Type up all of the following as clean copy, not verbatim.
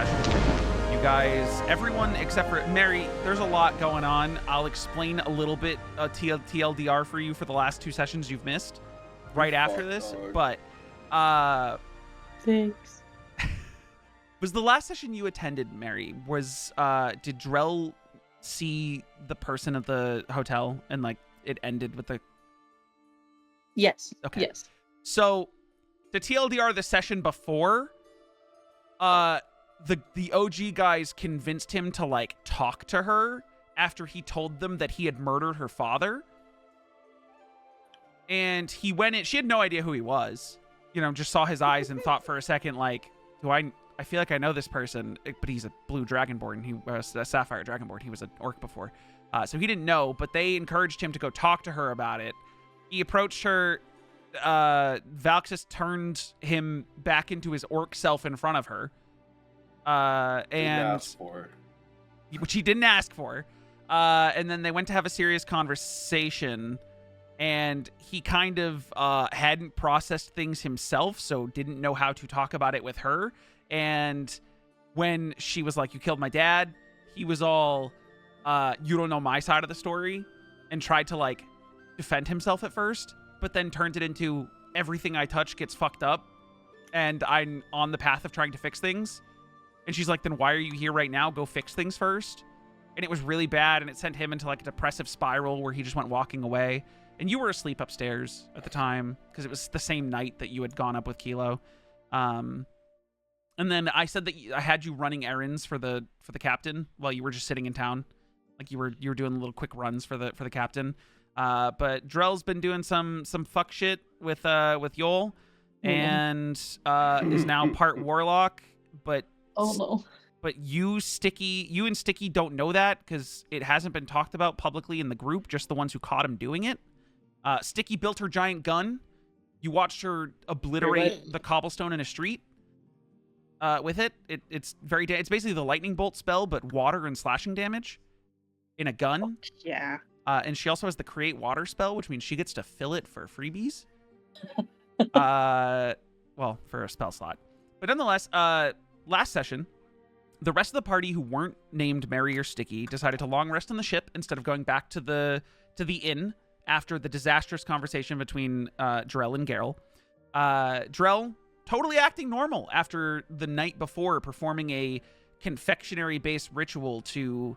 session. You guys, everyone except for Mary, there's a lot going on. I'll explain a little bit TLDR for you for the last 2 sessions you've missed right after this. But thanks. was the last session you attended, Mary, was did Drell see the person at the hotel and like it ended with the Yes. Okay. Yes. So the TLDR the session before, the OG guys convinced him to like talk to her after he told them that he had murdered her father. And he went in, she had no idea who he was. You know, just saw his eyes and thought for a second, like, I feel like I know this person, but he's a blue dragonborn. He was a sapphire dragonborn. He was an orc before. So he didn't know, but they encouraged him to go talk to her about it. He approached her. Valxis turned him back into his orc self in front of her. Which he didn't ask for. And then they went to have a serious conversation, and he kind of hadn't processed things himself, so didn't know how to talk about it with her. And when she was like, "You killed my dad," he was all, "You don't know my side of the story," and tried to like defend himself at first, but then turned it into everything I touch gets fucked up, and I'm on the path of trying to fix things. And she's like, "Then why are you here right now? Go fix things first." And it was really bad, and it sent him into like a depressive spiral where he just went walking away. And you were asleep upstairs at the time because it was the same night that you had gone up with Kelo. And then I said that I had you running errands for the captain while you were just sitting in town, like you were doing little quick runs for the captain. But Drell's been doing some fuck shit with Yol, and is now part warlock. But oh no. But you and Sticky don't know that because it hasn't been talked about publicly in the group. Just the ones who caught him doing it. Sticky built her giant gun. You watched her obliterate the cobblestone in a street. With it, it's basically the lightning bolt spell, but water and slashing damage in a gun. Oh, yeah. And she also has the create water spell, which means she gets to fill it for freebies. Well, for a spell slot. But nonetheless, last session, the rest of the party who weren't named Mary or Sticky decided to long rest on the ship instead of going back to the inn after the disastrous conversation between Drell and Geralt. Drell totally acting normal after the night before performing a confectionery-based ritual to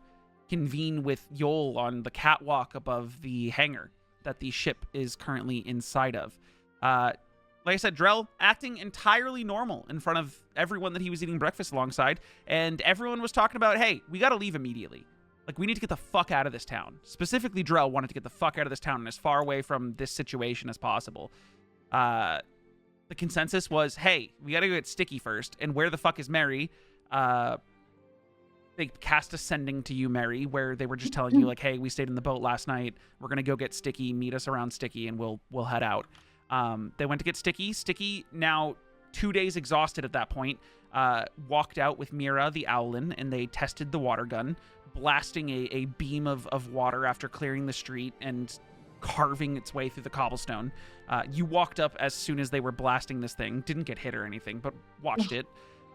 convene with Yol on the catwalk above the hangar that the ship is currently inside of. Like I said, Drell acting entirely normal in front of everyone that he was eating breakfast alongside, and everyone was talking about, hey, we gotta leave immediately. Like, we need to get the fuck out of this town. Specifically, Drell wanted to get the fuck out of this town and as far away from this situation as possible. The consensus was, hey, we gotta go get Sticky first, and where the fuck is Mary? They cast a sending to you, Mary, where they were just telling you, like, hey, we stayed in the boat last night. We're gonna go get Sticky, meet us around Sticky, and we'll head out. They went to get Sticky. Sticky, now 2 days exhausted at that point, walked out with Mira, the Owlin, and they tested the water gun, blasting a beam of water after clearing the street and carving its way through the cobblestone. You walked up as soon as they were blasting this thing. Didn't get hit or anything, but watched it.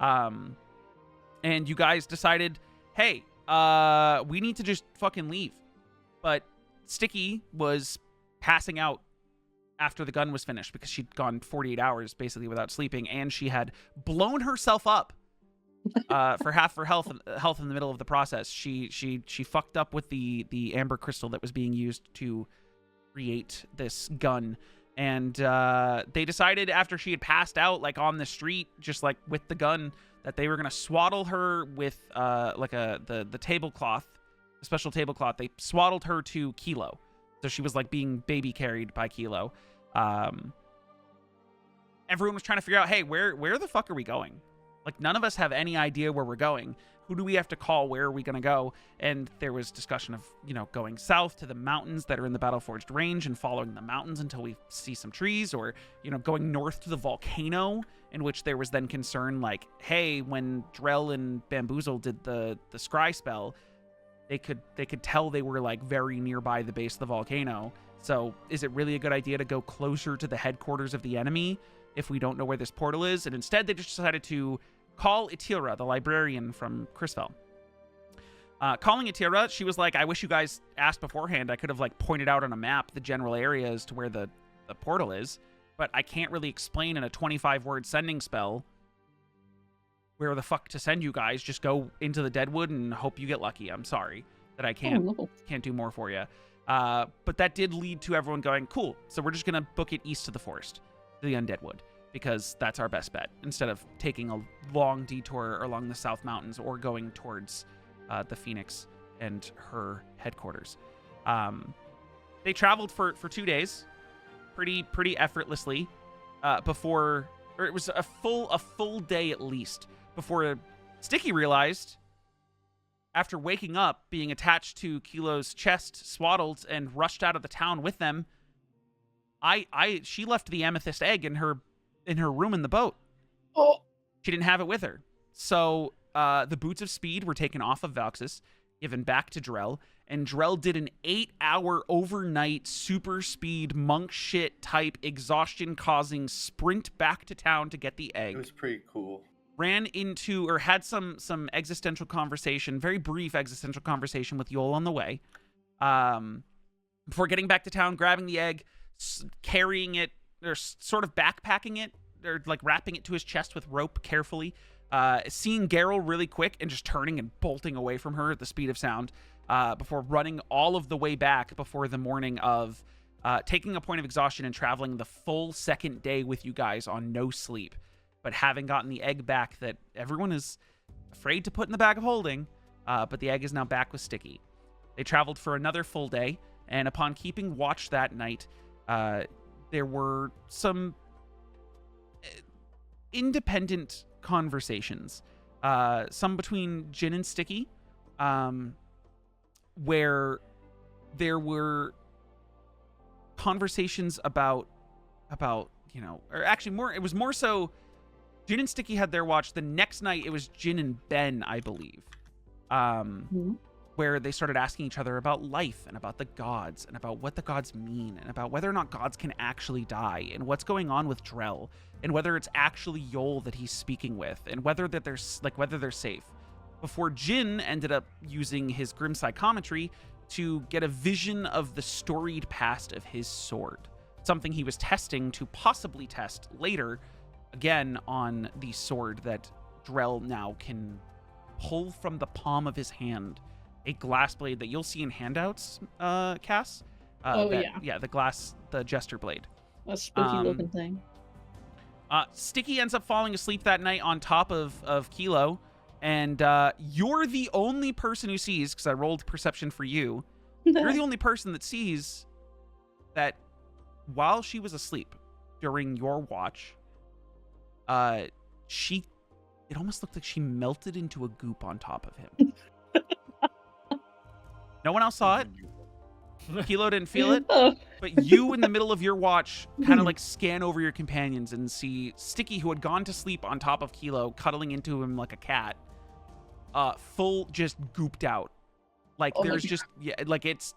And you guys decided, hey, we need to just fucking leave. But Sticky was passing out after the gun was finished because she'd gone 48 hours basically without sleeping, and she had blown herself up for half her health in the middle of the process. She fucked up with the amber crystal that was being used to create this gun, and they decided after she had passed out, like on the street, just like with the gun, that they were gonna swaddle her with like the tablecloth, a special tablecloth. They swaddled her to Kelo. So she was like being baby carried by Kelo. Everyone was trying to figure out, hey, where the fuck are we going? Like, none of us have any idea where we're going. Who do we have to call? Where are we going to go? And there was discussion of, going south to the mountains that are in the Battleforged range and following the mountains until we see some trees, or, going north to the volcano, in which there was then concern like, hey, when Drell and Bamboozle did the scry spell, they could tell they were like very nearby the base of the volcano. So is it really a good idea to go closer to the headquarters of the enemy if we don't know where this portal is? And instead they just decided to call Aetheria, the librarian from Crisfell. Calling Aetheria, she was like, I wish you guys asked beforehand. I could have like pointed out on a map the general areas to where the portal is, but I can't really explain in a 25-word sending spell where the fuck to send you guys. Just go into the Deadwood and hope you get lucky. I'm sorry that I can't do more for you. But that did lead to everyone going, cool, so we're just going to book it east of the forest, to the Undeadwood, because that's our best bet, instead of taking a long detour along the South Mountains or going towards the Phoenix and her headquarters. They traveled for 2 days, pretty effortlessly, before, or it was a full day at least, before Sticky realized, after waking up, being attached to Kelo's chest, swaddled, and rushed out of the town with them, she left the amethyst egg in her room in the boat. Oh. She didn't have it with her. So the boots of speed were taken off of Valxis, given back to Drell, and Drell did an 8-hour overnight super speed monk shit type exhaustion-causing sprint back to town to get the egg. It was pretty cool. Ran into, or had some existential conversation, very brief existential conversation with Yol on the way. Before getting back to town, grabbing the egg, carrying it, or sort of backpacking it, or like wrapping it to his chest with rope carefully. Seeing Geralt really quick and just turning and bolting away from her at the speed of sound, before running all of the way back before the morning of taking a point of exhaustion and traveling the full second day with you guys on no sleep. But having gotten the egg back that everyone is afraid to put in the bag of holding, but the egg is now back with Sticky. They traveled for another full day, and upon keeping watch that night, there were some independent conversations, some between Jin and Sticky, where there were conversations about you know, or actually it was more so Jin and Sticky had their watch. The next night, it was Jin and Ben, I believe, where they started asking each other about life and about the gods and about what the gods mean and about whether or not gods can actually die and what's going on with Drell and whether it's actually Yol that he's speaking with and whether they're safe. Before Jin ended up using his grim psychometry to get a vision of the storied past of his sword, something he was testing to possibly test later, again on the sword that Drell now can pull from the palm of his hand, a glass blade that you'll see in handouts, Cass. The jester blade. A spooky looking thing. Sticky ends up falling asleep that night on top of Kelo, and you're the only person who sees, because I rolled perception for you, you're the only person that sees that while she was asleep during your watch, it almost looked like she melted into a goop on top of him. No one else saw it. Kelo didn't feel it. But you, in the middle of your watch, kind of like scan over your companions and see Sticky, who had gone to sleep on top of Kelo, cuddling into him like a cat, full just gooped out. Like there's just, yeah, like it's...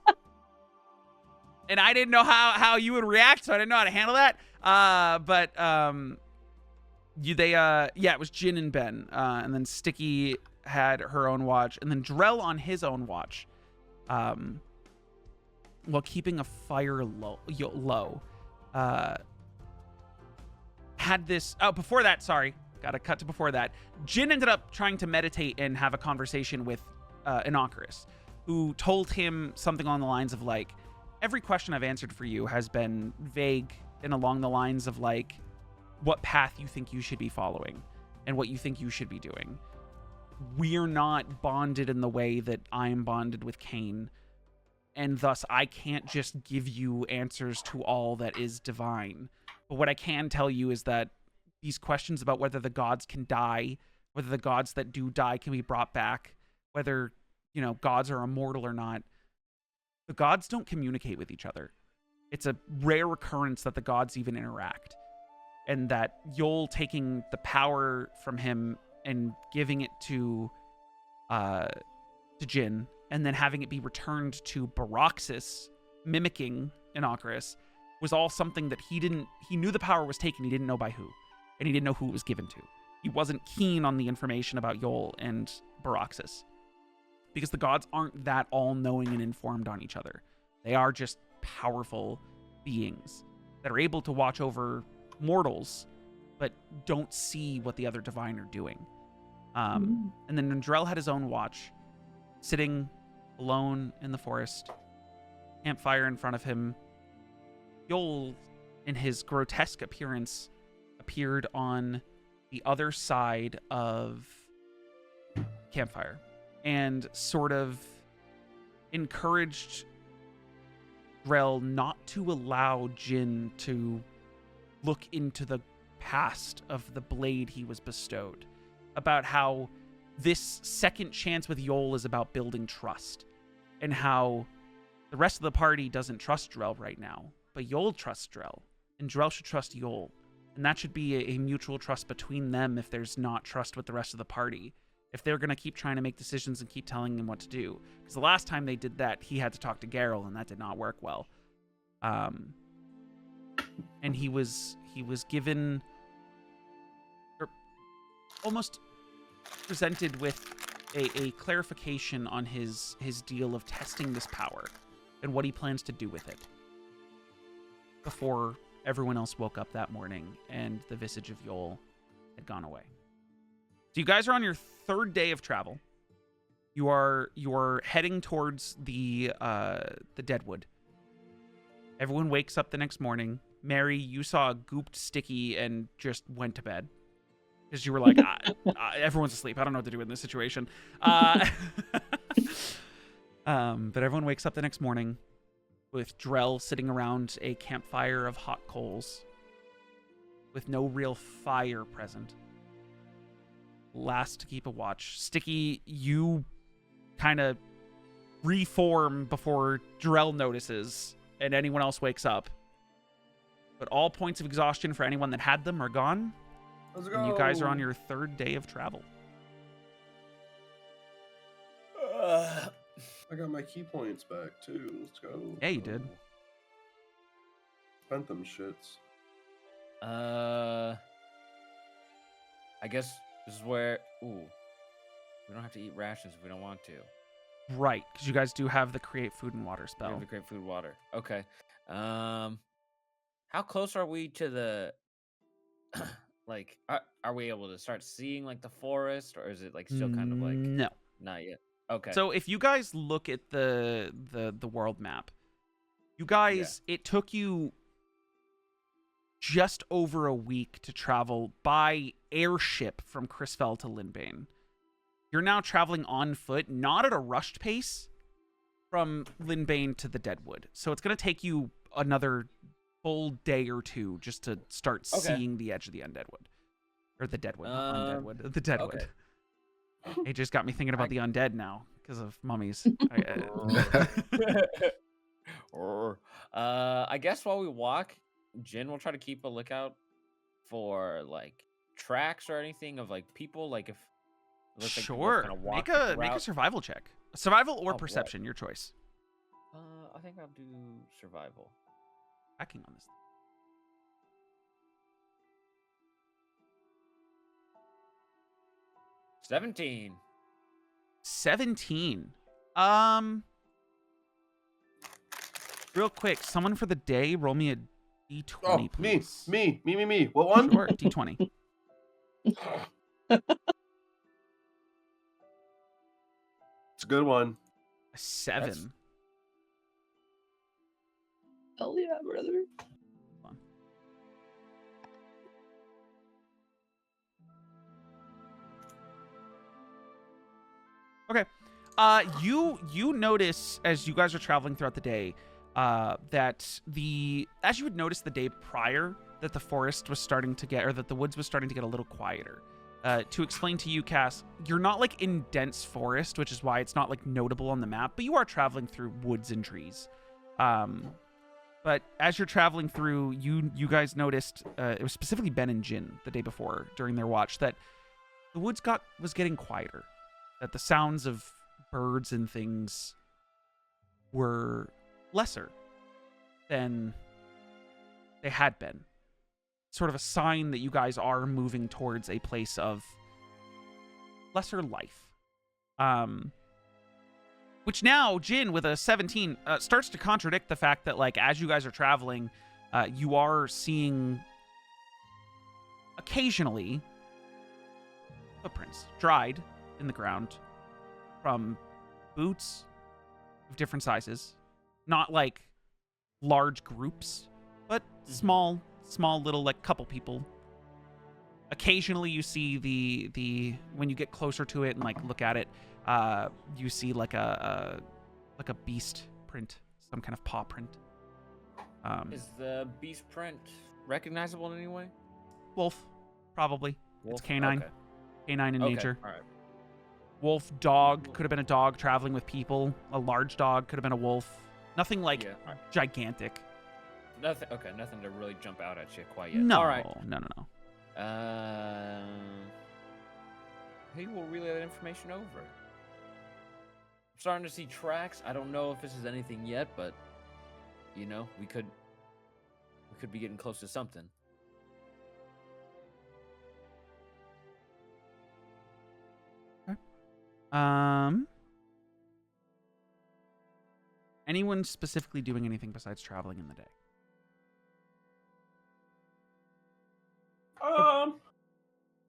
And I didn't know how you would react, so I didn't know how to handle that. It was Jin and Ben, and then Sticky had her own watch, and then Drell on his own watch, while keeping a fire low, had this. Oh, before that, sorry, gotta cut to before that. Jin ended up trying to meditate and have a conversation with Innocuous, who told him something along the lines of like, every question I've answered for you has been vague and along the lines of like, what path you think you should be following and what you think you should be doing. We're not bonded in the way that I'm bonded with Cain, and thus I can't just give you answers to all that is divine. But what I can tell you is that these questions about whether the gods can die, whether the gods that do die can be brought back, whether, you know, gods are immortal or not, the gods don't communicate with each other. It's a rare occurrence that the gods even interact. And that Yol taking the power from him and giving it to Jin, and then having it be returned to Baroxis, mimicking Innocuous, was all something that he knew the power was taken, he didn't know by who. And he didn't know who it was given to. he wasn't keen on the information about Yol and Baraxis. Because the gods aren't that all-knowing and informed on each other. They are just powerful beings that are able to watch over mortals, but don't see what the other divine are doing. And then Drell had his own watch, sitting alone in the forest, campfire in front of him. Yol, in his grotesque appearance, appeared on the other side of campfire and sort of encouraged Drell not to allow Jin to look into the past of the blade he was bestowed, about how this second chance with Yol is about building trust, and how the rest of the party doesn't trust Drell right now, but Yol trusts Drell, and Drell should trust Yol, and that should be a mutual trust between them if there's not trust with the rest of the party, if they're going to keep trying to make decisions and keep telling him what to do. Because the last time they did that, he had to talk to Geralt, and that did not work well. And he was given, or almost presented with a clarification on his deal of testing this power and what he plans to do with it before everyone else woke up that morning and the visage of Yol had gone away. So you guys are on your third day of travel. You are heading towards the Deadwood. Everyone wakes up the next morning. Mary, you saw a gooped Sticky and just went to bed. Because you were like, everyone's asleep. I don't know what to do in this situation. But everyone wakes up the next morning with Drell sitting around a campfire of hot coals with no real fire present. Last to keep a watch. Sticky, you kind of reform before Drell notices and anyone else wakes up. But all points of exhaustion for anyone that had them are gone. Let's go. And you guys are on your third day of travel. I got my key points back too. Let's go. Yeah, you did. Spent them shits. I guess this is where. Ooh, we don't have to eat rations if we don't want to. Right, because you guys do have the create food and water We spell. have the great food water. Okay. How close are we to the? Like, are we able to start seeing like the forest, or is it like still kind of like No. not yet? Okay. So if you guys look at the world map, you guys, it took you just over a week to travel by airship from Crisfell to Lindbane. You're now traveling on foot, not at a rushed pace, from Lindbane to the Deadwood. So it's going to take you another full day or two just to start seeing the edge of the Undeadwood. Or the Deadwood, not Undeadwood. The Deadwood. Okay. It just got me thinking about the undead now because of mummies. I guess while we walk, Jin will try to keep a lookout for like tracks or anything of like people. Like if it looks like people Sure, kinda walk make a survival check. Survival or what? perception, your choice. I think I'll do survival. Hacking on this. 17. 17. Real quick, someone for the day, roll me a d20, Oh, please. me. What one? Sure, d20. It's a good one. A 7. Hell yeah, brother. Okay. You notice as you guys are traveling throughout the day, that as you would notice the day prior, that the forest was starting to get, or that the woods was starting to get a little quieter. To explain to you, Cass, you're not like in dense forest, which is why it's not like notable on the map, but you are traveling through woods and trees. But as you're traveling through, you guys noticed, it was specifically Ben and Jin the day before during their watch, that the woods was getting quieter. That the sounds of birds and things were lesser than they had been. sort of a sign that you guys are moving towards a place of lesser life. Which now, Jin, with a 17, starts to contradict the fact that, like, as you guys are traveling, you are seeing occasionally footprints dried in the ground from boots of different sizes. Not like large groups, but small little, like, couple people. Occasionally you see the when you get closer to it and, like, look at it, you see like a beast print, some kind of paw print. Is the beast print recognizable in any way? Wolf, probably. Wolf? It's canine. Okay. Canine in Okay, nature. all right. Wolf, dog, could have been a dog traveling with people. A large dog could have been a wolf. Nothing like Yeah, all right. gigantic. Nothing. Okay, nothing to really jump out at you quite yet. No, All right. no. He will relay that information over. I'm starting to see tracks. I don't know if this is anything yet, but you know, we could be getting close to something. Anyone specifically doing anything besides traveling in the day?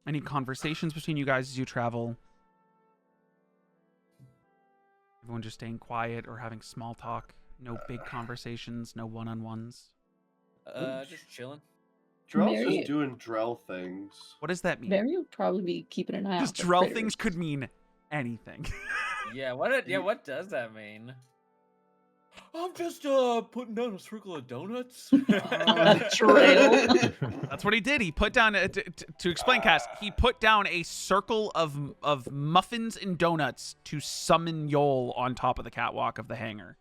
Any conversations between you guys as you travel? Everyone just staying quiet or having small talk? No big conversations, no one-on-ones? Just chilling. Drell's Mary- just doing Drell things. What does that mean? Mary would probably be keeping an eye out. Just for Drell critters. things could mean anything. Yeah, what does that mean? I'm just putting down a circle of donuts. Trail. That's what he did. He put down, to explain, Cass, he put down a circle of muffins and donuts to summon Yol on top of the catwalk of the hangar.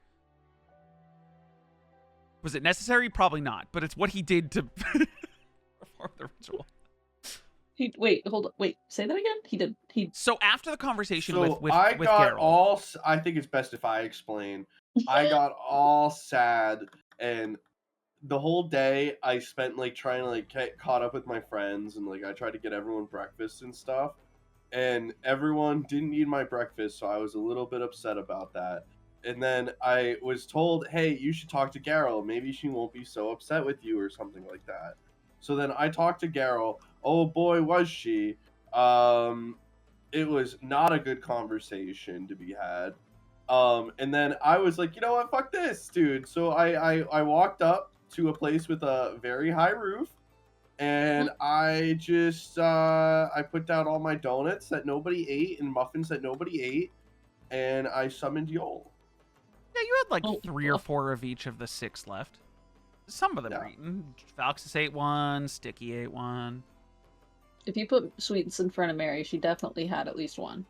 Was it necessary? Probably not, but it's what he did to perform the ritual. Hold on. Wait, say that again? So after the conversation So with I got Geralt, I think it's best if I explain. I got all sad, and the whole day I spent like trying to like get caught up with my friends, and like I tried to get everyone breakfast and stuff, and everyone didn't eat my breakfast, so I was a little bit upset about that. And then I was told, hey, you should talk to Geralt. Maybe she won't be so upset with you or something like that. So then I talked to Geralt. Oh boy, was she. It was not a good conversation to be had. And then I was like, you know what, fuck this, dude. So I walked up to a place with a very high roof, and I just I put down all my donuts that nobody ate and muffins that nobody ate, and I summoned Yol. yeah, you had like Oh, 3 or well. 4 of each of the 6 left. Some of them Yeah. were eaten. Falxus ate 1, Sticky ate 1. If you put sweets in front of Mary, she definitely had at least one.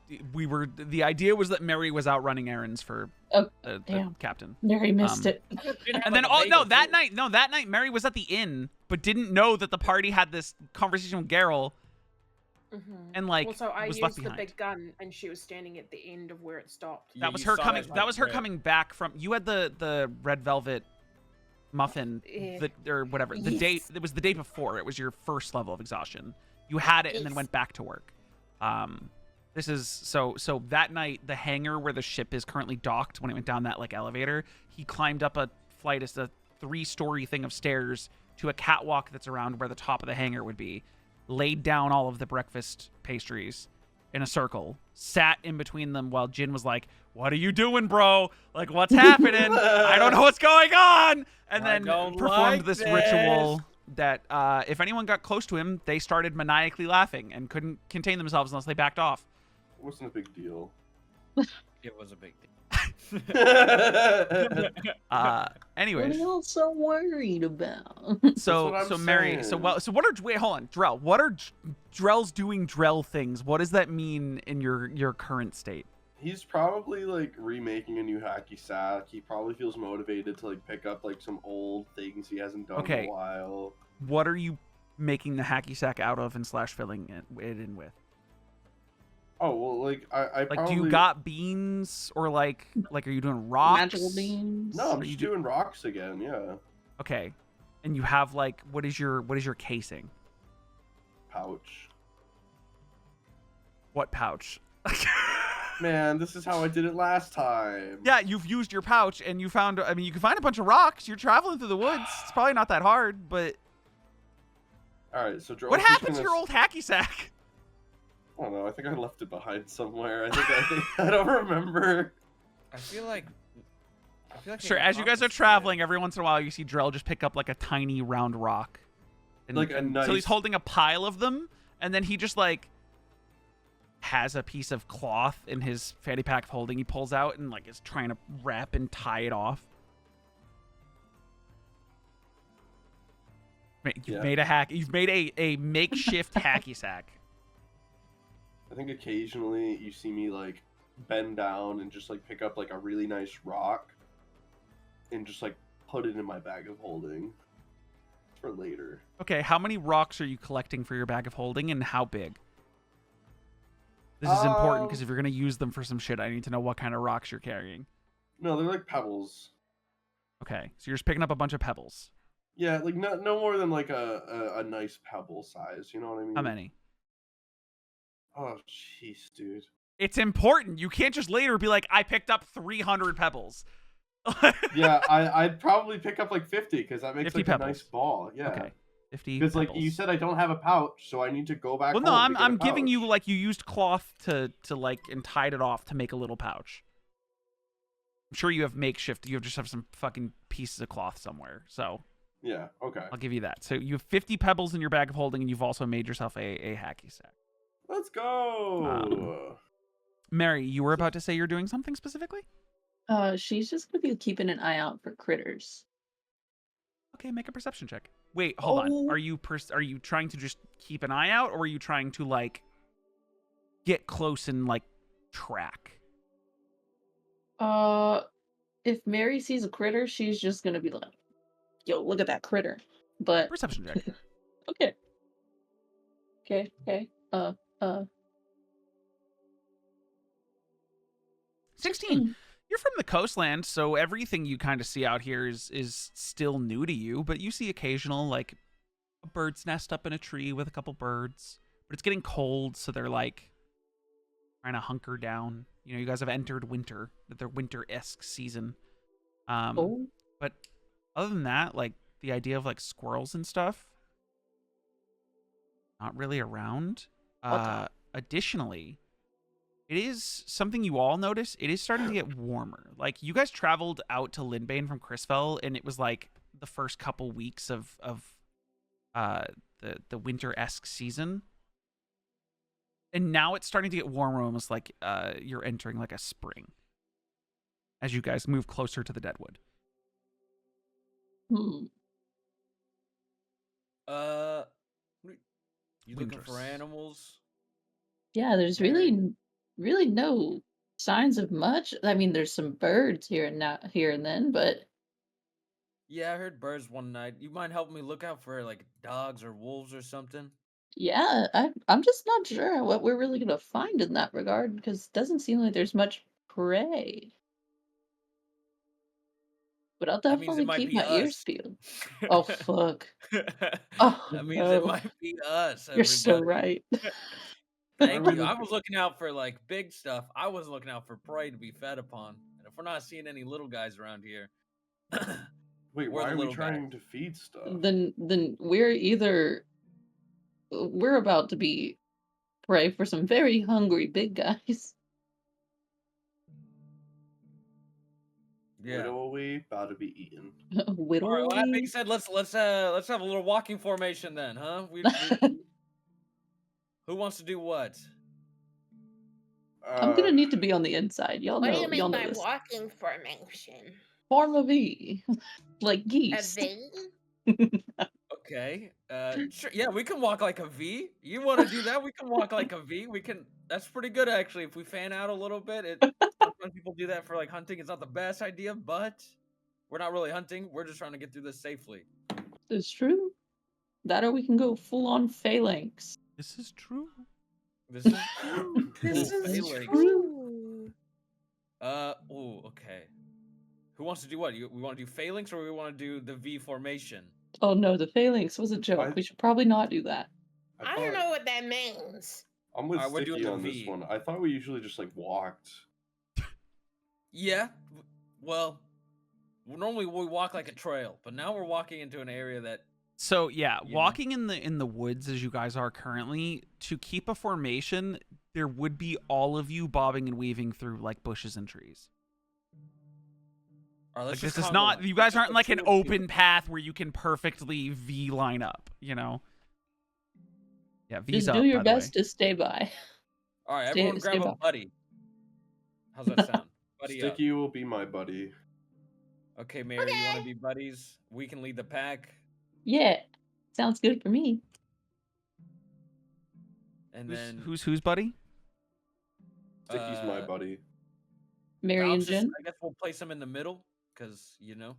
The idea was that Mary was out running errands for Oh, the damn. captain. Mary missed it. And then, that night Mary was at the inn, but didn't know that the party had this conversation with Geralt, and like well, so I was used left the behind. big gun, and she was standing at the end of where it stopped. Yeah, That was you her saw coming. that, That was her right. coming back from. You had the red velvet muffin, Yeah. or whatever. The Yes. day it was the day before. It was your first level of exhaustion. You had it and then Yes. went back to work. This is so that night, the hangar where the ship is currently docked, when it went down that like elevator, he climbed up a flight, it's a 3-story thing of stairs to a catwalk that's around where the top of the hangar would be, laid down all of the breakfast pastries in a circle, sat in between them while Jin was like, "What are you doing, bro? Like, what's happening? I don't know what's going on." And I then don't performed like this this. ritual that if anyone got close to him, they started maniacally laughing and couldn't contain themselves unless they backed off. It wasn't a big deal. It was a big deal. Anyways, What else so worried about? so what I'm Mary, saying. so what are wait, hold on, Drell. What are Drell's doing Drell things? What does that mean in your current state? He's probably like remaking a new hacky sack. He probably feels motivated to like pick up like some old things he hasn't done Okay. in a while. What are you making the hacky sack out of and / filling it in with? Oh well, like I Like, probably... do you got beans or like are you doing rocks? Magical beans. No, I'm Or you just do- doing rocks again. Yeah. Okay. And you have like, what is your casing? Pouch. What pouch? Man, this is how I did it last time. Yeah, you've used your pouch and you found, I mean, you can find a bunch of rocks. You're traveling through the woods. It's probably not that hard, but. All right, so What happened to your old hacky sack? I don't know. I think I left it behind somewhere. I think I don't remember. I feel like Sure, as you guys are traveling, every once in a while you see Drell just pick up like a tiny round rock. And, Like a nice... So he's holding a pile of them, and then he just like has a piece of cloth in his fanny pack holding. He pulls out and like is trying to wrap and tie it off. You've made a hack. You've made a makeshift hacky sack. I think occasionally you see me like bend down and just like pick up like a really nice rock and just like put it in my bag of holding for later. Okay, how many rocks are you collecting for your bag of holding, and how big? This is important because if you're gonna use them for some shit, I need to know what kind of rocks you're carrying. No, they're like pebbles. Okay, so you're just picking up a bunch of pebbles. Yeah, like no more than like a nice pebble size. You know what I mean? How many? Oh, jeez, dude. It's important. You can't just later be like, I picked up 300 pebbles. Yeah, I'd probably pick up like 50 because that makes 50 like pebbles. a nice ball. Yeah. Okay. 50 Because like pebbles. you said, I don't have a pouch, so I need to go back. Well, no, home to get a I'm giving you pouch. like you used cloth to like and tied it off to make a little pouch. I'm sure you have makeshift. You just have some fucking pieces of cloth somewhere. So Yeah. Okay. I'll give you that. So you have 50 pebbles in your bag of holding, and you've also made yourself a hacky sack. Let's go. Mary, you were about to say you're doing something specifically? She's just gonna be keeping an eye out for critters. Okay, make a perception check. Wait, hold on. Oh. Are you trying to just keep an eye out, or are you trying to like get close and like track? If Mary sees a critter, she's just gonna be like, "Yo, look at that critter." But Perception check. okay. Okay. 16. You're from the coastland, so everything you kind of see out here is still new to you, but you see occasional like a bird's nest up in a tree with a couple birds. But it's getting cold, so they're like trying to hunker down. You know, you guys have entered winter, their winter-esque season. But other than that, like the idea of like squirrels and stuff, not really around. Additionally, it is something you all notice. It is starting to get warmer. Like you guys traveled out to Lindbane from Chrisfell, and it was like the first couple weeks of the winter-esque season. And now it's starting to get warmer, almost like you're entering like a spring as you guys move closer to the Deadwood. You looking for animals? Yeah, there's really no signs of much. I mean, there's some birds here and then, but Yeah, I heard birds one night. You mind helping me look out for like dogs or wolves or something? yeah, I'm just not sure what we're really gonna find in that regard because it doesn't seem like there's much prey. But I'll That means definitely it might keep be my ears us. peeled. Oh fuck! Oh That means it no, might be us, you're so everybody. right. Thank you. I was looking out for like big stuff. I was looking out for prey to be fed upon. And if we're not seeing any little guys around here, Wait, we're why the are we little trying guys. to feed stuff? Then we're about to be prey for some very hungry big guys. Yeah. What are we about to be eaten? All right. Well, that being Whittly. said, let's have a little walking formation then, huh? Who wants to do what? I'm gonna need to be on the inside. Y'all What do know. you Y'all mean know by this. walking formation? Form a V, like A geese. V? Okay. Sure. Yeah, we can walk like a V. You want to do that? We can walk like a V. We can. That's pretty good actually. If we fan out a little bit, sometimes people do that for like hunting. It's not the best idea, but we're not really hunting. We're just trying to get through this safely. It's true. That or we can go full on phalanx. This is true. This is true. This Full is phalanx. true. Okay. Who wants to do what? We want to do phalanx or we want to do the V formation? Oh no, the phalanx was a joke. We should probably not do that. I don't know what that means. I'm with Alright, we're doing Sticky the on this V. one. I thought we usually just like walked. Yeah. Well, normally we walk like a trail, but now we're walking into an area that. So yeah, You know? walking in the woods as you guys are currently, to keep a formation, there would be all of you bobbing and weaving through like bushes and trees. All right, Like, let's this just is conga not, line. you guys Let's aren't go like an 2 and 2. open path where you can perfectly V line up, you know? Yeah, V's Just up, do your by the way. best to stay by. All right, Stay- everyone grab stay a back. buddy. How's that sound? Buddy up. Sticky will be my buddy. Okay, Mary, you want to Okay. be buddies? We can lead the pack. Yeah, sounds good for me. And then Who's buddy? Sticky's my buddy. Mary and Valsis, Jen. I guess we'll place him in the middle, because, you know.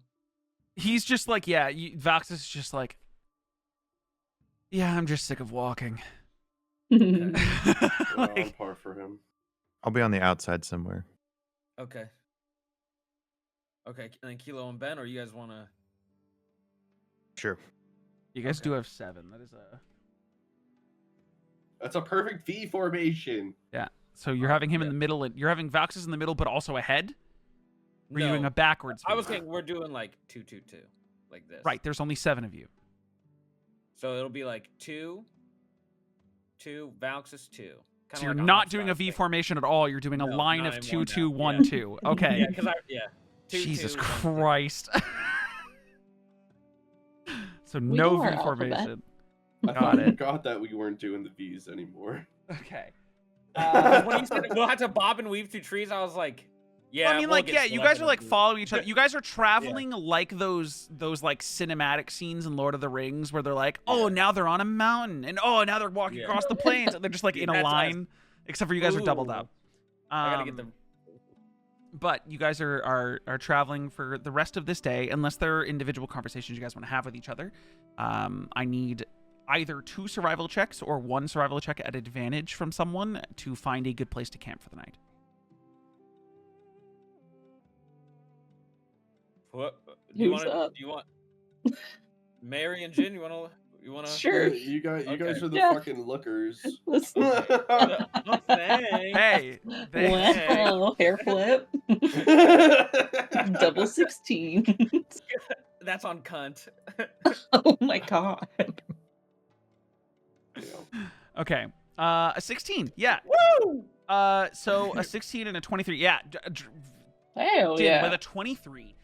He's just like, yeah, Vax is just like, yeah, I'm just sick of walking. We're on Like, par for him. I'll be on the outside somewhere. Okay. Okay, and then Kelo and Ben, or you guys want to... Sure. you guys Okay. do have 7. That is a... That's a perfect V formation. Yeah. So you're having him in yeah. the middle, and you're having Vaxus in the middle, but also ahead? Or are you doing No, a backwards I was V? thinking we're doing like 2-2-2, like this. Right, there's only 7 of you. So it'll be like 2, Valxis 2. So you're not doing a V formation at all. You're doing a No, line not of anymore 2, 2, now. 1, Yeah. 2. Okay. Yeah, because two, Jesus 2, 1, 2. Christ. So We no know V our alphabet. formation. I Got thought we it. forgot that we weren't doing the V's anymore. Okay. When you said we'll have to bob and weave through trees, I was like, yeah. I mean, we'll like, get yeah, you swept guys in are a like group. following each other. You guys are traveling like those like cinematic scenes in Lord of the Rings where they're like, oh, now they're on a mountain, and oh, now they're walking Yeah. across the plains, and they're just like in a That's us. line, except for you guys are doubled Ooh. up. I gotta get them. But you guys are traveling for the rest of this day, unless there are individual conversations you guys want to have with each other. I need either 2 survival checks or 1 survival check at advantage from someone to find a good place to camp for the night. What? Do you Who's want? up? Do you want? Mary and Jin, you want to? Sure. You guys Okay. are the Yeah. fucking lookers. Let's... Oh, thanks. Hey, thanks. Wow, hair flip. Double 16. That's on cunt. Oh my god. Okay. A 16. Yeah. Woo! So a 16 and a 23. Yeah. Hell Jin, yeah. with a 23,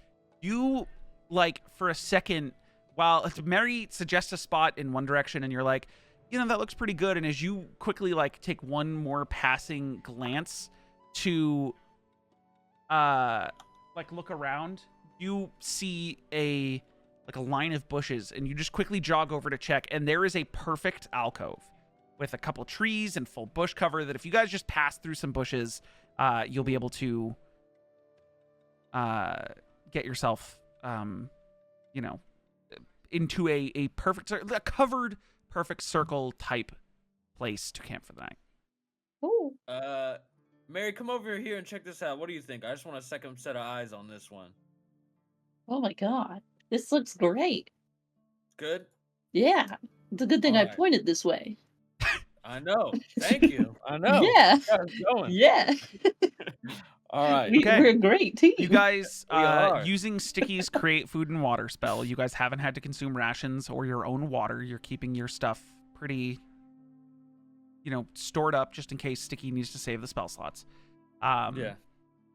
you, like, for a second, while Mary suggests a spot in one direction and you're like, you know, that looks pretty good. And as you quickly, like, take one more passing glance to, like, look around, you see a line of bushes, and you just quickly jog over to check, and there is a perfect alcove with a couple trees and full bush cover that if you guys just pass through some bushes, you'll be able to get yourself, you know, into a covered perfect circle type place to camp for the night. Ooh. Mary, come over here and check this out. What do you think? I just want a second set of eyes on this one. Oh my god. This looks great. Good? Yeah. It's a good thing I Alright. pointed this way. I know. Thank you. I know. Yeah. Got us going. Yeah. All right. Okay. We're a great team. You guys, We are. using Sticky's create food and water spell, you guys haven't had to consume rations or your own water. You're keeping your stuff pretty, you know, stored up just in case Sticky needs to save the spell slots. Yeah.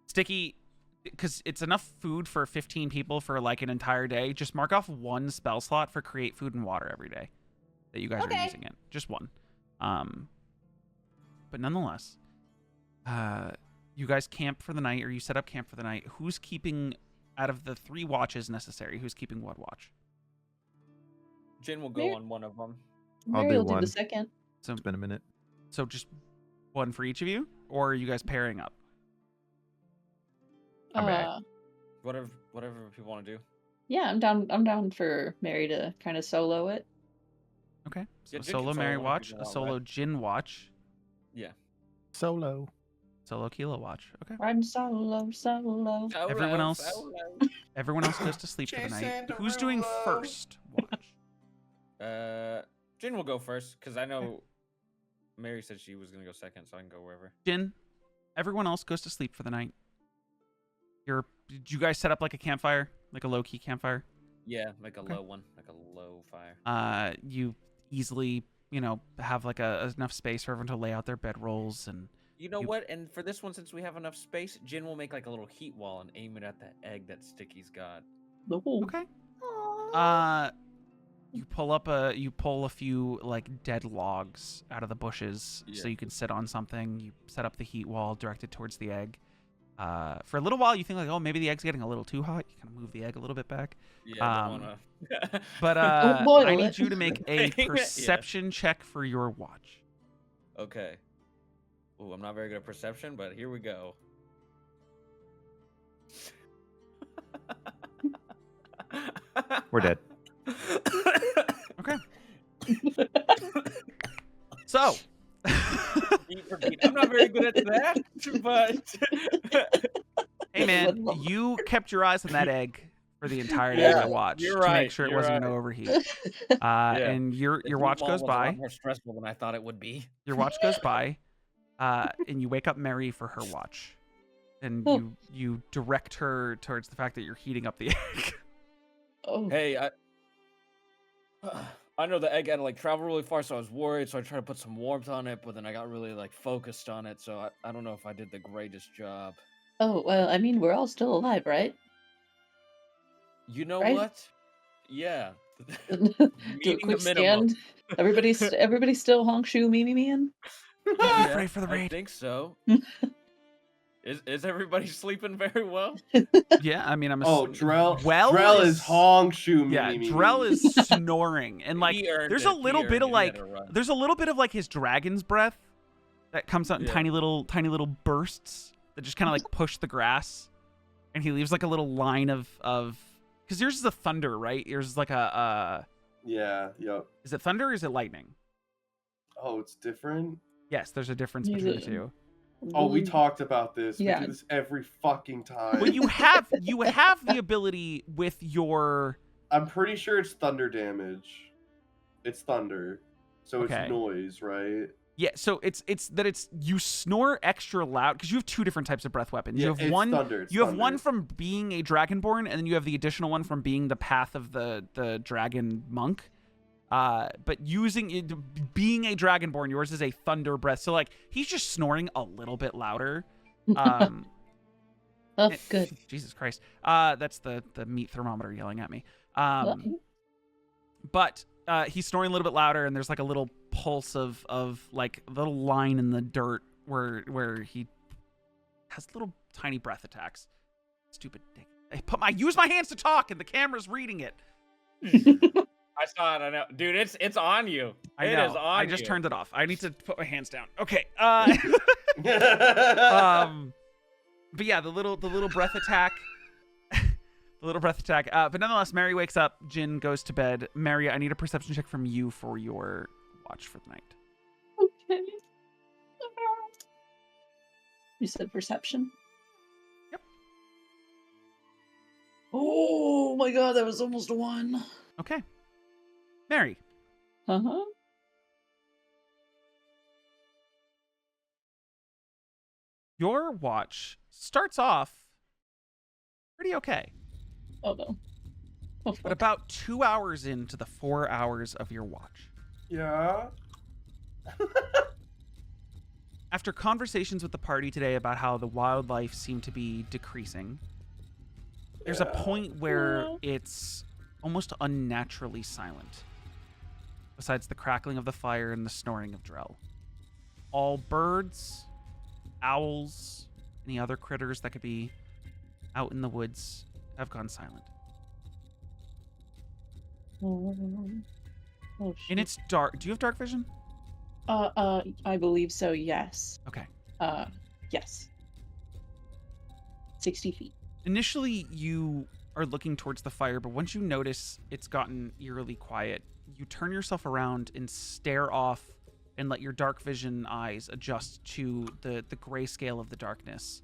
Sticky, because it's enough food for 15 people for like an entire day, just mark off 1 spell slot for create food and water every day that you guys are Okay. using it. Just 1. But nonetheless, you guys camp for the night, or you set up camp for the night. Who's keeping, out of the 3 watches necessary, who's keeping what watch? Jin will go Mary- on one of them. I'll Mary do will do one. the second. So, It's been a minute. so just 1 for each of you, or are you guys pairing up? I'm back. Whatever people want to do. Yeah, I'm down for Mary to kind of solo it. Okay. So Yeah, a Jin solo can Mary solo one if watch, you a want, solo right? Jin watch, Yeah. Solo. solo Kelo watch. Okay. Riding solo. Everyone else- Everyone else goes to sleep for the night. Chasing Who's doing Derulo. first watch? Jin will go first because I know Mary said she was gonna go second, so I can go wherever. Jin, everyone else goes to sleep for the night. Did you guys set up like a campfire, like a low-key campfire? Yeah, like a low one, like a low fire. You easily, have like enough space for everyone to lay out their bedrolls and. You know what? And for this one, since we have enough space, Jin will make like a little heat wall and aim it at the egg that Sticky's got. Okay. You pull a few like dead logs out of the bushes so you can sit on something. You set up the heat wall directed towards the egg. For a little while, you think like, oh, maybe the egg's getting a little too hot. You kind of move the egg a little bit back. Yeah, I don't wanna... But I need you to make a perception check for your watch. Okay. Ooh, I'm not very good at perception, but here we go. We're dead. Okay. So. I'm not very good at that, but. Hey, man, you kept your eyes on that egg for the entirety of your watch to make sure it wasn't going to overheat. And your watch goes by. A lot more stressful than I thought it would be. Your watch goes by. And you wake up Mary for her watch, and you direct her towards the fact that you're heating up the egg. Oh. Hey, I know the egg had to like travel really far, so I was worried. So I tried to put some warmth on it, but then I got really like focused on it. So I don't know if I did the greatest job. Oh well, I mean, we're all still alive, right? You know Right? what? Yeah. Do a quick stand. Everybody still honk shoe me man. Yeah, ready for the raid. I think so. Is everybody sleeping very well? Yeah, I mean, I'm. Drell. Well, Drell is Hong Shu. Yeah, Drell is snoring, and like, there's a little bit of like, his dragon's breath that comes out in tiny little bursts that just kind of like push the grass, and he leaves like a little line of because yours is a thunder, right? Yours is like a. Yeah. Yep. Is it thunder or is it lightning? Oh, it's different. Yes, there's a difference between the two. Oh, we talked about this. Yeah. We do this every fucking time. Well, you have the ability with your. I'm pretty sure it's thunder damage. It's thunder, so Okay. it's noise, right? Yeah, so it's you snore extra loud because you have two different types of breath weapons. Yeah, You have it's one. thunder. It's You have thunder. one from being a dragonborn, and then you have the additional one from being the path of the dragon monk. But being a dragonborn, yours is a thunder breath. So like he's just snoring a little bit louder. Oh, good. Jesus Christ. That's the meat thermometer yelling at me. But he's snoring a little bit louder, and there's like a little pulse of like a little line in the dirt where he has little tiny breath attacks. Stupid dick. I use my hands to talk, and the camera's reading it. I saw it. I know, dude. It's on you. I It know. is on I just you. turned it off. I need to put my hands down. Okay. But yeah, the little breath attack. The little breath attack. But nonetheless, Mary wakes up. Jin goes to bed. Mary, I need a perception check from you for your watch for the night. Okay. You said perception? Yep. Oh my god, that was almost a 1. Okay. Mary. Uh-huh. Your watch starts off pretty okay. Oh no. Oh, But fuck. about 2 hours into the 4 hours of your watch, Yeah. after conversations with the party today about how the wildlife seemed to be decreasing, there's a point where it's almost unnaturally silent, besides the crackling of the fire and the snoring of Drell. All birds, owls, any other critters that could be out in the woods have gone silent. Oh, And shit. it's dark. Do you have dark vision? I believe so, yes. Okay. Yes. 60 feet. Initially, you are looking towards the fire, but once you notice it's gotten eerily quiet, you turn yourself around and stare off and let your dark vision eyes adjust to the grayscale of the darkness.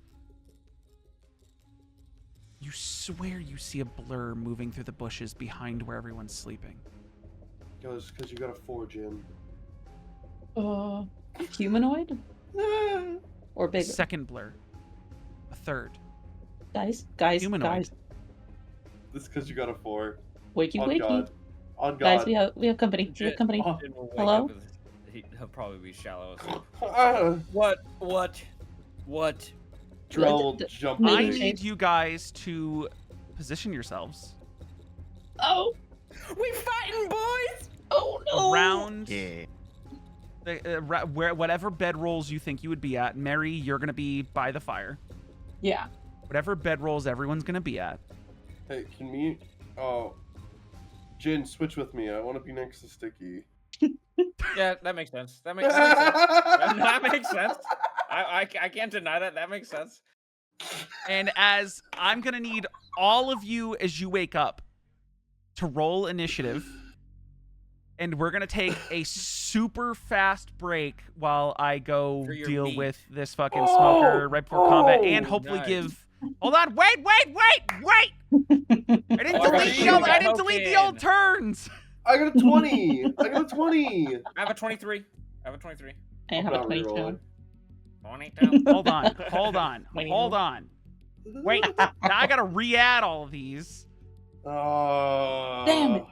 You swear you see a blur moving through the bushes behind where everyone's sleeping. Goes because you got a 4, Jin. Humanoid or bigger? Second blur. A third. Guys, Humanoid. guys. This because you got a 4. Wakey, On wakey. God. On Guys, God. we have company. We have company. Oh. Jin will wake Hello? up with- He'll probably be shallow. So. Ah, What? Drell will D- jump Maybe I in. need you guys to position yourselves Oh, We fighting, boys! oh no! around Yeah. whatever bedrolls you think you would be at. Mary, you're gonna be by the fire. Yeah. Whatever bedrolls everyone's gonna be at. Hey, can me? Oh, Jin, switch with me. I want to be next to Sticky. Yeah, that makes sense. That makes sense. That makes sense. I can't deny that. That makes sense. And as I'm gonna need all of you as you wake up to roll initiative, and we're gonna take a super fast break while I go For your deal meat. with this fucking smoker right before combat, and hopefully nice. give. Hold on, wait! I didn't Oh, delete shit, the old. we I got didn't delete the old turns. I got a 20. I got a 20. I have a 23. I have a 23. I have a Not 22. rerolling. 22. Hold on. Wait, now I gotta re-add all of these. Damn it.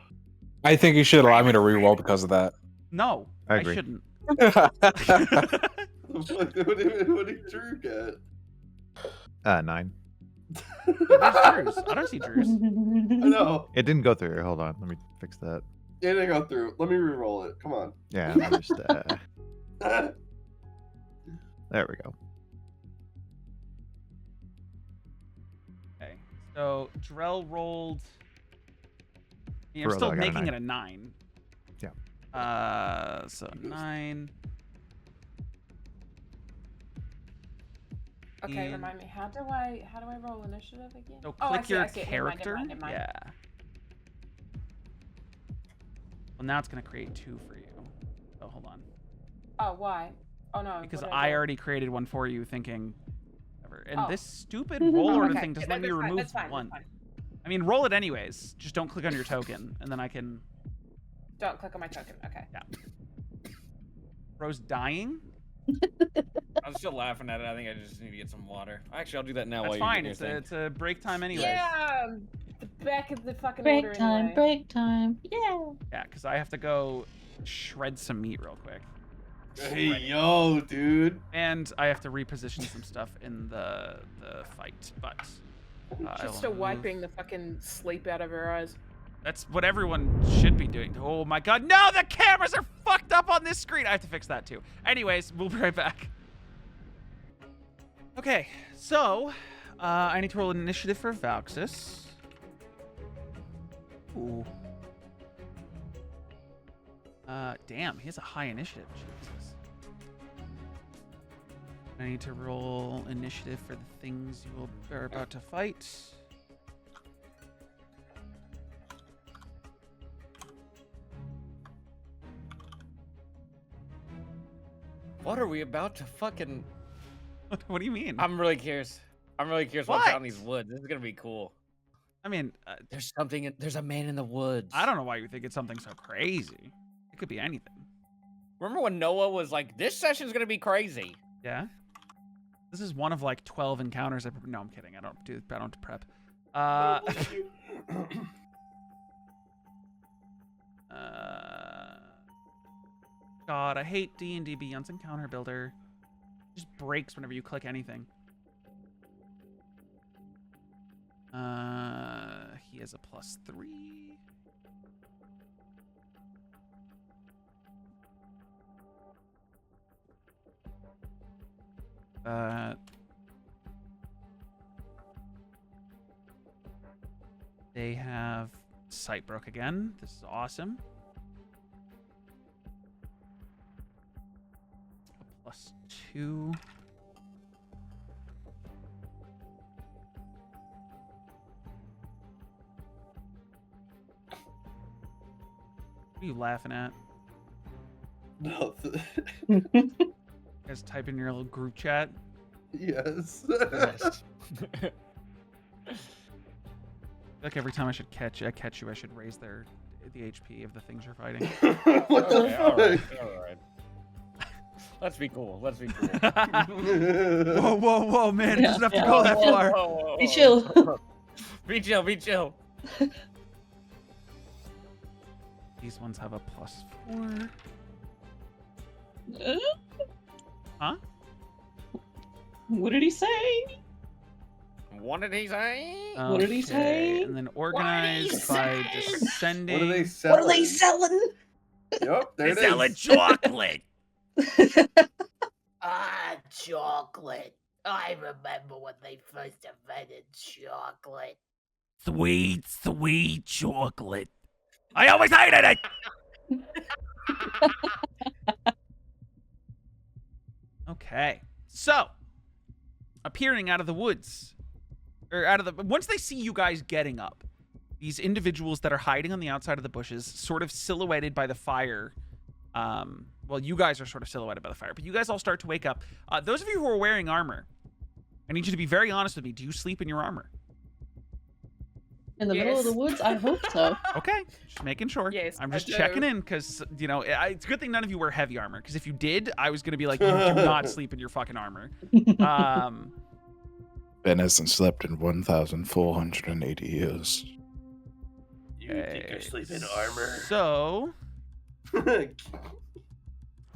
I think you should allow me to re-roll because of that. No, I I agree. shouldn't. What did Drew get? 9. There's Drews. I don't see Drews. I know. It didn't go through. Hold on. Let me fix that. It didn't go through. Let me re-roll it. Come on. Yeah, I'm just, there we go. Okay, so Drell rolled. Yeah, I'm Drell, still I got a making 9. it a 9. Yeah. So 9. Okay, And- remind me. How do I roll initiative again? So Oh, I click see, your I see it. Never mind, character. never mind. Yeah. Well, now it's gonna create 2 for you. Oh, hold on. Oh, why? Oh no. Because what did I do? already created one for you, thinking. And Oh. this stupid roll order Okay, thing doesn't yeah, let me that's fine, remove that's fine, one. that's fine. I mean, roll it anyways. Just don't click on your token, and then I can. Don't click on my token. Okay. Rose dying. I'm still laughing at it. I think I just need to get some water. Actually, I'll do that now That's while fine. you're It's doing a, your it's a break time anyways. Yeah. The back of the fucking Break order time, anyway. break time. Yeah. Yeah, because I have to go shred some meat real quick, Hey, yo, dude. and I have to reposition some stuff in the fight. But I Just will to wiping the fucking sleep out of her eyes. That's what everyone should be doing. Oh my god, no! The cameras are fucked up on this screen! I have to fix that too. Anyways, we'll be right back. Okay, so I need to roll an initiative for Valxis. Ooh. Damn, he has a high initiative. Jesus. I need to roll initiative for the things you are about to fight. What are we about to fucking... What do you mean? I'm really curious. what's What? out in these woods. This is gonna be cool. I mean, There's something. There's a man in the woods. I don't know why you think it's something so crazy. It could be anything. Remember when Noah was like, "This session's gonna be crazy." Yeah. This is one of like 12 encounters. No, I'm kidding. I don't prep. God, I hate D&D Beyond's encounter builder. It just breaks whenever you click anything. He has a +3. They have sight broke again. This is awesome. A +2. What are you laughing at? No. You guys type in your little group chat. Yes. Like every time I catch you, I should raise the HP of the things you're fighting. What the Okay, all right, fuck? all right. Let's be cool. Let's be cool. Whoa, man! It doesn't have to Yeah, go that yeah. far. Be chill. Be chill. Be chill. These ones have a +4. Huh? What did he say? What did he say? What did he say? Okay, and then organized by descending. What are they selling? What are they selling? Yep, there it is. Selling chocolate. Chocolate. I remember when they first invented chocolate. Sweet chocolate. I always hated it. Okay, so appearing out of the woods, or once they see you guys getting up, these individuals that are hiding on the outside of the bushes, sort of silhouetted by the fire. Well, you guys are sort of silhouetted by the fire, but you guys all start to wake up. Those of you who are wearing armor, I need you to be very honest with me. Do you sleep in your armor? In the middle of the woods? I hope so. Okay, just making sure. Yes, I'm I just do. checking in because, you know, it's a good thing none of you wear heavy armor, because if you did, I was going to be like, you do not sleep in your fucking armor. Ben hasn't slept in 1,480 years. You think you sleep in armor? So,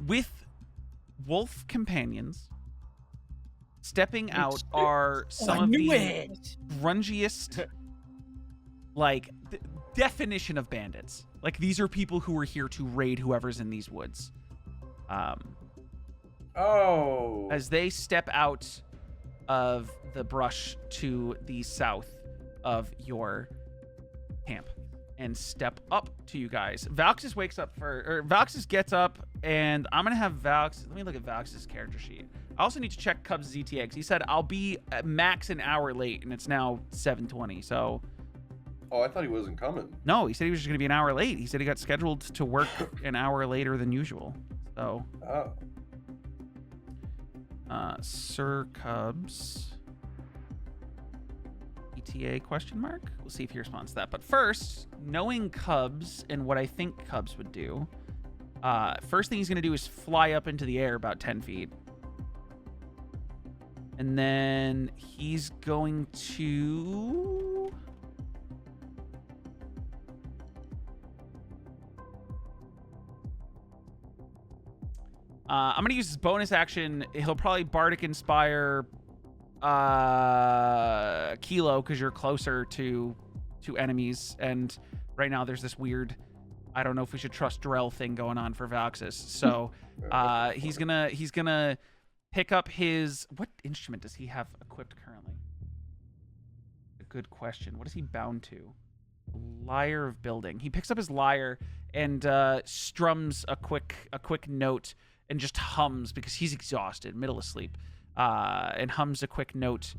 with wolf companions, stepping out are some of the grungiest, like, definition of bandits. Like, these are people who are here to raid whoever's in these woods. Oh. As they step out of the brush to the south of your camp and step up to you guys. Valxis wakes up Valxis gets up, and I'm gonna have Valx. Let me look at Valxis' character sheet. I also need to check Cubs' ZTA, because he said I'll be at max an hour late, and it's now 7:20. So, Oh, I thought he wasn't coming. no, he said he was just gonna be an hour late. He said he got scheduled to work an hour later than usual. So, Oh. Sir Cubs. ETA question mark? We'll see if he responds to that. But first, knowing Cubs and what I think Cubs would do, first thing he's going to do is fly up into the air about 10 feet. And then he's going to... I'm going to use his bonus action. He'll probably Bardic Inspire Kelo, because you're closer to enemies. And right now there's this weird, I don't know if we should trust Drell thing going on for Valxis. So he's gonna pick up his... What instrument does he have equipped currently? A good question. What is he bound to? Lyre of Building. He picks up his lyre and strums a quick note and just hums, because he's exhausted, middle of sleep, and hums a quick note.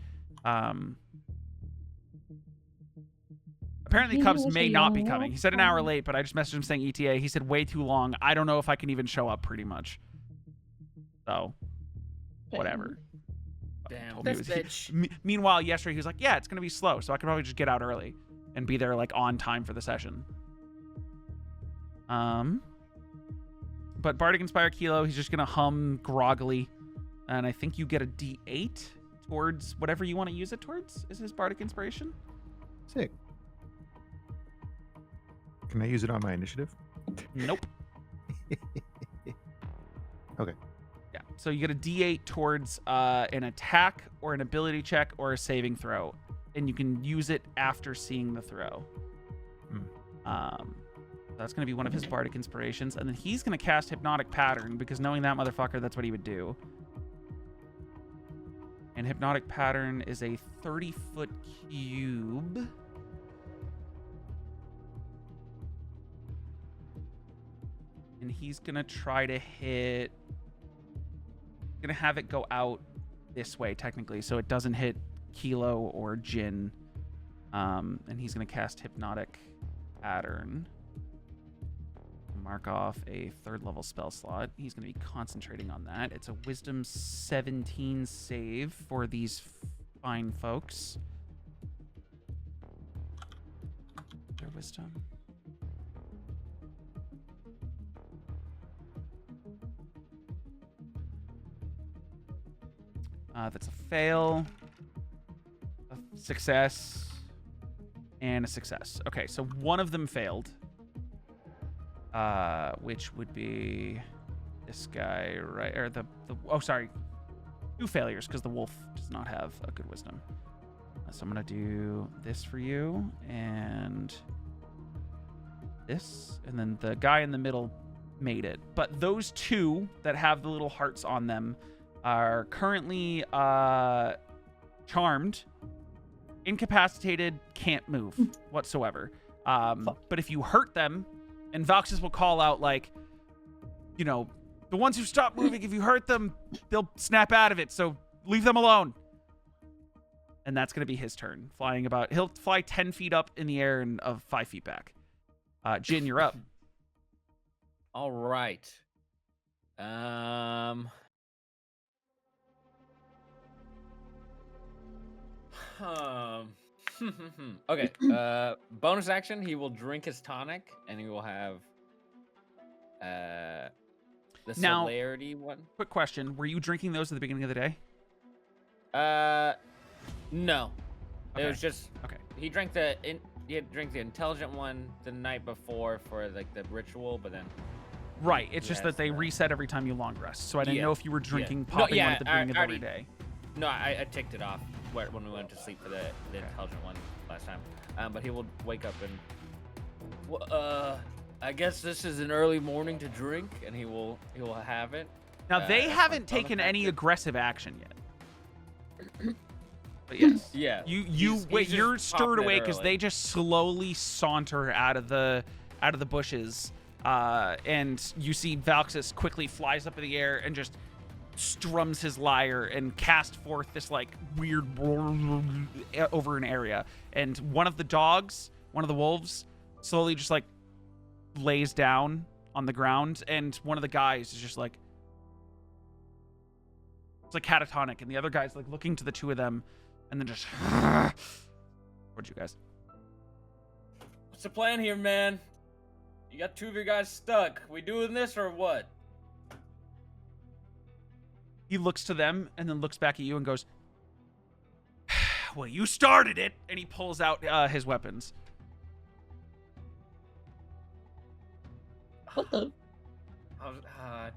Apparently Cubs may not be coming. He said an hour late, but I just messaged him saying ETA. He said way too long. I don't know if I can even show up, pretty much. So, whatever. Damn. Told me This it was- bitch. Meanwhile, yesterday he was like, yeah, it's going to be slow, so I could probably just get out early and be there, like, on time for the session. But Bardic Inspire Kelo, he's just going to hum groggily. And I think you get a D8 towards whatever you want to use it towards, is his Bardic Inspiration. Sick. Can I use it on my initiative? Nope. Okay. Yeah, so you get a D8 towards an attack or an ability check or a saving throw. And you can use it after seeing the throw. That's going to be one of his Bardic Inspirations. And then he's going to cast Hypnotic Pattern, because knowing that motherfucker, that's what he would do. And Hypnotic Pattern is a 30-foot cube. And he's going to try to hit... Going to have it go out this way, technically, so it doesn't hit Kelo or Jin. And he's going to cast Hypnotic Pattern. Mark off a 3rd level spell slot. He's going to be concentrating on that. It's a Wisdom 17 save for these fine folks. wisdom. That's a fail, a success, and a success. Okay, so one of them failed. Which would be this guy, right? Or the oh, sorry. 2 failures, because the wolf does not have a good wisdom. So I'm going to do this for you, and this, and then the guy in the middle made it. But those 2 that have the little hearts on them are currently charmed, incapacitated, can't move whatsoever. But if you hurt them, and Voxus will call out, like, you know, the ones who stop moving, if you hurt them, they'll snap out of it, so leave them alone. And that's going to be his turn. He'll fly 10 feet up in the air and 5 feet back. Jin, you're up. All right. Okay. Bonus action, he will drink his tonic, and he will have the Now, celerity one. Quick question. Were you drinking those at the beginning of the day? No. Okay. It was just Okay. he drank the intelligent one the night before for like the ritual, but then Right. It's just that Yes, they reset every time you long rest. So I didn't Yeah, know if you were drinking, No, popping yeah, one at the beginning of I every already- day. no, I ticked it off when we went to sleep for the intelligent one last time. But he will wake up and I guess this is an early morning to drink, and he will have it. Now, they That's my haven't bonus taken any action. aggressive action yet. But yes. Yeah. You're just stirred popping it away because early. they just slowly saunter out of the bushes, and you see Valxis quickly flies up in the air and just strums his lyre and cast forth this like weird over an area, and one of the wolves, slowly just like lays down on the ground, and one of the guys is just like, it's like catatonic, and the other guy's like looking to the 2 of them, and then just where'd you guys? What's the plan here, man? You got 2 of your guys stuck. We doing this or what? He looks to them and then looks back at you and goes, well, you started it, and he pulls out his weapons. What the?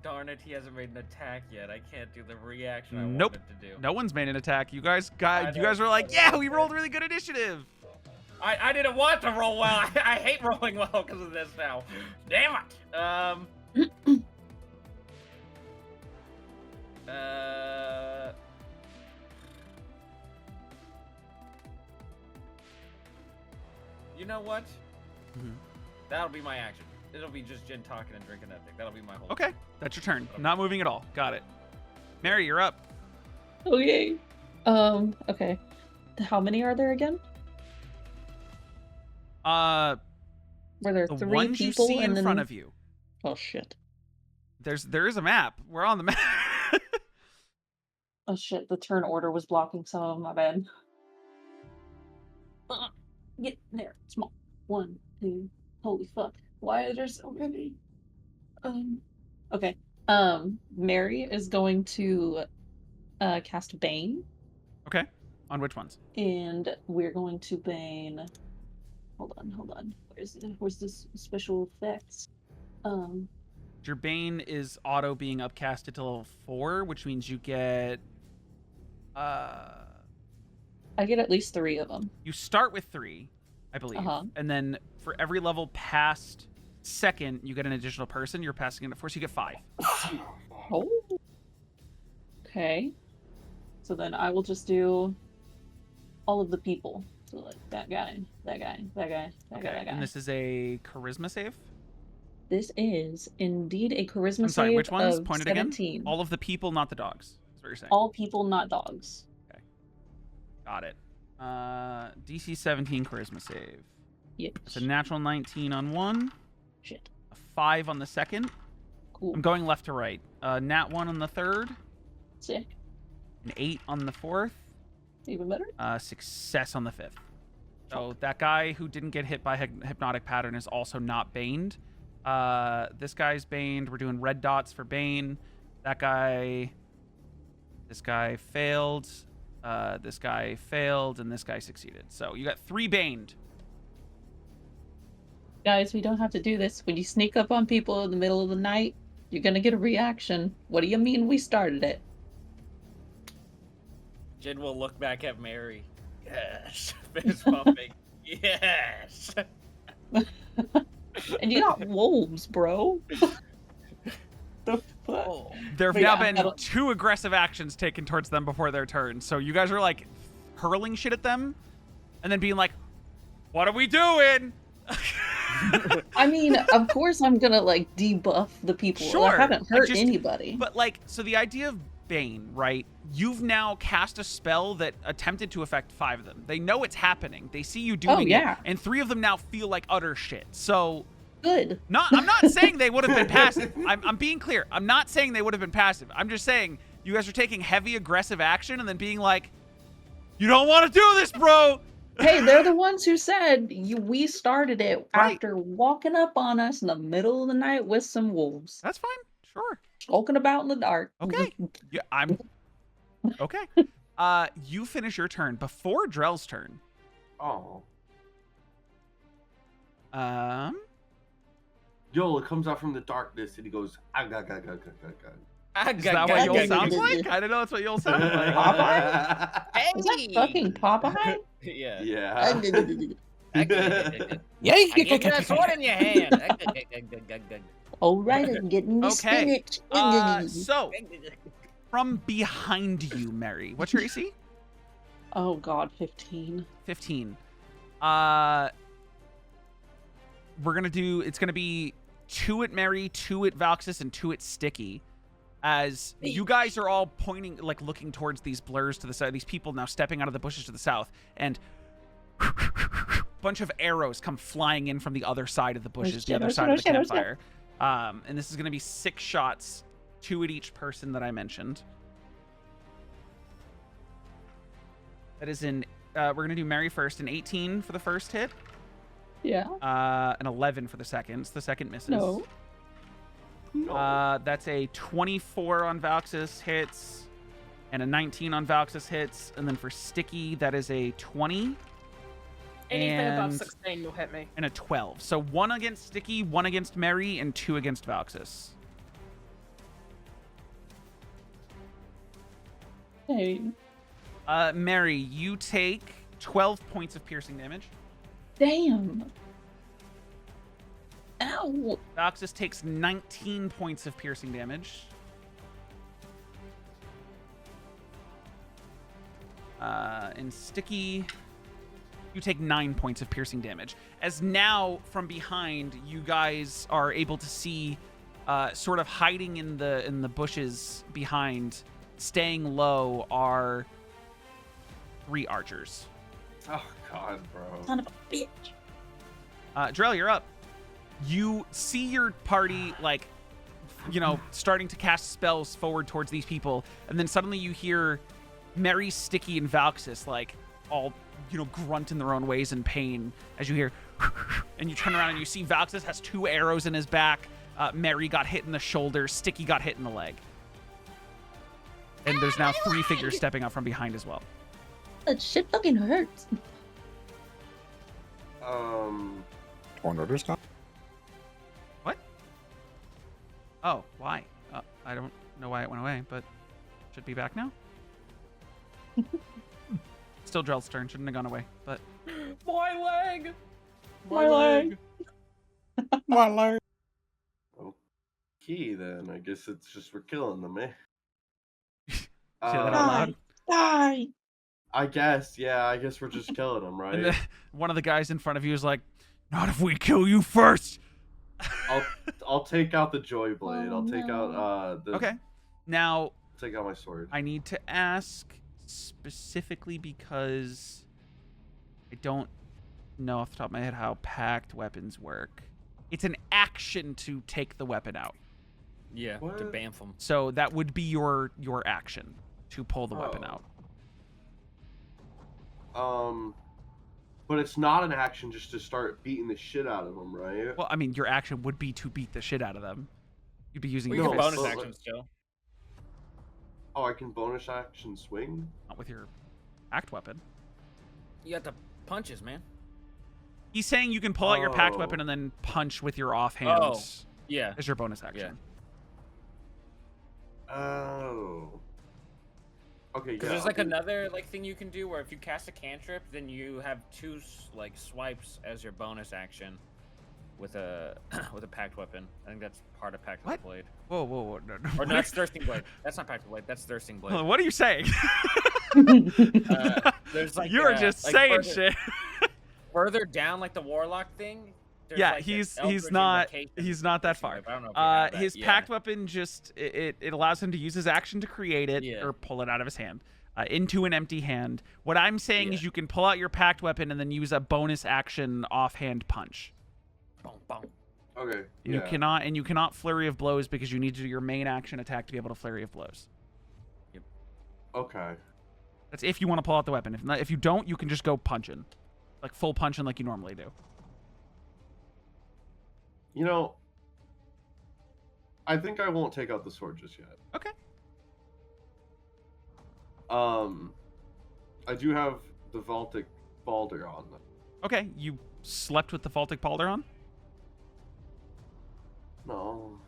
Darn it, he hasn't made an attack yet. I can't do the reaction I Nope. wanted to do. No one's made an attack. You guys I were like, know. yeah, we rolled really good initiative. I didn't want to roll well. I hate rolling well because of this now. Damn it. You know what? Mhm. That'll be my action. It'll be just Jin talking and drinking that thing. That'll be my whole. Okay, that's your turn. Not moving at all. Got it. Mary, you're up. Okay. Okay. How many are there again? Were there The 3 ones you people see and in then... front of you. Oh shit. There is a map. We're on the map. Oh shit, the turn order was blocking some of them, my bad. Get there. Small. 1, 2. Holy fuck. Why are there so many? Okay. Mary is going to cast Bane, Okay. On which ones? and we're going to Bane. Hold on. Where's this special effects? Your Bane is auto being upcasted to level 4, which means you get I get at least 3 of them. you start with 3, I believe. Uh-huh. And then for every level past 2nd, you get an additional person. You're passing it at 4, so you get 5. Oh. Okay. So then I will just do all of the people. So like that guy. And this is a charisma save? This is indeed a charisma I'm sorry, save which ones? of Point it 17. again. All of the people, not the dogs. That's what you're saying. All people, not dogs. Got it. DC 17 charisma save. Yes. It's a natural 19 on 1, Shit. a 5 on the 2nd. Cool. I'm going left to right. Nat 1 on the 3rd, Sick. an 8 on the 4th, Even better. success on the 5th. So that guy who didn't get hit by hypnotic pattern is also not baned. This guy's baned. We're doing red dots for Bane. That guy. This guy failed. This guy failed, and this guy succeeded. So you got 3 baned. Guys, we don't have to do this. When you sneak up on people in the middle of the night, you're gonna get a reaction. What do you mean we started it? Jin will look back at Mary. Yes. Fist pumping. Yes. And you got wolves, bro. The fuck? Oh. There have But now yeah, been 2 aggressive actions taken towards them before their turn. So you guys are like hurling shit at them and then being like, what are we doing? I mean, of course I'm gonna like debuff the people. Sure, I haven't I hurt just- anybody. But like, so the idea of Bane, right? You've now cast a spell that attempted to affect 5 of them. They know it's happening. They see you doing yeah. it, and 3 of them now feel like utter shit. So Good. I'm not saying they would have been passive. I'm being clear. I'm not saying they would have been passive. I'm just saying you guys are taking heavy aggressive action and then being like, you don't want to do this, bro. Hey, they're the ones who said we started it Right. after walking up on us in the middle of the night with some wolves, That's fine. Sure. skulking about in the dark. Okay. Yeah, I'm okay. You finish your turn before Drell's turn. Oh. Um, Yola comes out from the darkness and he goes, aga. is that what Yol sounds like? I didn't know that's what Yol sounded like. Hey! Is that fucking Popeye? Yeah. Yeah. Yeah, I get that sword in your hand. All right, I'm getting the Okay. spinach. So from behind you, Mary. What's your AC? Oh God, 15. 15. We're gonna do. It's gonna be 2 at Mary, 2 at Valxis, and 2 at Sticky. As you guys are all pointing, like looking towards these blurs to the side, these people now stepping out of the bushes to the south, and bunch of arrows come flying in from the other side of the bushes, the other side of the campfire. And this is going to be 6 shots, 2 at each person that I mentioned. That is in. We're going to do Mary first. An 18 for the first hit. Yeah. An 11 for the second. The second misses. No. That's a 24 on Valxis hits, and a 19 on Valxis hits, and then for Sticky, that is a 20. Anything above And- 16 will hit me. And a 12. So 1 against Sticky, 1 against Mary, and 2 against Valxis. Hey. Mary, you take 12 points of piercing damage. Damn. Ow. Valxis takes 19 points of piercing damage. And Sticky, you take 9 points of piercing damage. As now, from behind, you guys are able to see, sort of hiding in the bushes behind, staying low, are 3 archers. Oh God, bro. Son of a bitch. Drell, you're up. You see your party, like, you know, starting to cast spells forward towards these people, and then suddenly you hear Mary, Sticky, and Valxis, like, all, you know, grunt in their own ways in pain as you hear, and you turn around and you see Valxis has 2 arrows in his back. Mary got hit in the shoulder. Sticky got hit in the leg. And there's now 3 figures stepping up from behind as well. That shit fucking hurts. Tornado's not. What? Oh, why? I don't know why it went away, but should be back now. Still Drell's turn. Shouldn't have gone away, but My leg! My leg. My leg. Okay, then I guess it's just we're killing them, eh? say that out loud. Die. I guess, yeah. I guess we're just killing them, right? And then one of the guys in front of you is like, "Not if we kill you first." I'll take out the joy blade. I'll take out the. Okay. Now Take out my sword. I need to ask specifically because I don't know off the top of my head how packed weapons work. It's an action to take the weapon out. Yeah, to What? bamf them. So that would be your action to pull the weapon Oh. out. But it's not an action just to start beating the shit out of them, right? Well, I mean, your action would be to beat the shit out of them. You'd be using Well, your you can No, fists, bonus but- action still. Oh, I can bonus action swing? not with your act weapon. You got the punches, man. He's saying you can pull out your packed Oh. weapon and then punch with your offhand Oh. Yeah. as your bonus action. Oh. Okay, yeah. Because there's I'll like do- another like thing you can do where if you cast a cantrip, then you have two like swipes as your bonus action with a with a packed weapon. I think that's part of packed What? blade. Whoa, whoa, whoa. No, no. Or no, that's thirsting blade. That's not packed blade. That's thirsting blade. What are you saying? There's like You're just like saying further, shit. Further down, like the warlock thing. There's Yeah, like an he's Eldritch not invocation that thirsting far. blade, but I don't know if you have that. His Yeah. packed weapon just it allows him to use his action to create it Yeah. or pull it out of his hand into an empty hand. What I'm saying is Yeah. you can pull out your packed weapon and then use a bonus action offhand punch. Boom, boom. Okay. You Yeah. cannot flurry of blows because you need to do your main action attack to be able to flurry of blows. Okay. That's if you want to pull out the weapon. If not, if you don't, you can just go punching, like full punching like you normally do. You know, I think I won't take out the sword just yet. Okay. I do have the Vaultic Balder on. Okay, you slept with the Vaultic Balder on? No.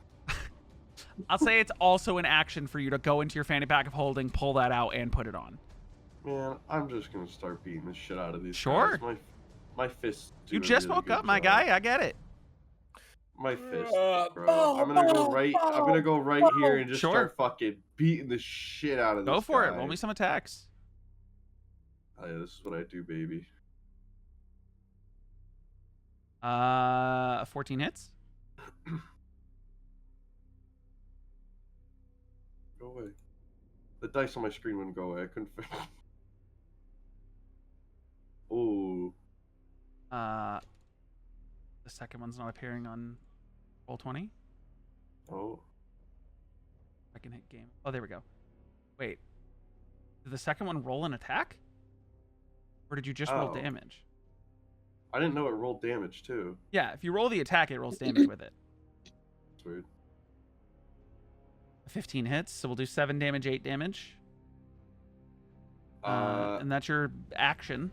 I'll say it's also an action for you to go into your fanny pack of holding, pull that out, and put it on. Man, I'm just gonna start beating the shit out of these Sure. guys. My fists. You do a just really woke good up, my job. guy. I get it. My fists, bro. I'm gonna go right. I'm gonna go right here and just Sure. start fucking beating the shit out of this Go for it. guy. Roll me some attacks. Oh, yeah, this is what I do, baby. 14 hits. Go away. The dice on my screen wouldn't go away. I couldn't. Ooh. The second one's not appearing on Roll20. Oh. I can hit game. Oh, there we go. Wait. Did the second one roll an attack? Or did you just roll Oh. damage? I didn't know it rolled damage too. Yeah, if you roll the attack, it rolls damage with it. That's weird. 15 hits, so we'll do 7 damage, 8 damage. And that's your action.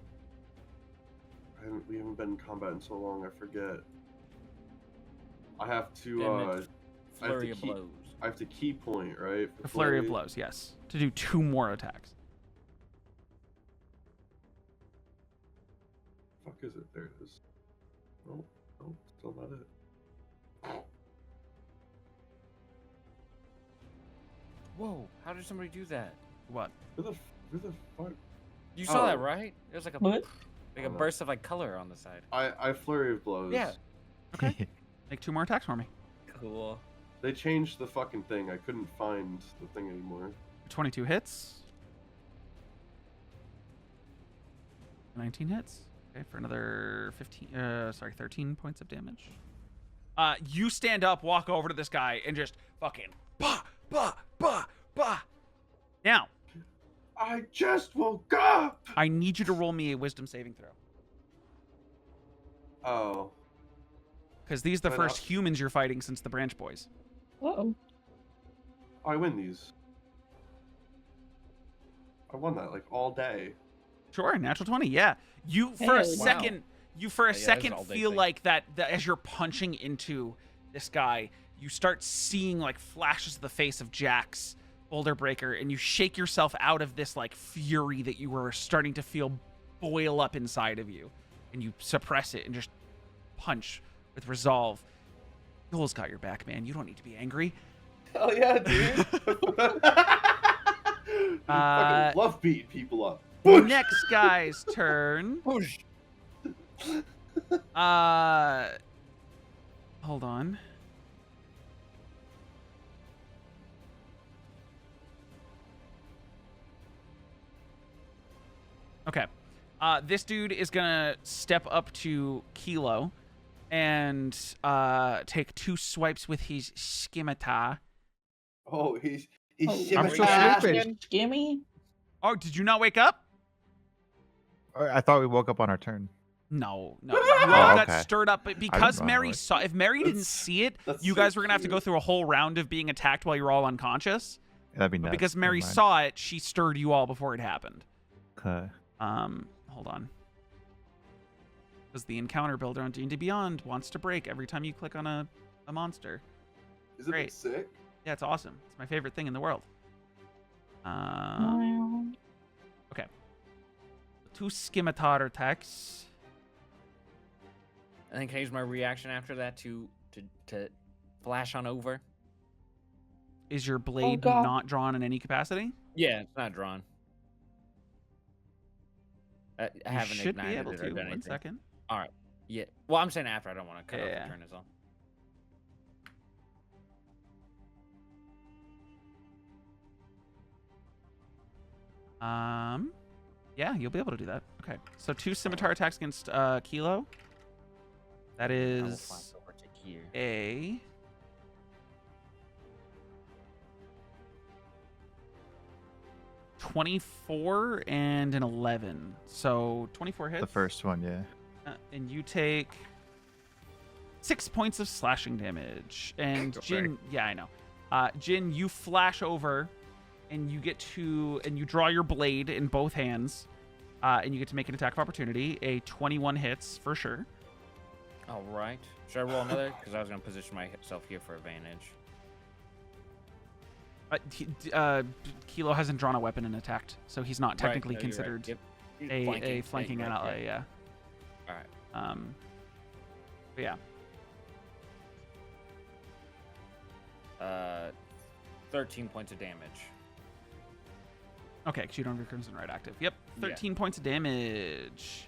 We haven't been in combat in so long. I forget. I have to. Damage. I have Flurry to of keep. blows. I have to key point, right? for A flurry of blows, yes. To do 2 more attacks. Fuck is it? There it is. Nope. Nope. Still not it. Whoa! How did somebody do that? What? Who the fuck? You saw that, Oh. right? It was like a What? like a Oh, no. burst of like color on the side. I flurry of blows. Yeah. Okay. Make 2 more attacks for me. Cool. They changed the fucking thing. I couldn't find the thing anymore. 22 hits. 19 hits. Okay, for another 13 points of damage. You stand up, walk over to this guy, and just fucking bah, bah, bah, bah. Now, I just woke up. I need you to roll me a wisdom saving throw. Oh. Because these are the Why first not? humans you're fighting since the Branch Boys. Uh-oh. I win these. I won that like all day. Sure, natural 20, yeah. You for a Hey. second, you for a Yeah, that is second an all-day feel thing. like that as you're punching into this guy, you start seeing like flashes of the face of Jax, Boulder Breaker, and you shake yourself out of this like fury that you were starting to feel boil up inside of you, and you suppress it and just punch with resolve. Yoel's got your back, man. You don't need to be angry. Hell yeah, dude. Fucking love beating people up. Next guy's turn. Whoosh. Hold on. Okay. This dude is gonna step up to Kelo and take 2 swipes with his scimitar. Oh, he's Oh, I'm so fast. stupid. Gimme. Oh, did you not wake up? I thought we woke up on our turn. No, you all got okay. stirred up, but because run Mary away. saw, if Mary didn't That's- see it, that's you so guys were gonna have to go cute. through a whole round of being attacked while you're all unconscious. That'd be But nuts. because Never Mary mind. saw it, she stirred you all before it happened. Okay. Hold on. Because the encounter builder on D&D Beyond wants to break every time you click on a monster. Is it Great. sick? Yeah, it's awesome. It's my favorite thing in the world. Okay. 2 scimitar attacks. And then can I use my reaction after that to flash on over? Is your blade God. not drawn in any capacity? Yeah, it's not drawn. I You haven't should be ignited able it to. or done 1 anything. second. All right. Yeah. Well, I'm saying after. I don't want to cut off Yeah. the turn as well. Yeah, you'll be able to do that. Okay. So 2 scimitar attacks against Kelo. That I will fly is over to here. a 24 and an 11. So 24 hits. The first one, yeah. And you take 6 points of slashing damage. And Go Jin, yeah, I know. Jin, you flash over, and you get to, and you draw your blade in both hands, and you get to make an attack of opportunity. A 21 hits for sure. All right. Should I roll another? Because I was going to position myself here for advantage. Kelo hasn't drawn a weapon and attacked, so he's not technically Right, no, you're right. considered Yep. a flanking right, ally. Yeah. All right. But yeah. 13 points of damage. Okay, because you don't have your Crimson Rite active. Yep, Yeah. 13 points of damage.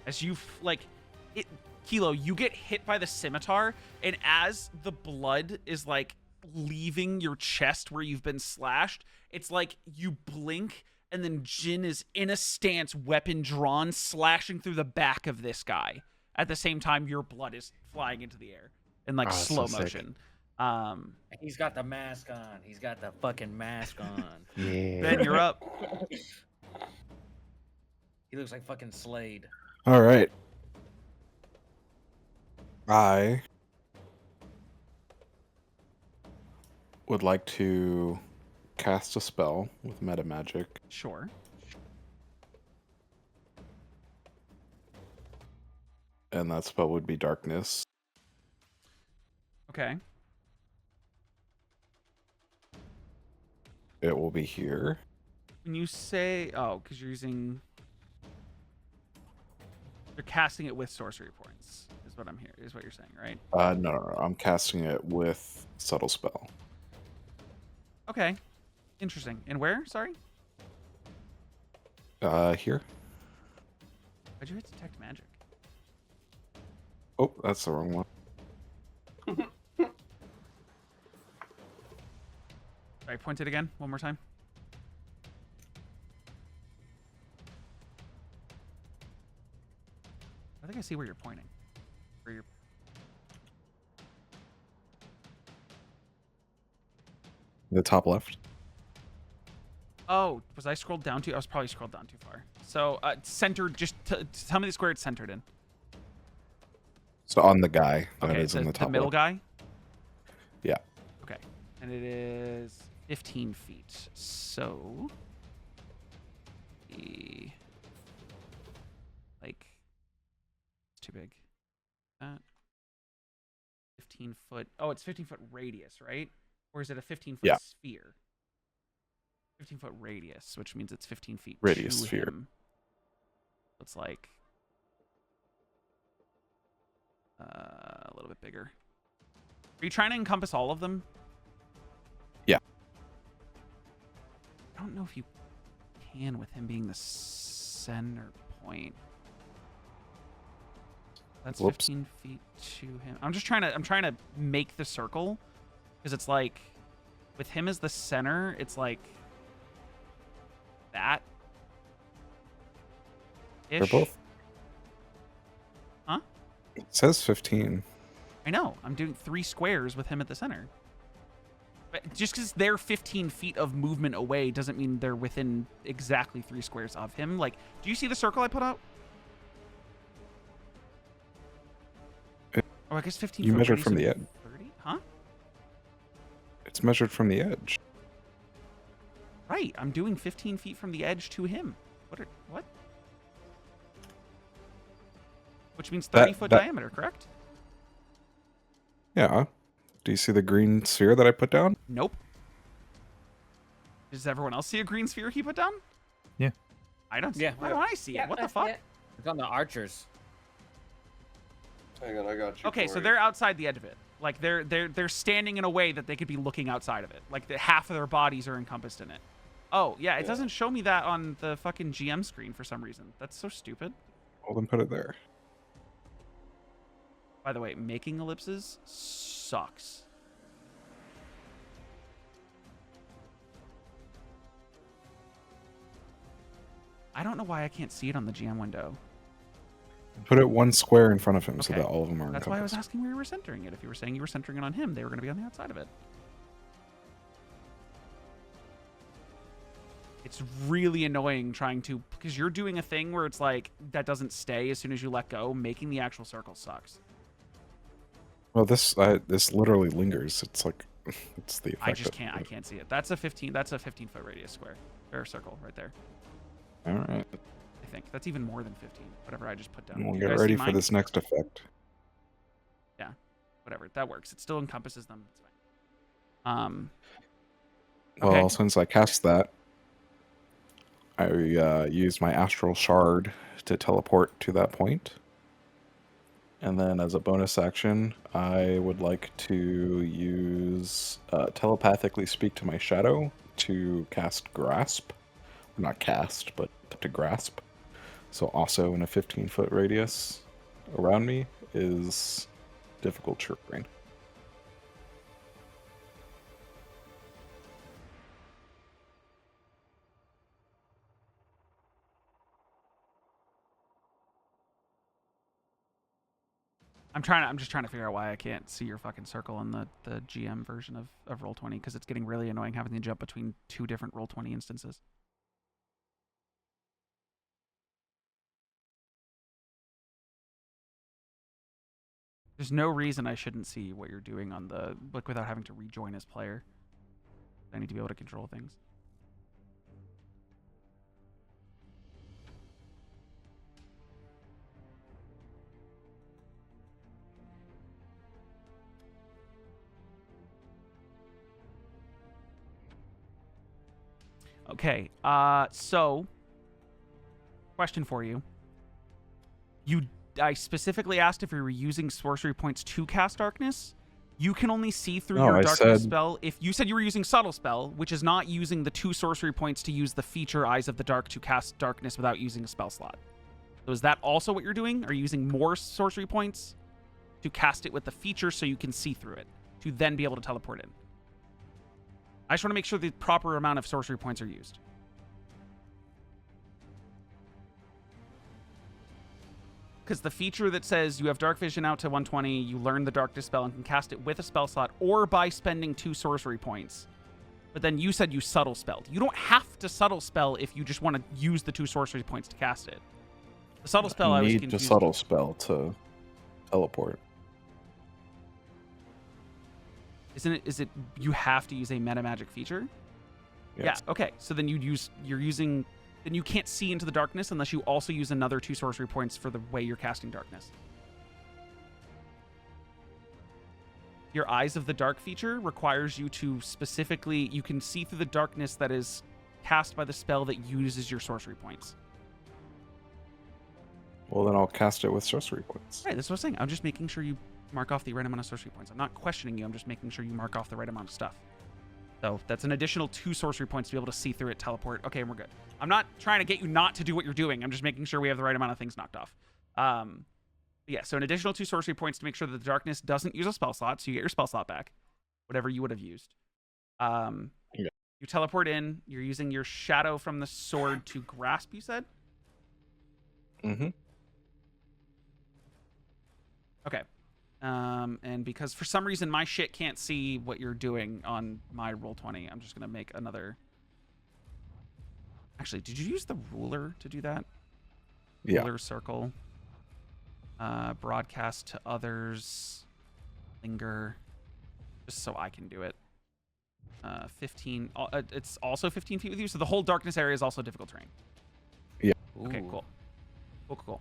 As you Kelo, you get hit by the scimitar, and as the blood is like leaving your chest where you've been slashed, it's like you blink, and then Jin is in a stance, weapon drawn, slashing through the back of this guy. At the same time, your blood is flying into the air in like Oh, that's slow so sick. motion. He's got the mask on. He's got the fucking mask on. Yeah. Ben, you're up. He looks like fucking Slade. All right. I would like to cast a spell with meta magic, Sure. and that spell would be darkness. Okay. It will be here. When you say, oh, because you're casting it with sorcery points, is what you're saying, right? No, I'm casting it with subtle spell. Okay. Interesting. And where? Sorry? Here. Why'd you hit detect magic? Oh, that's the wrong one. Sorry, point it again one more time. I think I see where you're pointing. Where you're... The top left. Oh, was I scrolled down too? I was probably scrolled down too far. So, centered, just tell me the square it's centered in. So on the guy that Okay, is in the top middle left. guy? Yeah. Okay. And it is 15 feet. So, like, it's too big. That 15 foot. Oh, it's 15 foot radius, right? Or is it a 15 foot Yeah. sphere? 15 foot radius, which means it's 15 feet Radius to sphere. him. It's like a little bit bigger. Are you trying to encompass all of them? Yeah. I don't know if you can with him being the center point. That's Whoops. 15 feet to him. I'm trying to make the circle because it's like with him as the center, it's like that. They're both. Huh? It says 15. I know. I'm doing 3 squares with him at the center. But just because they're 15 feet of movement away doesn't mean they're within exactly 3 squares of him. Like, do you see the circle I put out? Oh, I guess 15 You foot measured radius from of the edge. 30? Huh? It's measured from the edge. Right. I'm doing 15 feet from the edge to him. What? Which means 30-foot diameter, correct? Yeah. Do you see the green sphere that I put down? Nope. Does everyone else see a green sphere he put down? Yeah. I don't see Yeah. it. Why don't I see Yeah, it? What I the see fuck? it. It's on the archers. Hang on, I got you. Okay, so Corey. they're outside the edge of it. Like they're standing in a way that they could be looking outside of it. Like half of their bodies are encompassed in it. Oh, yeah, it doesn't show me that on the fucking GM screen for some reason. That's so stupid. Well, then put it there. By the way, making ellipses sucks. I don't know why I can't see it on the GM window. Put it one square in front of him so Okay. that all of them are That's why I was encompassed. asking where you were centering it. If you were saying you were centering it on him, they were going to be on the outside of it. It's really annoying trying to, because you're doing a thing where it's like, that doesn't stay as soon as you let go. Making the actual circle sucks. Well, this literally lingers. It's like, it's the effect. I just can't, I can't see it. That's a 15-foot radius square, or circle right there. All right. I think that's even more than 15, whatever I just put down. We'll You get guys see ready for mine? this next effect. Yeah, whatever, that works. It still encompasses them. It's fine. Well, Okay. since I cast that, I used my astral shard to teleport to that point. And then as a bonus action, I would like to use telepathically speak to my shadow to cast grasp. Not cast, but to grasp. So also in a 15-foot radius around me is difficult terrain. I'm just trying to figure out why I can't see your fucking circle in the GM version of Roll20, because it's getting really annoying having to jump between two different Roll20 instances. There's no reason I shouldn't see what you're doing on the book without having to rejoin as player. I need to be able to control things. Okay, so question for you. I specifically asked if you were using sorcery points to cast darkness. You can only see through No, your I darkness said- spell if you said you were using subtle spell, which is not using the 2 sorcery points to use the feature Eyes of the Dark to cast darkness without using a spell slot. So is that also what you're doing? Are you using more sorcery points to cast it with the feature so you can see through it, to then be able to teleport in? I just want to make sure the proper amount of sorcery points are used. Because the feature that says you have dark vision out to 120, you learn the darkness spell and can cast it with a spell slot or by spending 2 sorcery points. But then you said you subtle spelled. You don't have to subtle spell if you just want to use the 2 sorcery points to cast it. The subtle spell I was need confused. to subtle spell to teleport. Is it you have to use a meta magic feature? Yes. Yeah, okay. So then then you can't see into the darkness unless you also use another 2 sorcery points for the way you're casting darkness. Your Eyes of the Dark feature requires you to specifically, you can see through the darkness that is cast by the spell that uses your sorcery points. Well, then I'll cast it with sorcery points. Right, that's what I was saying. I'm just making sure you mark off the right amount of sorcery points. I'm not questioning you. I'm just making sure you mark off the right amount of stuff. So that's an additional 2 sorcery points to be able to see through it, teleport. Okay, and we're good. I'm not trying to get you not to do what you're doing. I'm just making sure we have the right amount of things knocked off. Yeah, so an additional 2 sorcery points to make sure that the darkness doesn't use a spell slot, so you get your spell slot back, whatever you would have used. Yeah. You teleport in. You're using your shadow from the sword to grasp, you said? Mm-hmm. Okay. And because for some reason my shit can't see what you're doing on my Roll20, I'm just going to make another... Actually, did you use the ruler to do that? Yeah. Ruler circle. Broadcast to others. Linger. Just so I can do it. 15. It's also 15 feet with you, so the whole darkness area is also difficult terrain. Yeah. Okay, Ooh. cool. Cool.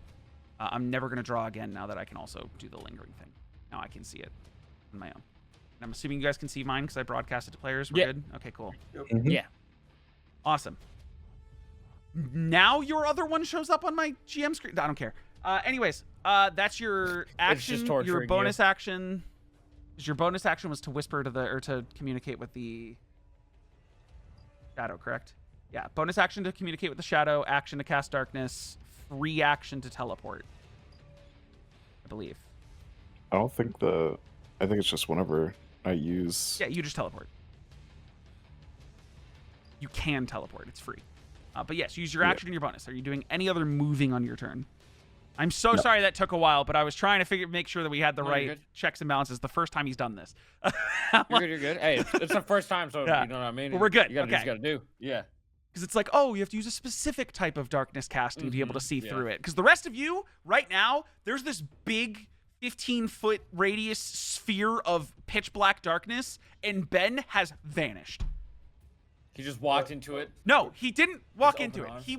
I'm never going to draw again now that I can also do the lingering thing. Now I can see it on my own. And I'm assuming you guys can see mine because I broadcasted to players. We're Yeah. good? Okay, cool. Mhm. Yeah. Awesome. Now your other one shows up on my GM screen. I don't care. Anyways, that's your action. just Your torturing bonus action. Your bonus action was to whisper to to communicate with the shadow, correct? Yeah. Bonus action to communicate with the shadow. Action to cast darkness. Free action to teleport. I believe. I don't think I think it's just whenever I use. Yeah, you just teleport. You can teleport. It's free. But yes, use your action and your bonus. Are you doing any other moving on your turn? I'm so sorry that took a while, but I was trying to make sure that we had the No, you're right good. checks and balances the first time he's done this. You're good. You're good. Hey, it's the first time, so Yeah. you know what I mean. Well, we're good. You gotta do what Okay. you gotta do. Yeah. Because it's like, oh, you have to use a specific type of darkness casting to be able to see Yeah. through it. Because the rest of you, right now, there's this big 15-foot radius sphere of pitch black darkness, and Ben has vanished. He just walked into it. No, he didn't walk open into it. arms? He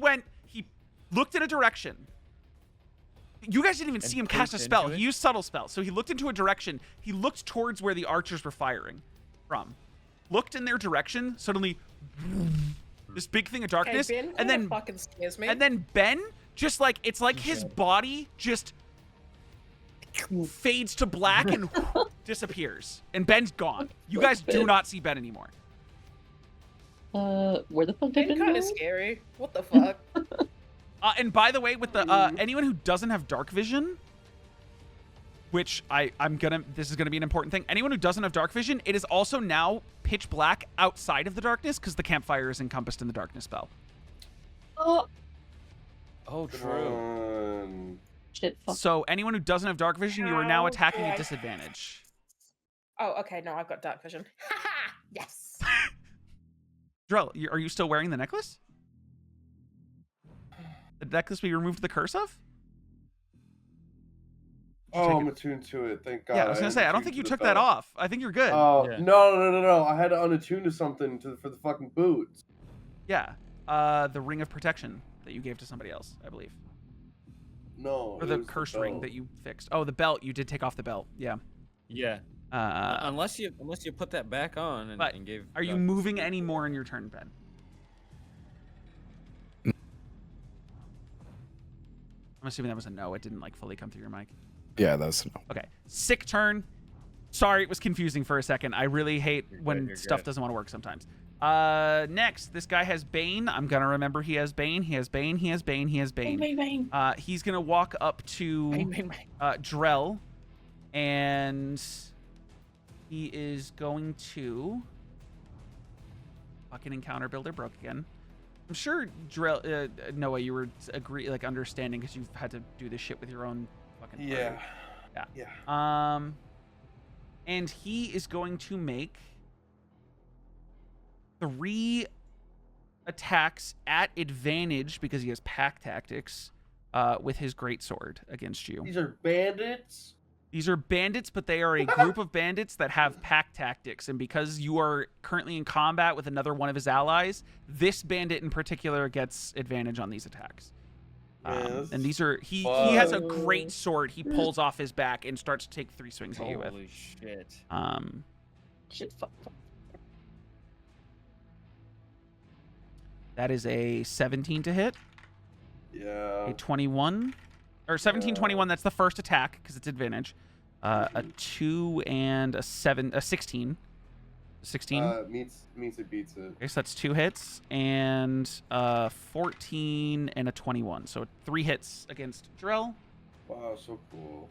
looked in a direction. You guys didn't even see him cast a poked spell. into He it? used subtle spell. So he looked into a direction. He looked towards where the archers were firing from. Looked in their direction. Suddenly, this big thing of darkness. Hey, Ben, and kinda then fucking scares me. and then Ben just like it's like his body just fades to black and disappears. And Ben's gone. You guys do not see Ben anymore. Where the fuck did Ben Ben kind go? of scary. What the fuck? And by the way, with the anyone who doesn't have dark vision, which this is gonna be an important thing. Anyone who doesn't have dark vision, it is also now pitch black outside of the darkness because the campfire is encompassed in the darkness spell. Oh, Oh, true. shit. Fuck. So anyone who doesn't have dark vision, you are now How attacking do at I- disadvantage. Oh, okay. No, I've got dark vision. Haha! Yes. Drell, are you still wearing the necklace? The necklace we removed the curse of? Oh, I'm attuned to it. Thank God. Yeah, I was gonna say, I don't attuned think to you the took that belt. off. I think you're good. Oh Yeah. no! I had to unattune to something for the fucking boots. Yeah. The ring of protection that you gave to somebody else, I believe. No. Or it the was curse ring belt. that you fixed. Oh, the belt. You did take off the belt. Yeah. Yeah. Unless you put that back on But and gave. Are you moving any more in your turn, Ben? I'm assuming that was a no. It didn't like fully come through your mic. Yeah, that's no. Okay. Sick turn. Sorry, it was confusing for a second. I really hate when you're stuff good. doesn't want to work sometimes. Next, this guy has Bane. I'm gonna remember he has Bane. He has Bane. He has Bane. He has Bane. Bang, bang, He's gonna walk up to Bang, bang, bang. Drell, and he is going to fucking encounter builder broke again. I'm sure Drell, Noah, you were understanding because you've had to do this shit with your own fucking. Yeah. party. Yeah. And he is going to make 3 attacks at advantage because he has pack tactics with his greatsword against you. These are bandits. These are bandits, but they are a group of bandits that have pack tactics. And because you are currently in combat with another one of his allies, this bandit in particular gets advantage on these attacks. Yes. And these are he has a Fuck. great sword he pulls off his back and starts to take 3 swings at you with. Holy shit. Shit, fuck. That is a 17 to hit, Yeah. a 21, or 17, Yeah. 21. That's the first attack because it's advantage. A 2 and a 16. 16. Means it beats it. Okay, so that's 2 hits and 14 and a 21. So 3 hits against Drell. Wow, so cool.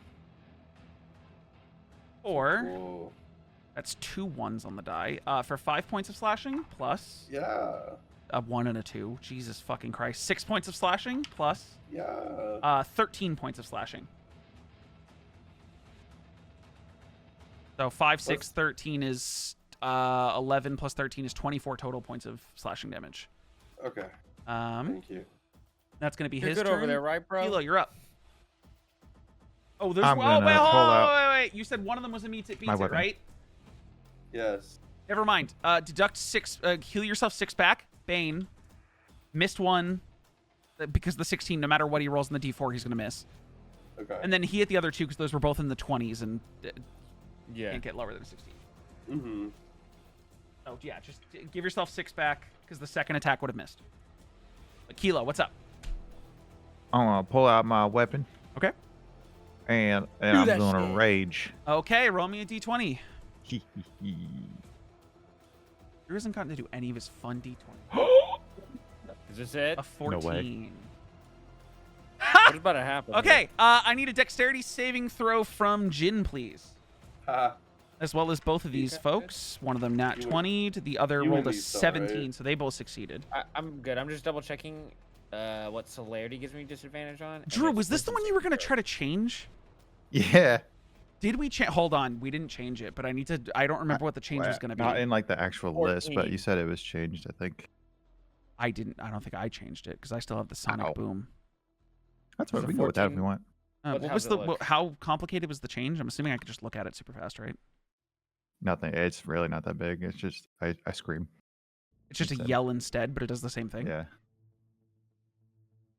Or Cool. that's 2 1s on the die for 5 points of slashing plus Yeah. a 1 and a 2. Jesus fucking Christ. 6 points of slashing plus Yeah. 13 points of slashing. So 5, 6, 13 is 11 plus 13 is 24 total points of slashing damage. Okay. Um, Thank you. that's going to be You're his good turn. over there, right, bro? Kelo, you're up. Oh, there's. I'm Oh, gonna wait, hold pull on, out wait. You said one of them was a beats it, weapon. right? Yes. Never mind. Deduct 6. Heal yourself 6 back. Bane. Missed 1. Because the 16, no matter what he rolls in the D4, he's going to miss. Okay. And then he hit the other 2 because those were both in the 20s and Yeah. can't get lower than 16. Mm-hmm. Oh, yeah. Just give yourself 6 back because the second attack would have missed. But Kelo, what's up? I'm gonna pull out my weapon Okay. and Do I'm that gonna shit. rage. Okay, roll me a D20. Drew hasn't gotten to do any of his fun D20. Is this it? A 14. way. What's about to happen? Okay, I need a dexterity saving throw from Jin, please. Ha. As well as both of these Okay. folks. One of them nat You would- 20, the other you rolled would a be so, 17, right? so they both succeeded. I'm good. I'm just double checking what celerity gives me disadvantage on. and Drew, it's was this the wisdom one you were going to saving try to change? Yeah. Did we change? Hold on, we didn't change it, but I need to. I don't remember what the change was going to be. Not in like the actual list, but 14. you said it was changed, I think. I didn't. I don't think I changed it because I still have the sonic Ow. boom. That's Was what it we can go with that if we 14? want. What- What how's was it the? look? How complicated was the change? I'm assuming I could just look at it super fast, right? Nothing. It's really not that big. It's just I scream. It's just a Instead. yell instead, but it does the same thing. Yeah.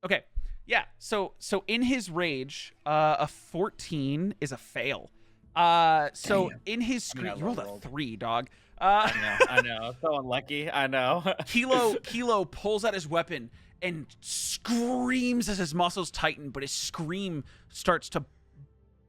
Okay. Yeah. So in his rage, a 14 is a fail. So Damn. in his I mean, scream, I you rolled a rolled. 3, dog. I know. So unlucky. I know. Kelo pulls out his weapon and screams as his muscles tighten, but his scream starts to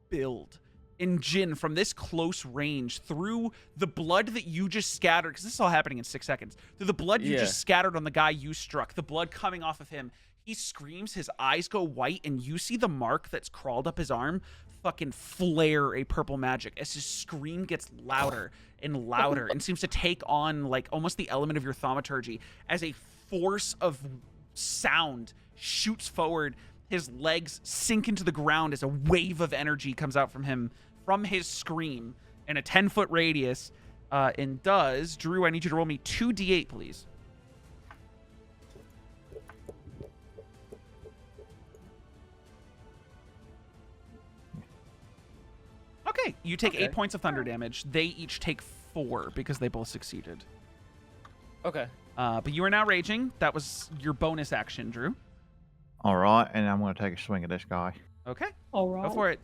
build. In Jin, from this close range, through the blood that you just scattered, because this is all happening in 6 seconds, through the blood you Yeah. just scattered on the guy you struck, the blood coming off of him, he screams, his eyes go white, and you see the mark that's crawled up his arm fucking flare a purple magic as his scream gets louder and louder and seems to take on like almost the element of your thaumaturgy as a force of sound shoots forward. His legs sink into the ground as a wave of energy comes out from him from his scream in a 10-foot radius. And does, Drew, I need you to roll me 2d8, please. Okay, you take 8 Okay. points of thunder damage. They each take 4 because they both succeeded. Okay. But you are now raging. That was your bonus action, Drew. All right, and I'm gonna take a swing at this guy. Okay, All right. go for it.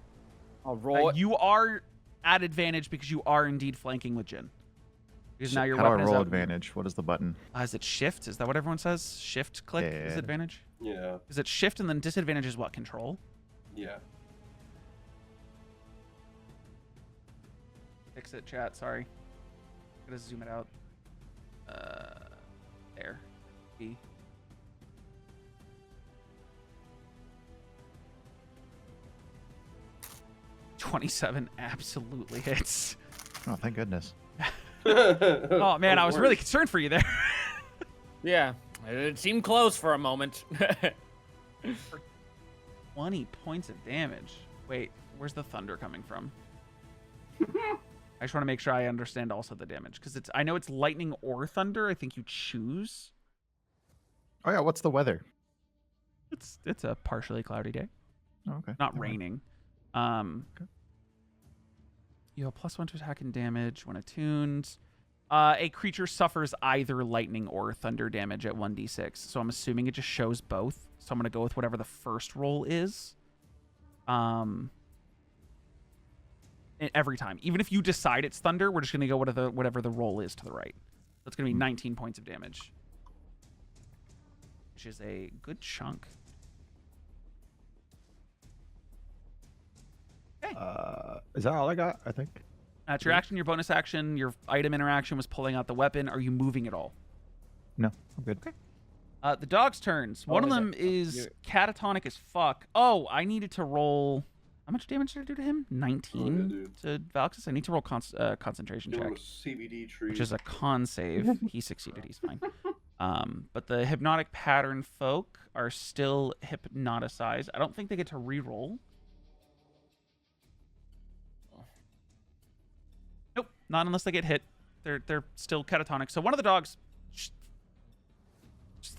I'll roll it. You are at advantage because you are indeed flanking with Jin. Because now your How do I weapon is roll out. advantage? What is the button? Is it shift? Is that what everyone says? Shift click Yeah. is advantage? Yeah. Is it shift and then disadvantage is what? Control? Yeah. Fix it, chat. Sorry. Gotta zoom it out. There. B. $27 absolutely hits. Oh, thank goodness. Oh man, I was really worse. concerned for you there. Yeah. It seemed close for a moment. 20 points of damage. Wait, where's the thunder coming from? I just want to make sure I understand also the damage because I know it's lightning or thunder. I think you choose. Oh yeah, what's the weather? It's a partially cloudy day, Oh, okay. not Never mind. raining. Okay. You have +1 to attack and damage when attuned. A creature suffers either lightning or thunder damage at 1d6. So I'm assuming it just shows both. So I'm gonna go with whatever the first roll is. Every time, even if you decide it's thunder, we're just gonna go whatever the roll is to the right. So it's gonna be 19 points of damage, which is a good chunk. Is that all I got? I think. That's your action, your bonus action, your item interaction was pulling out the weapon. Are you moving at all? No, I'm good. Okay. The dog's turns. One of is them it? is catatonic as fuck. Oh, I needed to roll. How much damage did I do to him? 19 dude. to Valxis. I need to roll concentration Give him check, a CBD tree. which is a con save. He succeeded. He's fine. But the hypnotic pattern folk are still hypnoticized. I don't think they get to re-roll. Nope, not unless they get hit. They're still catatonic. So one of the dogs just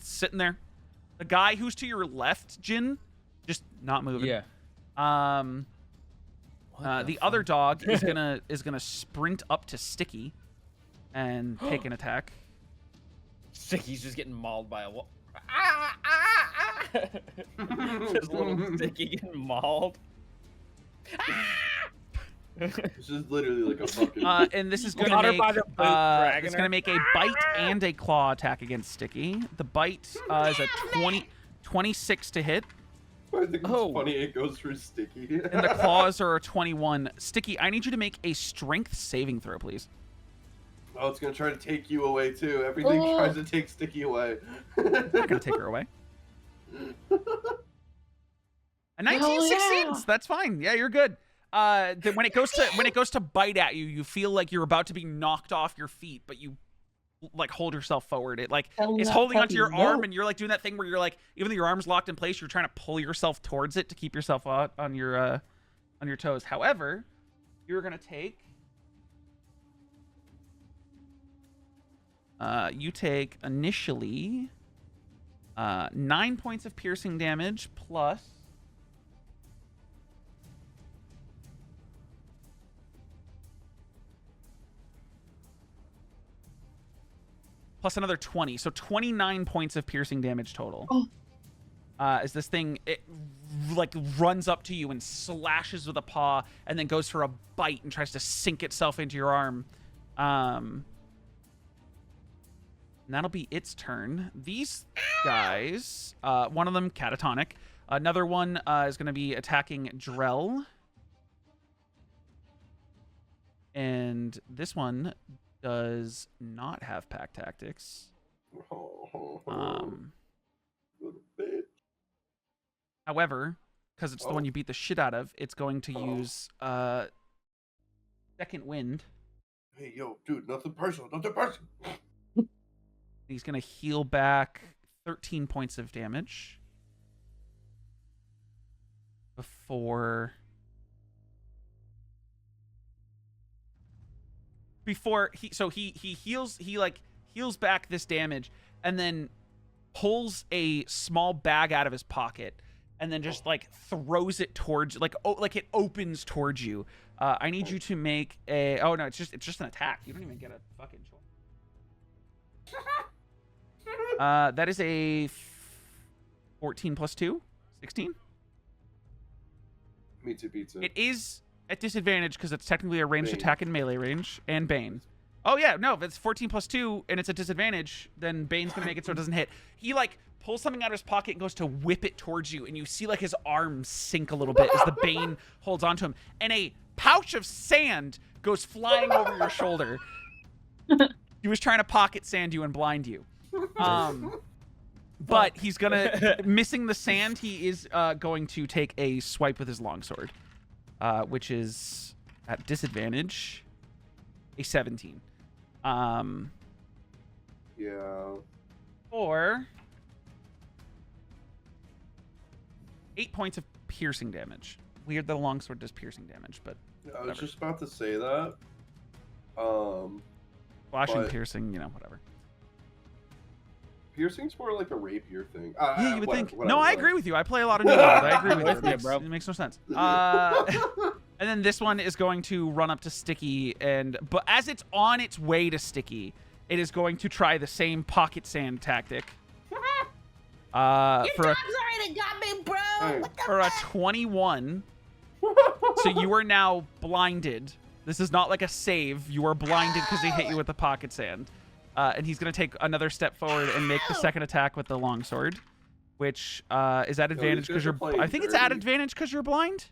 sitting there. The guy who's to your left, Jin, just not moving. Yeah. The other dog is gonna sprint up to Sticky and take an attack. Sticky's just getting mauled by a wall. This little Sticky getting mauled. This is literally like a fucking. And this is Got gonna her make by the boot, dragging it's her. gonna make a bite and a claw attack against Sticky. The bite is a 26 to hit, I think it's Oh. funny it goes for Sticky. and the claws are a 21. Sticky, I need you to make a strength saving throw, please. Oh, it's gonna try to take you away too. Everything Oh. tries to take Sticky away. I'm not gonna take her away. A 19 Hell yeah. succeeds. That's fine. Yeah, you're good. When it goes to bite at you, you feel like you're about to be knocked off your feet, but you like hold yourself forward. It like Hell it's no, holding onto your puppy, no. arm, and you're like doing that thing where you're like, even though your arm's locked in place, you're trying to pull yourself towards it to keep yourself out on your toes. However, you're gonna take. You take initially 9 points of piercing damage plus another 20, so 29 points of piercing damage total. Oh. As this thing, it like runs up to you and slashes with a paw, and then goes for a bite and tries to sink itself into your arm. And that'll be its turn. These guys, one of them catatonic. Another one is going to be attacking Drell. And this one does not have pack tactics. Little bitch. However, because it's the one you beat the shit out of, it's going to use Second Wind. Hey, yo, dude, nothing personal, nothing personal. He's going to heal back 13 points of damage before he heals back this damage and then pulls a small bag out of his pocket and then just like throws it towards like it opens towards you. I need you to make a it's just an attack. You don't even get a fucking choice. That is a 14 plus 2, 16. Pizza. It is at disadvantage because it's technically a ranged Bane. attack in melee range and Bane. Oh yeah, no, if it's 14 plus 2 and it's a disadvantage, then Bane's gonna make it so it doesn't hit. He like pulls something out of his pocket and goes to whip it towards you, and you see like his arm sink a little bit as the Bane holds onto him, and a pouch of sand goes flying over your shoulder. He was trying to pocket sand you and blind you. But he's gonna missing the sand. He is going to take a swipe with his longsword, which is at disadvantage, a 17. Yeah. Or 8 points of piercing damage. Weird that a longsword does piercing damage, but I was whatever. just about to say that. Slashing, but- piercing, whatever. Piercing's more like a rapier thing. Yeah, you would think. Whatever, No, I whatever. agree with you. I play a lot of New World. I agree with you. With you, bro. It makes no sense. And then this one is going to run up to Sticky, but as it's on its way to Sticky, it is going to try the same pocket sand tactic. Your For a dogs already got me, bro. Hey. What the for a fuck? 21. So you are now blinded. This is not like a save. You are blinded because he hit you with the pocket sand. And he's going to take another step forward and make the second attack with the longsword, which is at advantage guys because are you're. playing I think it's at dirty. advantage because you're blind,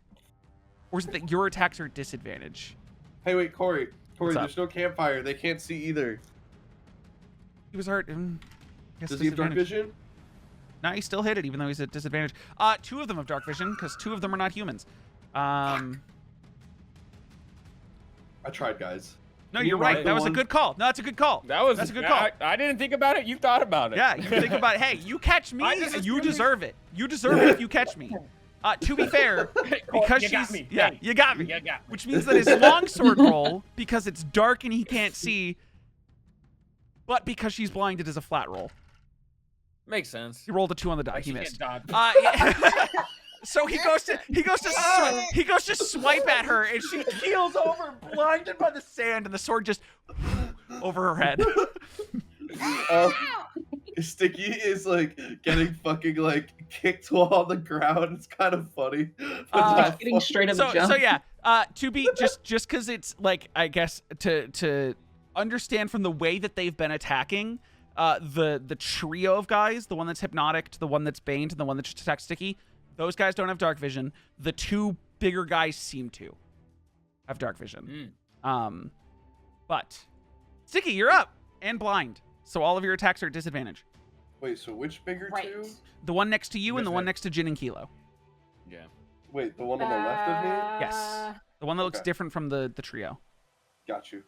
or is it that your attacks are at disadvantage? Hey, wait, Corey. What's up? There's no campfire. They can't see either. He was hurt. Guess Does he have dark disadvantage. vision? No, he still hit it even though he's at disadvantage. Two of them have dark vision because two of them are not humans. I tried, guys. No, Can you you're right. write That the was a one- good call. No, that's a good call. That's a good call. I didn't think about it. You thought about it. Yeah, you think about it. Hey, you catch me, I just and you assumed- deserve it. You deserve it if you catch me. To be fair, because You got she's me. yeah, Hey, you got me. you got me. Which means that his longsword roll, because it's dark and he can't see, but because she's blinded, is a flat roll. Makes sense. He rolled a 2 on the die. Like He she missed. can't dodge. Yeah. So he goes to swipe at her, and she keels over, blinded by the sand, and the sword just over her head. Sticky is like getting fucking like kicked while on the ground. It's kind of funny. Getting straight up jump. So yeah, to be just because it's like, I guess to understand from the way that they've been attacking, the trio of guys, the one that's hypnotic, to the one that's baned, and the one that just attacks Sticky, those guys don't have dark vision. The two bigger guys seem to have dark vision. But Sticky, you're up and blind, so all of your attacks are at disadvantage. Wait, so which bigger two? The one next to you and the one next to Jin and Kelo. Yeah. Wait, the one on the left of me? Yes. The one that looks different from the trio. Got you.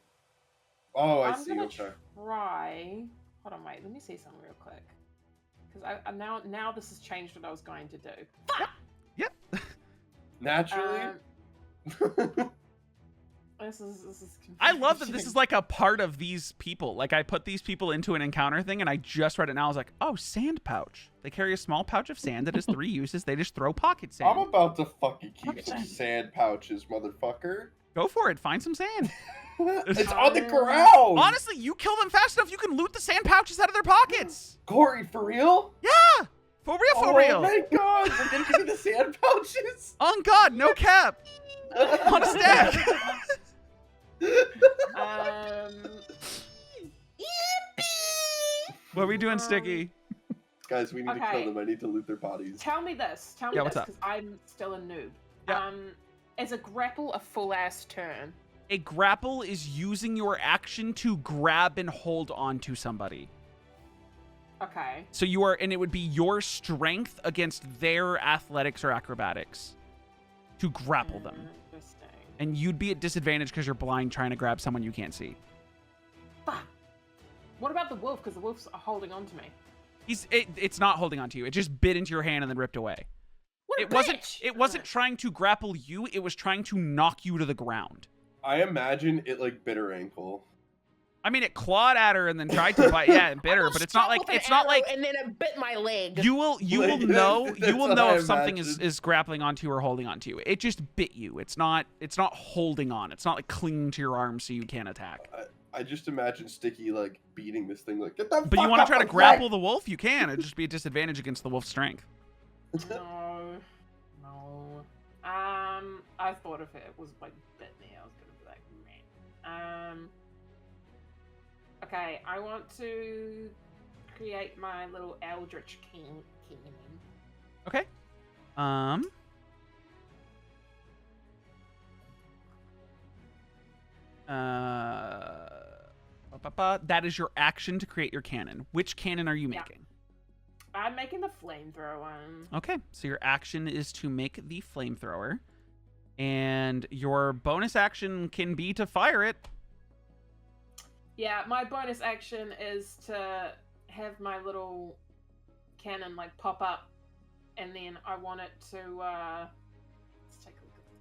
Oh, I I'm see. gonna Okay. try. Hold on, wait. Let me see something real quick. Because I now this has changed what I was going to do. Yep. Naturally. This is confusing. I love that this is like a part of these people. Like, I put these people into an encounter thing, and I just read it now. I was like, oh, sand pouch. They carry a small pouch of sand that has 3 uses. They just throw pocket sand. I'm about to fucking keep some sand pouches, motherfucker. Go for it. Find some sand. It's on the ground. Honestly, you kill them fast enough, you can loot the sand pouches out of their pockets. Corey, for real? Yeah. For real. Oh my god, you're gonna give me the sand pouches? On God, no cap. On a stack. What are we doing, Sticky? Guys, we need to Okay. kill them. I need to loot their bodies. Tell me this. Tell me Yeah, this, what's up? because I'm still a noob. Yeah. Is a grapple a full ass turn? A grapple is using your action to grab and hold onto somebody. Okay. So you are, and it would be your strength against their athletics or acrobatics to grapple them. Interesting. And you'd be at disadvantage because you're blind trying to grab someone you can't see. Fuck. What about the wolf? Because the wolf's holding on to me. It's not holding onto you. It just bit into your hand and then ripped away. What a It wasn't trying to grapple you. It was trying to knock you to the ground. I imagine it like bit her ankle. I mean, it clawed at her and then tried to bite. Yeah, it bit her, but it's not like And then it bit my leg. you will know That's what know I if something imagined. is grappling onto or holding onto you. It just bit you. It's not holding on. It's not like clinging to your arm so you can't attack. I just imagine Sticky like beating this thing like, get the But you fuck want to off try to my grapple leg! the wolf? You can. It'd just be a disadvantage against the wolf's strength. No. I thought if it was like bit me, I was gonna be like, man. Okay, I want to create my little Eldritch King. Okay. That is your action to create your cannon. Which cannon are you Yeah. making? I'm making the flamethrower one. Okay, so your action is to make the flamethrower, and your bonus action can be to fire it. Yeah, my bonus action is to have my little cannon like pop up, and then I want it to let's take a look at it.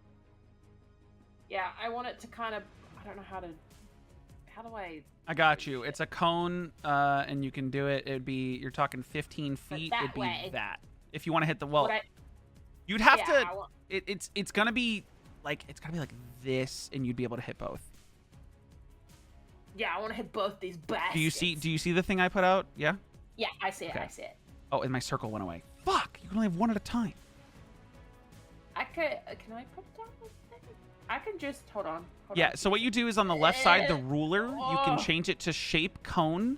Yeah, I want it to kind of, I don't know how do I got you. It's a cone, and you can do it. It'd be, you're talking 15 feet. that It'd be way. that. If you want to hit the wall, Would I- you'd have yeah, to. I want- It's gonna be like this, and you'd be able to hit both. Yeah, I want to hit both these baskets. Do you see the thing I put out? Yeah. Yeah, I see it. Okay. I see it. Oh, and my circle went away. Fuck! You can only have one at a time. I could. Can I put down the thing? I can just hold on. Yeah. So what you do is on the left side, the Eh. ruler, you can Oh. change it to shape cone, and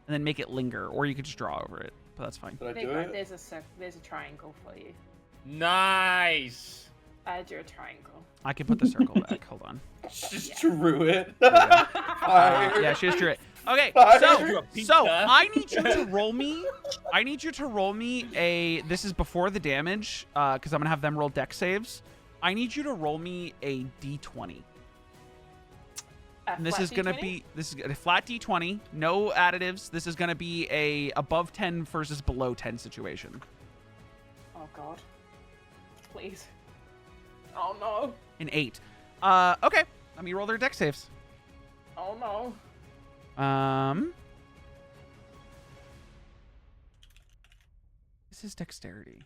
then make it linger, or you could just draw over it. But that's fine. Did I Big do one, it? there's a triangle for you. Nice. I drew a triangle. I can put the circle back. Hold on. Just drew it. Yeah, she just drew it. Okay, Fire. so I need you to roll me. I need you to roll me a. This is before the damage, because I'm gonna have them roll dex saves. I need you to roll me a d20. And this is gonna be a flat d20, no additives. This is gonna be a above 10 versus below 10 situation. Oh god. Please. Oh no. An 8. Okay. Let me roll their dex saves. Oh no. This is dexterity.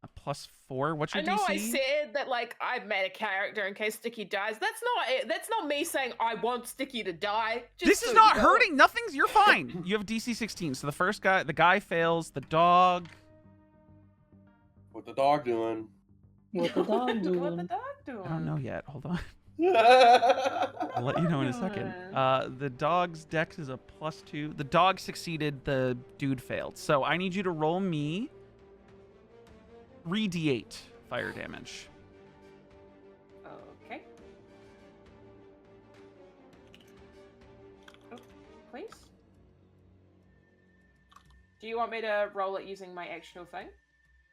A +4. What's I your know DC? I said that like I made a character in case Sticky dies. That's not it. That's not me saying I want Sticky to die. This is not hurting. Nothing's. You're fine. You have DC 16. So the guy fails. The dog. What the dog doing? What the dog What the doing? dog doing? I don't know yet. Hold on. I'll I'll let you know in a second. The dog's dex is a +2. The dog succeeded. The dude failed. So I need you to roll me 3d8 fire damage. Okay. Oh, please. Do you want me to roll it using my actual thing?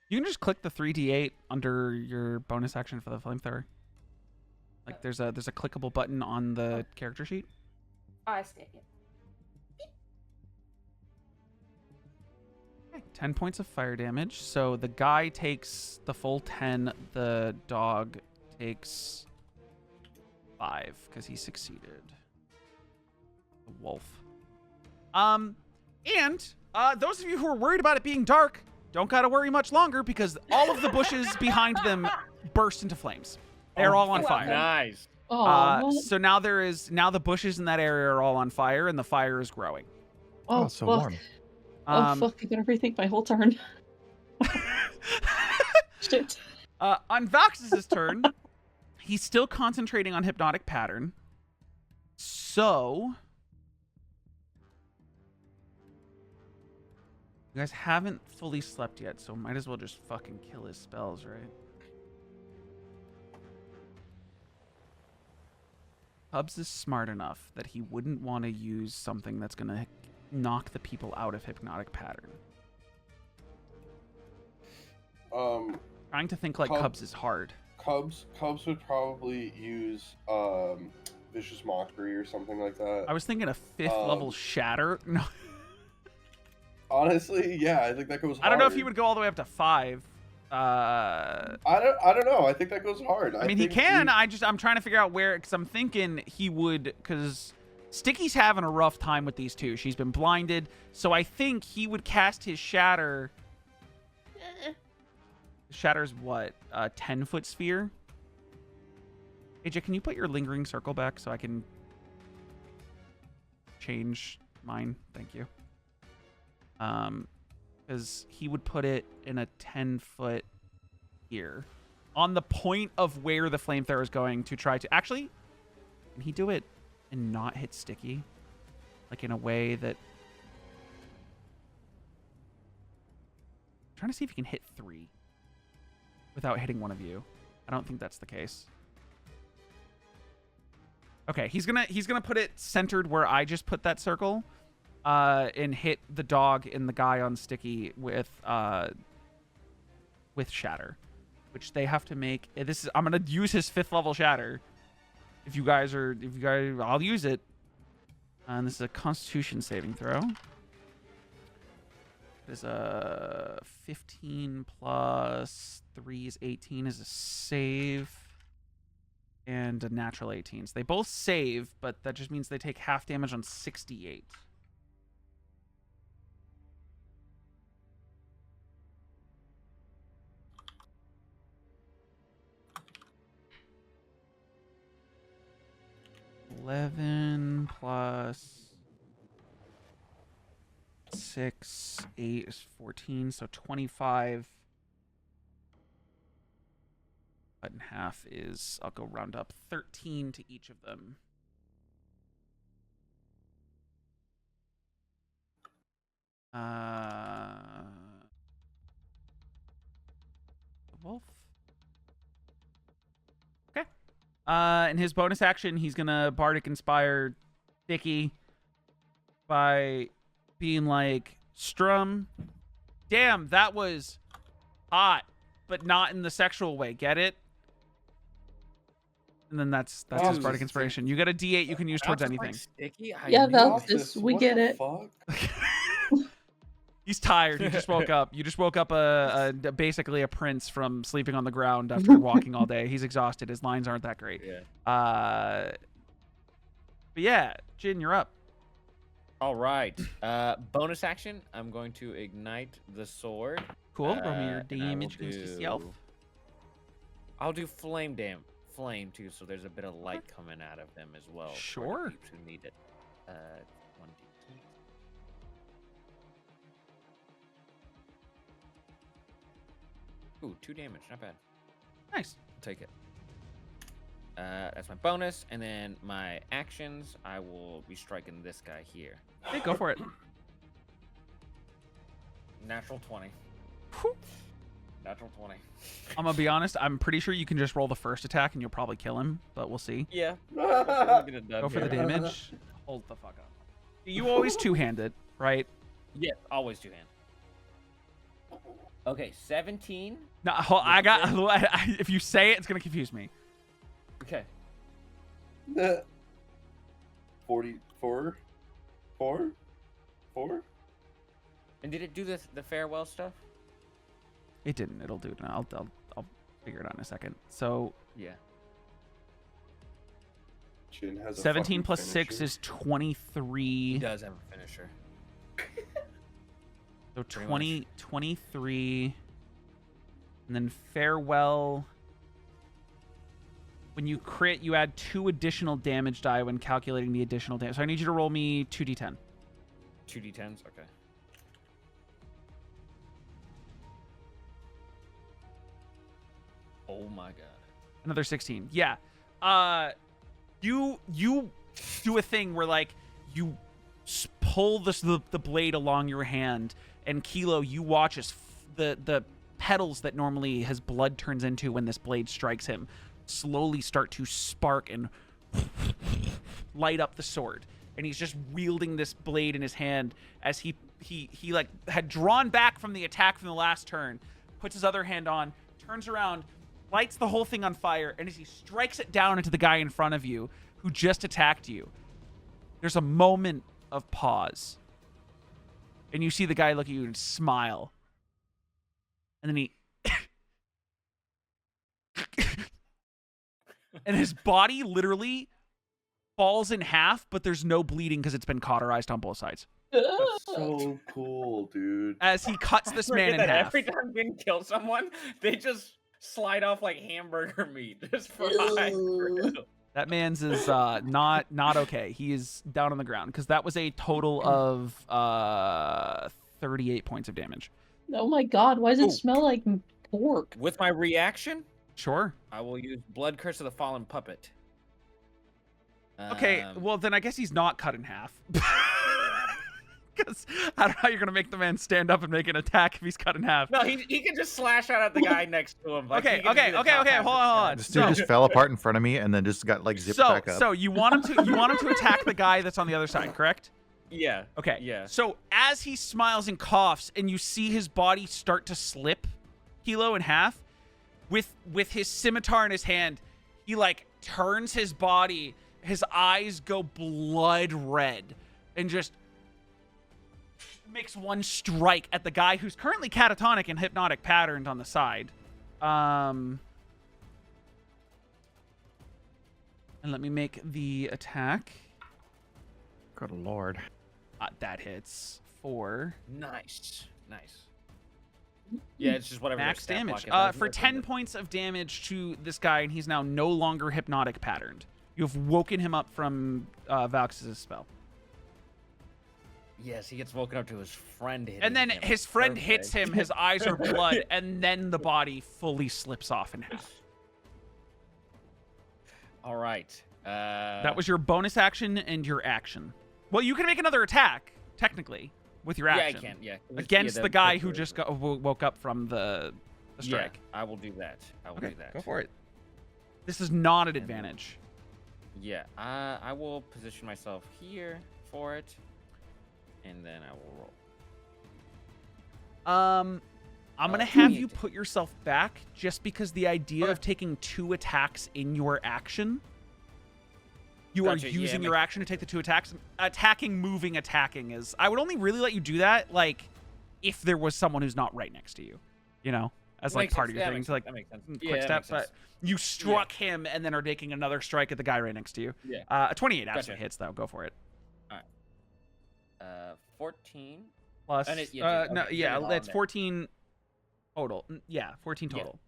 You can just click the 3d8 under your bonus action for the flamethrower. Like there's a clickable button on the character sheet. I see it. 10 points of fire damage. So the guy takes the full 10. The dog takes 5 because he succeeded. The wolf. And those of you who are worried about it being dark, don't gotta worry much longer because all of the bushes behind them burst into flames. They're all on fire. Nice. So now the bushes in that area are all on fire and the fire is growing. Oh, so fuck. warm. Fuck, I gotta rethink my whole turn. Shit. On Vox's turn, he's still concentrating on hypnotic pattern. So you guys haven't fully slept yet, so might as well just fucking kill his spells, right? Hubs is smart enough that he wouldn't want to use something that's going to knock the people out of hypnotic pattern. Trying to think like Cubs is hard. Cubs would probably use Vicious Mockery or something like that. I was thinking a 5th level Shatter. No. Honestly, yeah, I think that goes hard. I don't know if he would go all the way up to 5. I don't know. I think that goes hard. I mean, he can. I'm trying to figure out where, because I'm thinking he would, because Sticky's having a rough time with these two. She's been blinded, so I think he would cast his Shatter. Shatter's what? 10-foot sphere? AJ, can you put your Lingering Circle back so I can change mine? Thank you. Because he would put it in a 10-foot here. On the point of where the flamethrower is going to try to... Actually, can he do it and not hit Sticky? Like in a way that... I'm trying to see if he can hit 3 without hitting one of you. I don't think that's the case. Okay, he's gonna put it centered where I just put that circle. And hit the dog and the guy on Sticky with Shatter, which they have to make. I'm gonna use his 5th level Shatter. If you guys, I'll use it. And this is a Constitution saving throw. It is a 15 plus 3 is 18 is a save. And a natural 18. So they both save, but that just means they take half damage on 68. $11 plus 6, 8 is 14, so 25. Cut in half is, I'll go round up, 13 to each of them. The wolf. Okay. In his bonus action, he's gonna Bardic Inspire Sticky by being like, Strum, damn, that was hot, but not in the sexual way. Get it? And then that's his Bardic Inspiration. You get a D8 you can use towards anything. Sticky? Yeah, that's we get it. He's tired. He just woke up. You just woke up basically a prince from sleeping on the ground after walking all day. He's exhausted. His lines aren't that great. Yeah. But yeah, Jin, you're up. All right. Bonus action. I'm going to ignite the sword. Cool. Roll me your and I will damage against yourself. I'll do flame too, so there's a bit of light coming out of them as well. for the Sure. peeps who need it. 1d10. Ooh, 2 damage, not bad. Nice. I'll take it. That's my bonus, and then my actions, I will be striking this guy here. Hey, go for it. Natural 20. Whew. Natural 20. I'm gonna be honest. I'm pretty sure you can just roll the first attack and you'll probably kill him, but we'll see. Yeah. We'll get it done Go for the here. damage. Hold the fuck up. You always two-handed, right? Yeah, always 2-hand. Okay, 17. No, I got. If you say it, it's gonna confuse me. Okay. 44? 4? And did it do the farewell stuff? It didn't. It'll do it now. I'll figure it out in a second. So Yeah. Jin has a 17 fucking plus 6 finisher. is 23. He does have a finisher. So Pretty 20, 23. And then farewell. When you crit, you add 2 additional damage die when calculating the additional damage. So I need you to roll me 2d10. 2d10s? Okay. Oh my god. Another 16. Yeah. You do a thing where like you pull the blade along your hand, and Kelo, you watch as the petals that normally his blood turns into when this blade strikes him slowly start to spark and light up the sword. And he's just wielding this blade in his hand as he like had drawn back from the attack from the last turn, puts his other hand on, turns around, lights the whole thing on fire, and as he strikes it down into the guy in front of you who just attacked you, there's a moment of pause. And you see the guy look at you and smile. And then he... and his body literally falls in half, but there's no bleeding because it's been cauterized on both sides. That's so cool, dude. As he cuts this man in that half. every time Vin kills someone, they just slide off like hamburger meat. Just fry. That man's is not okay. He is down on the ground because that was a total of 38 points of damage. Oh my god, why does it Ooh. smell like pork? With my reaction, Sure. I will use Blood Curse of the Fallen Puppet. Okay, well then I guess he's not cut in half. Because I don't know how you're gonna make the man stand up and make an attack if he's cut in half. No, he can just slash out at the guy next to him. Like, Okay, he can do the top half hold on. of the This guy. dude just fell apart in front of me and then just got like zipped back up. So you want him to attack the guy that's on the other side, correct? Yeah. Okay. Yeah. So as he smiles and coughs, and you see his body start to slip, Kelo in half, with his scimitar in his hand, he like turns his body. His eyes go blood red, and just makes one strike at the guy who's currently catatonic and hypnotic patterned on the side. And let me make the attack. Good lord. That hits for Nice. Yeah, it's just whatever. their max stat damage. block is. For 10 points of damage to this guy, and he's now no longer hypnotic patterned. You've woken him up from Valx's spell. Yes, he gets woken up to his friend hitting And then him. his friend hits Perfect. him, his eyes are blood, and then the body fully slips off in half. All right. That was your bonus action and your action. Well, you can make another attack, technically, with your Yeah, I action. can. Yeah. Against the guy who just woke up from the strike. Yeah, I will do that. I will Okay, do that. go for it. This is not an advantage. Yeah, I will position myself here for it, and then I will roll. I'm gonna have you put yourself back just because the idea of taking 2 attacks in your action. You Gotcha, are yeah, using it your makes- action to take the 2 attacks. Attacking, moving, attacking is. I would only really let you do that like if there was someone who's not right next to you, you know, as like Makes part sense. of your Yeah, thing makes to like sense. That makes sense. quick Yeah, that step. makes sense. But you struck him and then are taking another strike at the guy right next to you. Yeah. A 28 actually Gotcha. hits though. Go for it. 14. Plus, And it- yeah, no, okay, yeah, all it's in there. 14 Total. Yeah, 14 Yeah. total.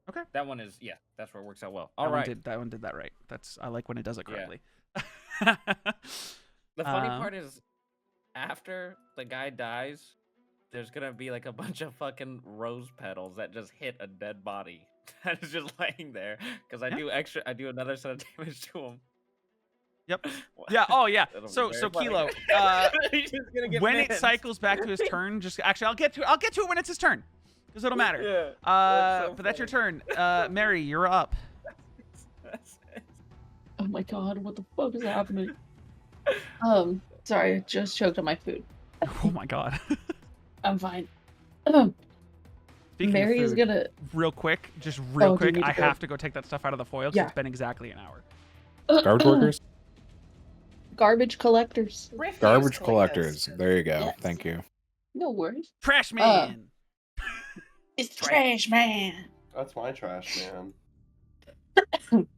Okay. That one is that's where it works out well. All That right. one did that right. I like when it does it Yeah. correctly. The funny part is, after the guy dies, there's gonna be like a bunch of fucking rose petals that just hit a dead body that is just laying there. Because I do another set of damage to him. Yep. Yeah. Oh, yeah. That'll be So very funny. Kelo, He's just gonna get when it minced. cycles back to his turn, I'll get to it when it's his turn, because it'll matter. Yeah. But that's your turn. Mary, you're up. Oh my god, what the fuck is happening? Sorry, I just choked on my food. Oh my god. I'm fine. Speaking Mary of is food, gonna. real quick, Oh, do you quick. need to I go? have to go take that stuff out of the foil because Yeah. it's been exactly an hour. Garbage workers? Garbage collectors. Refuse Garbage collectors. There you go. Yes. Thank you. No worries. Trash man. It's trash man. That's my trash, man.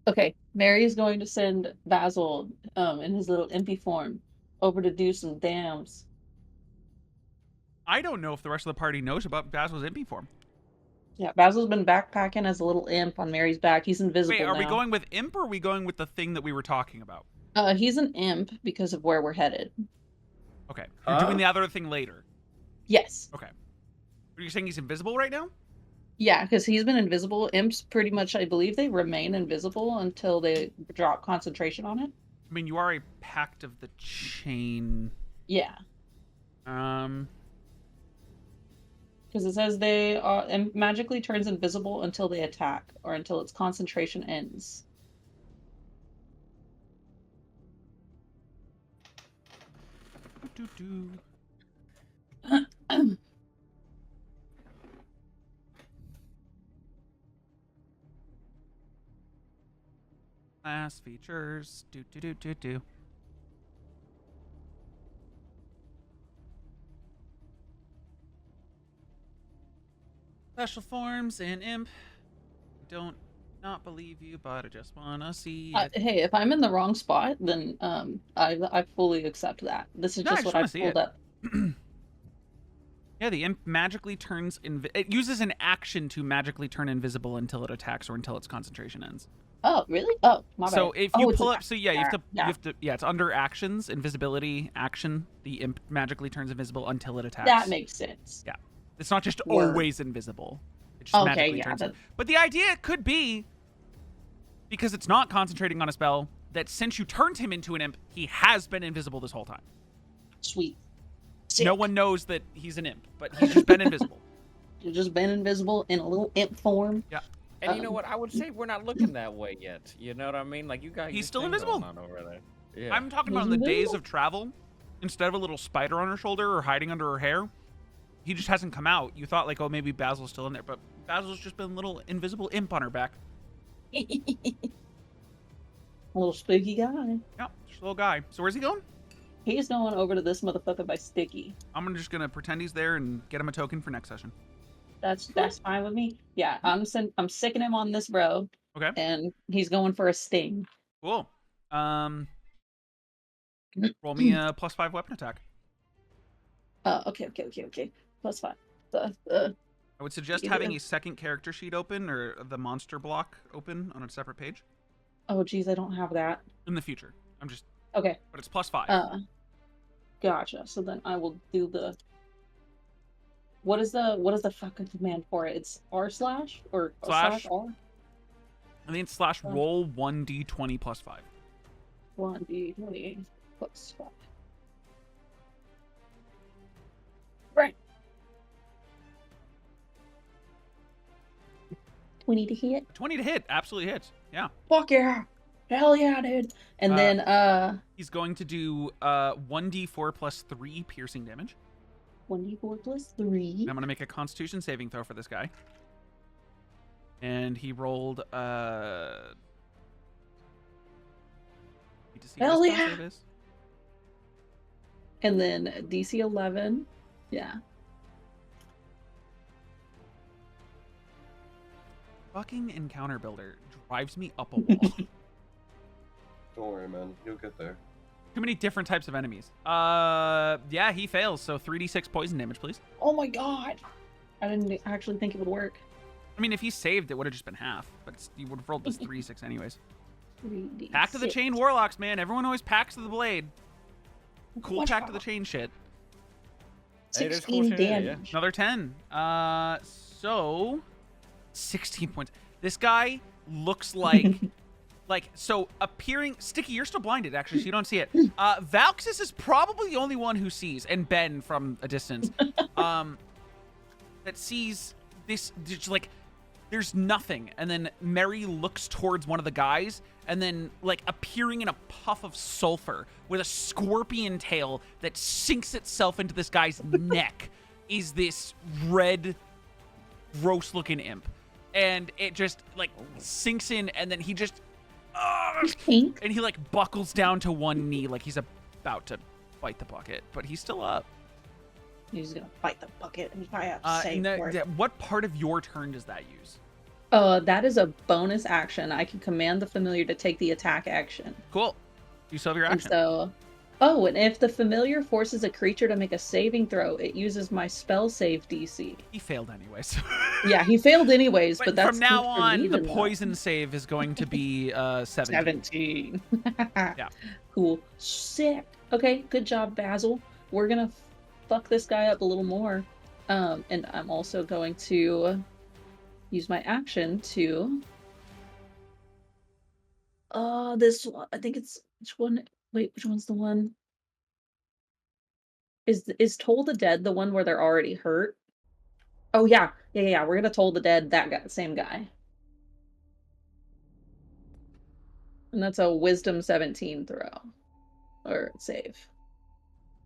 Okay, Mary is going to send Basil, in his little impy form, over to do some dams. I don't know if the rest of the party knows about Basil's impy form. Yeah, Basil's been backpacking as a little imp on Mary's back. He's invisible Wait, are we now. going with imp or are we going with the thing that we were talking about? He's an imp because of where we're headed. Okay. You're doing the other thing later. Yes. Okay. Are you saying he's invisible right now? Yeah, because he's been invisible. Imps pretty much, I believe, they remain invisible until they drop concentration on it. I mean, you are a pact of the chain. Yeah, because it says they are and magically turns invisible until they attack or until its concentration ends. Class features. Do. Special forms in imp. Don't not believe you, but I just wanna see it. Hey, if I'm in the wrong spot, then I fully accept that. This is No, I just just what I wanna see pulled it. up. Yeah, the imp magically turns it uses an action to magically turn invisible until it attacks or until its concentration ends. Oh, really? Oh, my bad. So if Oh, you it's pull an up, so yeah, you have to, yeah. it's under actions, invisibility, action. The imp magically turns invisible until it attacks. That makes sense. Yeah, it's not just Word. always invisible. It just Okay, magically yeah, turns. that- But the idea could be, because it's not concentrating on a spell, that since you turned him into an imp, he has been invisible this whole time. Sweet. No Sick. one knows that he's an imp, but he's just been invisible. You've just been invisible in a little imp form. Yeah. And you know what? I would say we're not looking that way yet. You know what I mean? Like you got. He's your still thing invisible. going on over there. Yeah. I'm talking about on He's the days invisible. of travel, instead of a little spider on her shoulder or hiding under her hair, he just hasn't come out. You thought like, oh, maybe Basil's still in there, but Basil's just been a little invisible imp on her back. A little spooky guy. Yeah, just a little guy. So where's he going? He's going over to this motherfucker by Sticky. I'm just gonna pretend he's there and get him a token for next session. That's fine with me. Yeah, I'm sicking him on this bro. Okay. And he's going for a sting. Cool. Roll me a +5 weapon attack. Okay. +5. I would suggest You having do. a second character sheet open or the monster block open on a separate page Oh geez, I don't have that. in the future. I'm just, Okay. but it's +5. Gotcha. So then I will do the. What is the fucking command for it? It's r/ or Slash? /r. I think it's / roll 1d20 +5. 1d20 +5. Right. 20 to hit. 20 to hit, absolutely hits. Yeah. Fuck yeah. Hell yeah, dude. And then He's going to do 1d4 +3 piercing damage. 1d4 +3. I'm going to make a constitution saving throw for this guy. And he rolled need to see what Hell his spell yeah. save is. And then DC 11. Yeah. Fucking encounter builder drives me up a wall. Don't worry, man. You'll get there. Too many different types of enemies. Yeah, he fails. So 3d6 poison damage, please. Oh my god. I didn't actually think it would work. I mean, if he saved, it would have just been half, but you would have rolled this 3d6 anyways. 3d6. Pact of the Chain Warlocks, man. Everyone always packs to the blade. Cool Watch Pact out. of the Chain shit. Hey, there's 16 cool shit, yeah. damage. Another 10. So 16 points. This guy looks like so appearing Sticky, you're still blinded actually, so you don't see it. Valxis is probably the only one who sees, and Ben from a distance, that sees this just like there's nothing, and then Mary looks towards one of the guys, and then like appearing in a puff of sulfur with a scorpion tail that sinks itself into this guy's neck is this red, gross looking imp. And it just like sinks in, and then he just He's pink. and he like buckles down to one knee like he's about to bite the bucket, but he's still up. He's gonna bite the bucket and try out And save for it. what part of your turn does that use? That is a bonus action. I can command the familiar to take the attack action. Cool. You still have your And action. so, and if the familiar forces a creature to make a saving throw, it uses my spell save DC. He failed anyways. Yeah, he failed anyways, but that's from now good for on, me the to know. poison save is going to be 17. 17. Yeah. Cool. Sick. Okay, good job, Basil. We're gonna fuck this guy up a little more. And I'm also going to use my action to this one. I think it's which one? Wait, which one's the one? Is Toll the Dead the one where they're already hurt? Oh yeah. We're gonna Toll the Dead that guy, same guy. And that's a Wisdom 17 throw. Or save.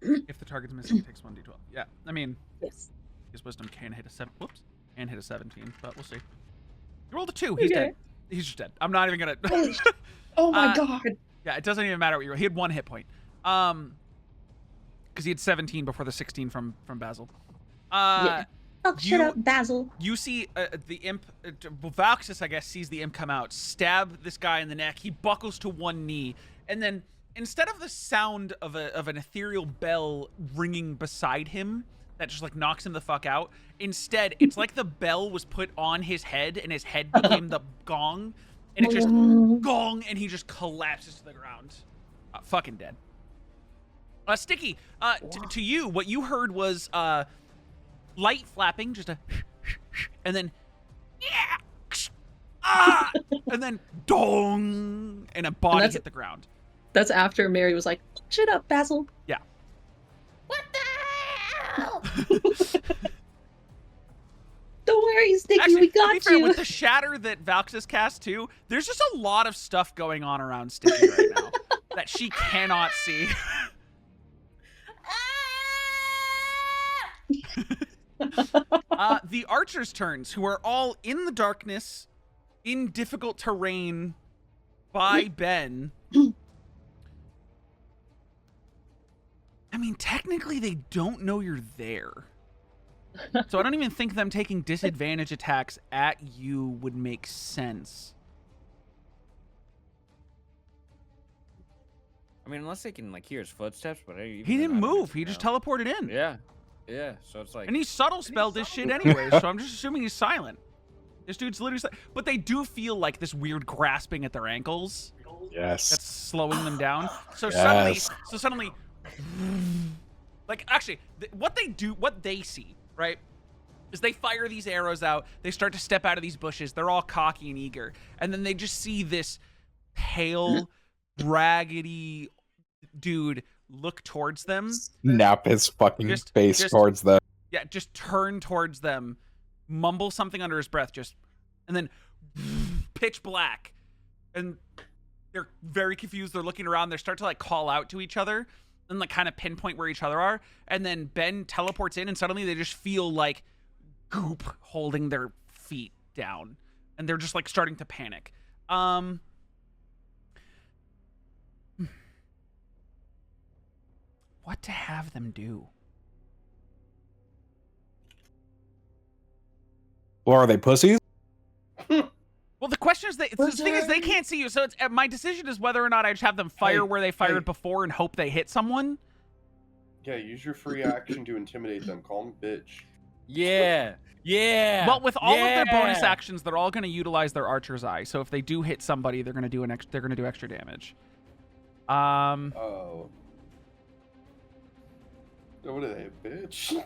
If the target's missing, it takes 1d12. Yeah, I mean, Yes. his wisdom can hit a 7. Whoops. Can hit a 17, but we'll see. He rolled a 2. He's Okay. dead. He's just dead. I'm not even gonna. Holy Oh my god. Yeah, it doesn't even matter what you roll. He had 1 hit point. Because he had 17 before the 16 from Basil. Yeah. Oh, shut you- up, Basil. You see the imp, Valxis, I guess, sees the imp come out, stab this guy in the neck. He buckles to one knee, and then instead of the sound of an ethereal bell ringing beside him that just like knocks him the fuck out, instead it's like the bell was put on his head, and his head became the gong, and it just gong, and he just collapses to the ground, fucking dead. Sticky, to you, what you heard was light flapping, just a, and then, and then dong, and a body that's- hit the ground. That's after Mary was like, shut up, Basil. Yeah. What the hell? Don't worry, Sticky, Actually, we to be got fair, you. with the shatter that Valxis cast too, there's just a lot of stuff going on around Sticky right now that she cannot see. The archers' turns, who are all in the darkness, in difficult terrain, by Ben. I mean, technically, they don't know you're there. So I don't even think them taking disadvantage attacks at you would make sense. I mean, unless they can like hear his footsteps, but He didn't move. He just teleported in. Yeah, yeah. So it's like, And he subtle spelled this shit anyway, so I'm just assuming he's silent. This dude's literally but they do feel like this weird grasping at their ankles Yes. that's slowing them down. So Yes. suddenly, like actually, what they see, right, is they fire these arrows out. They start to step out of these bushes. They're all cocky and eager, and then they just see this pale, raggedy dude look towards them. Snap his fucking Just- face just- towards them. Yeah, just turn towards them, mumble something under his breath, and then pitch black. And they're very confused. They're looking around. They start to like call out to each other and like kind of pinpoint where each other are. And then Ben teleports in, and suddenly they just feel like goop holding their feet down. And they're just like starting to panic. What to have them do? Or are they pussies? Well, the question is, the thing is, they can't see you. So it's my decision is whether or not I just have them fire Hey, where they fired hey. before and hope they hit someone. Yeah, use your free action to intimidate them. Call them bitch. Yeah. Yeah. Well, with all of their bonus yeah. actions, they're all going to utilize their Archer's Eye. So if they do hit somebody, they're going to do they're going to do extra damage. Oh. What are they, bitch?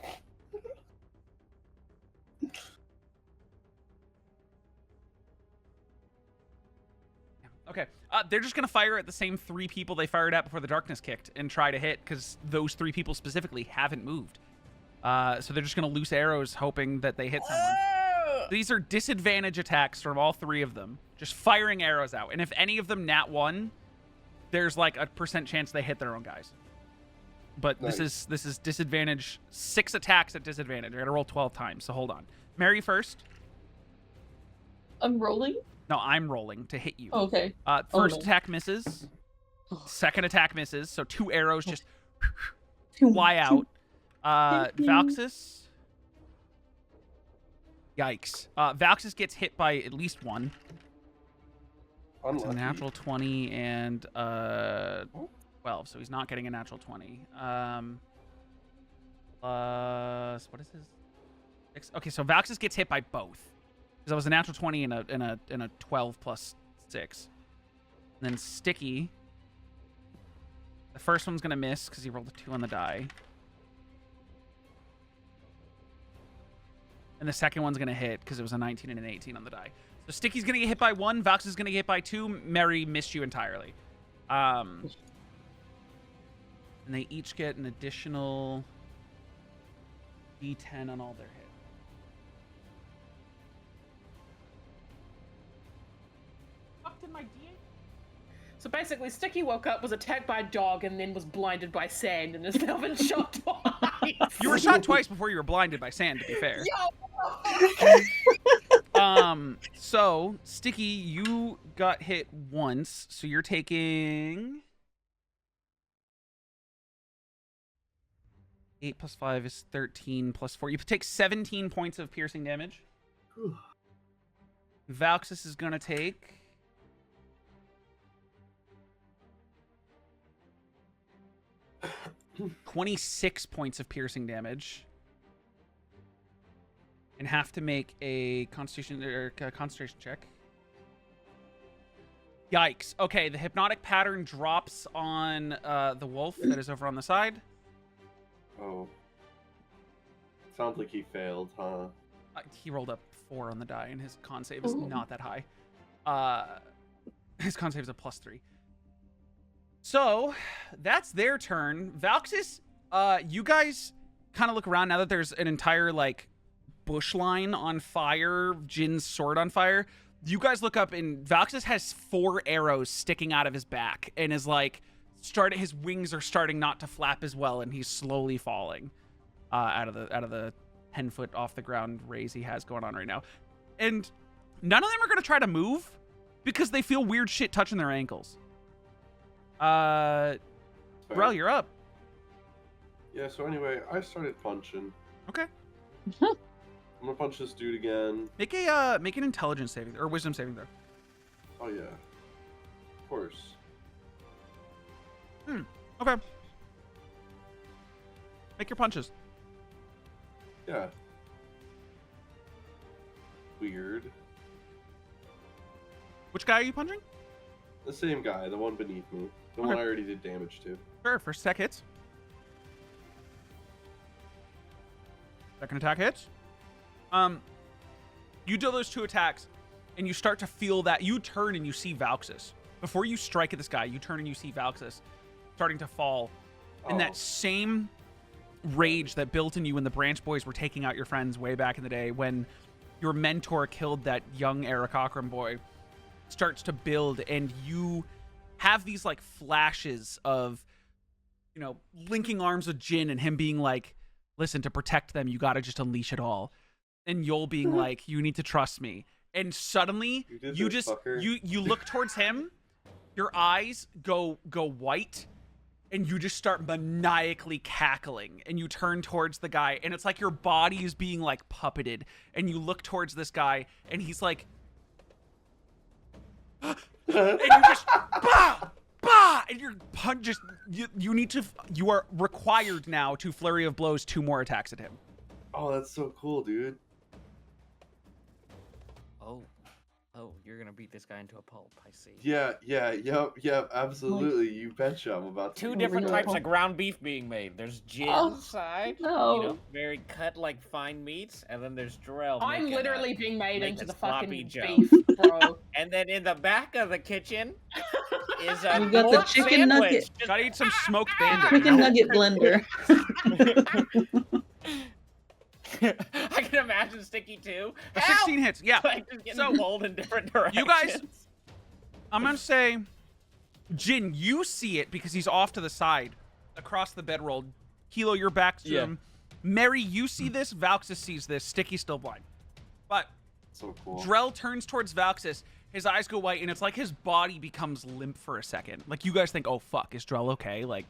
Okay. They're just going to fire at the same 3 people they fired at before the darkness kicked and try to hit because those 3 people specifically haven't moved. So they're just going to loose arrows hoping that they hit someone. These are disadvantage attacks from all 3 of them. Just firing arrows out. And if any of them nat 1, there's like a % chance they hit their own guys. But Nice. this is disadvantage. 6 attacks at disadvantage. I got to roll 12 times, so hold on. Mary first. I'm rolling. No, I'm rolling to hit you. Okay. First no. attack misses. Second attack misses. So 2 arrows just fly out. Valxis. Yikes. Valxis gets hit by at least 1. It's a Unlucky. natural 20 and 12, so he's not getting a natural 20. Plus, what is his? 6? Okay, so Valxis gets hit by both. Because that was a natural 20 and a 12 plus 6. And then Sticky. The first one's gonna miss because he rolled a 2 on the die. And the second one's gonna hit because it was a 19 and an 18 on the die. So Sticky's gonna get hit by 1, Valxis is gonna get hit by 2, Mary missed you entirely. And they each get an additional D10 on all their hits. Fuck did my D8? So basically, Sticky woke up, was attacked by a dog, and then was blinded by sand, and has now been shot twice. You were shot twice before you were blinded by sand, to be fair. So Sticky, you got hit once, so you're taking 8 plus 5 is 13 plus 4. You take 17 points of piercing damage. Valxis is gonna take 26 points of piercing damage. And have to make a concentration check. Yikes. Okay, the hypnotic pattern drops on the wolf that is over on the side. Oh. Sounds like he failed, huh? He rolled up 4 on the die, and his con save is not that high. His con save is a +3. So, that's their turn. Valxis, you guys kind of look around now that there's an entire, like, bush line on fire, Jin's sword on fire. You guys look up, and Valxis has 4 arrows sticking out of his back, and is, like, his wings are starting not to flap as well, and he's slowly falling out of the 10-foot off the ground raise he has going on right now. And none of them are going to try to move because they feel weird shit touching their ankles. Rel, you're up. Yeah, so anyway, I started punching. Okay. I'm gonna punch this dude again. Make an intelligence saving or wisdom saving throw. Oh yeah. Of course. Okay. Make your punches. Yeah. Weird. Which guy are you punching? The same guy, the one beneath me. The one I already did damage to. Sure, first attack hits. Second attack hits. You do those 2 attacks, and you start to feel that. You turn and you see Valxis. Before you strike at this guy, you turn and you see Valxis starting to fall. And that same rage that built in you when the Branch Boys were taking out your friends way back in the day, when your mentor killed that young Eric Cochran boy, starts to build, and you have these like flashes of, you know, linking arms with Jin and him being like, listen, to protect them, you gotta just unleash it all. And Yol being like, you need to trust me. And suddenly, you look towards him, your eyes go white, and you just start maniacally cackling. And you turn towards the guy, and it's like your body is being like puppeted. And you look towards this guy, and he's like, and you just bah, bah, and your punch you are required now to flurry of blows 2 more attacks at him. Oh, that's so cool, dude. Oh, you're gonna beat this guy into a pulp. I see. Yeah, yep, absolutely. You betcha. I'm about to. Two beat different you types up. of ground beef being made. There's Jin's Oh, side, no. very cut like fine meats, and then there's Drell. I'm making literally being made making into the sloppy fucking Joe. beef, bro. And then in the back of the kitchen is a We got the pork chicken sandwich. nugget. Just- Gotta eat some smoked bandit. Chicken you know? nugget blender. I can imagine Sticky too. A 16 hits. Yeah. Like just getting So, pulled in different directions. you guys- I'm gonna say, Jin, you see it because he's off to the side, across the bedroll. Kelo, you're back to him. Mary, you see this. Valxis sees this. Sticky's still blind. But So cool. Drell turns towards Valxis. His eyes go white, and it's like his body becomes limp for a second. Like, you guys think, oh, fuck, is Drell okay? Like,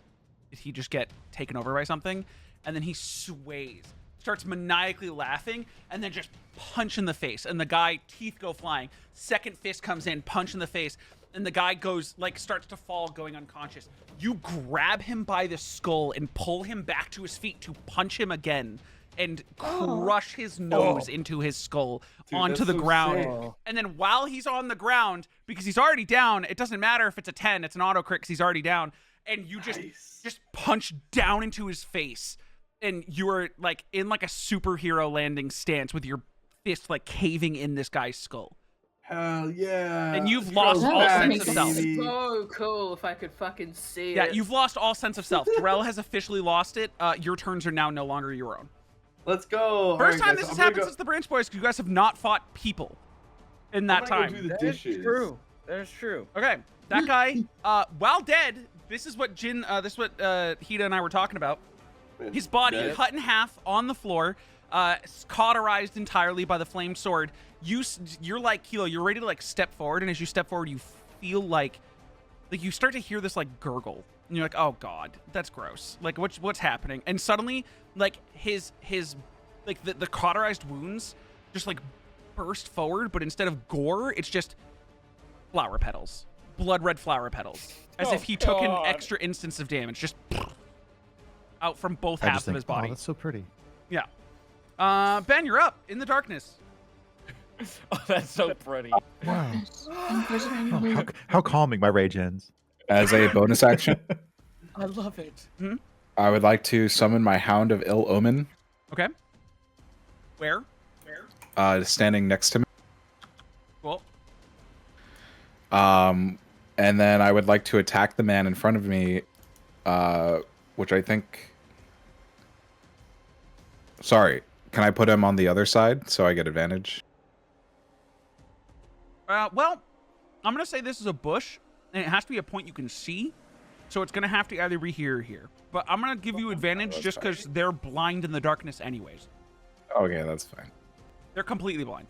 did he just get taken over by something? And then he sways, starts maniacally laughing, and then just punch in the face. And the guy, teeth go flying. Second fist comes in, punch in the face. And the guy goes, like, starts to fall, going unconscious. You grab him by the skull and pull him back to his feet to punch him again and crush his nose into his skull onto that's the so ground. sick. And then while he's on the ground, because he's already down, it doesn't matter if it's a 10, it's an auto crit because he's already down. And you just punch down into his face. And you are like in like a superhero landing stance with your fist like caving in this guy's skull. Hell yeah. And you've lost all back, sense of self. baby. So cool if I could fucking see Yeah, it. you've lost all sense of self. Drell has officially lost it. Your turns are now no longer your own. Let's go. First All time right, this guys, has I'm happened gonna since the Branch Boys, because you guys have not fought people in that I'm gonna time. go do the That is dishes. true. That is true. Okay, that guy, while dead, this is what Hida and I were talking about. Man, His body dead. cut in half on the floor, cauterized entirely by the flame sword. You're like, Kelo, you're ready to like step forward, and as you step forward, you feel like you start to hear this like gurgle, and you're like, oh god, that's gross. Like what's happening? And suddenly, like his like the cauterized wounds just like burst forward, but instead of gore, it's just flower petals, blood red flower petals, as if he took an extra instance of damage, just out from both I halves just of think, his body. oh, that's so pretty. Yeah. Ben, you're up in the darkness. Oh, that's so pretty. Wow. There's a random Oh, loot. how calming my rage ends. As a bonus action, I love it. I would like to summon my Hound of Ill Omen, Okay. Where? standing next to me. Cool. And then I would like to attack the man in front of me, which I think. Sorry, can I put him on the other side so I get advantage? Well, I'm gonna say this is a bush, and it has to be a point you can see, so it's gonna have to either be here or here. But I'm gonna give you advantage that's just because they're blind in the darkness, anyways. Okay, that's fine. They're completely blind.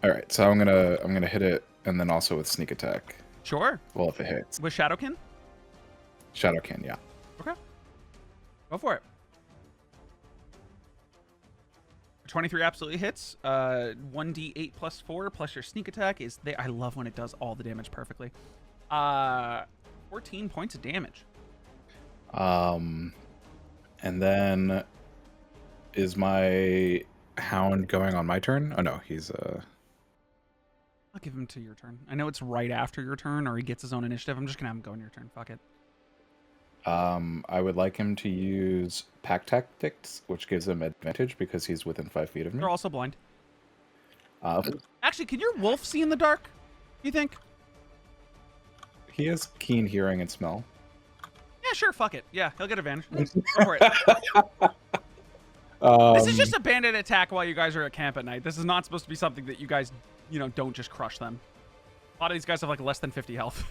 All right, so I'm gonna hit it, and then also with sneak attack. Sure. Well, if it hits, With Shadowkin. Shadowkin, yeah. Okay. Go for it. 23 absolutely hits. 1d8 plus 4 plus your sneak attack is there. I love when it does all the damage perfectly. 14 points of damage. And then is my Hound going on my turn? Oh no, he's I'll give him to your turn. I know it's right after your turn, or he gets his own initiative. I'm just gonna have him go on your turn. Fuck it. I would like him to use Pack Tactics, which gives him advantage because he's within 5 feet of me. They're also blind. Uh, Actually, can your wolf see in the dark? You think? he has keen hearing and smell. Yeah, sure. Fuck it. Yeah, he'll get advantage. Go for it. This is just a bandit attack while you guys are at camp at night. This is not supposed to be something that you guys, don't just crush them. A lot of these guys have like less than 50 health.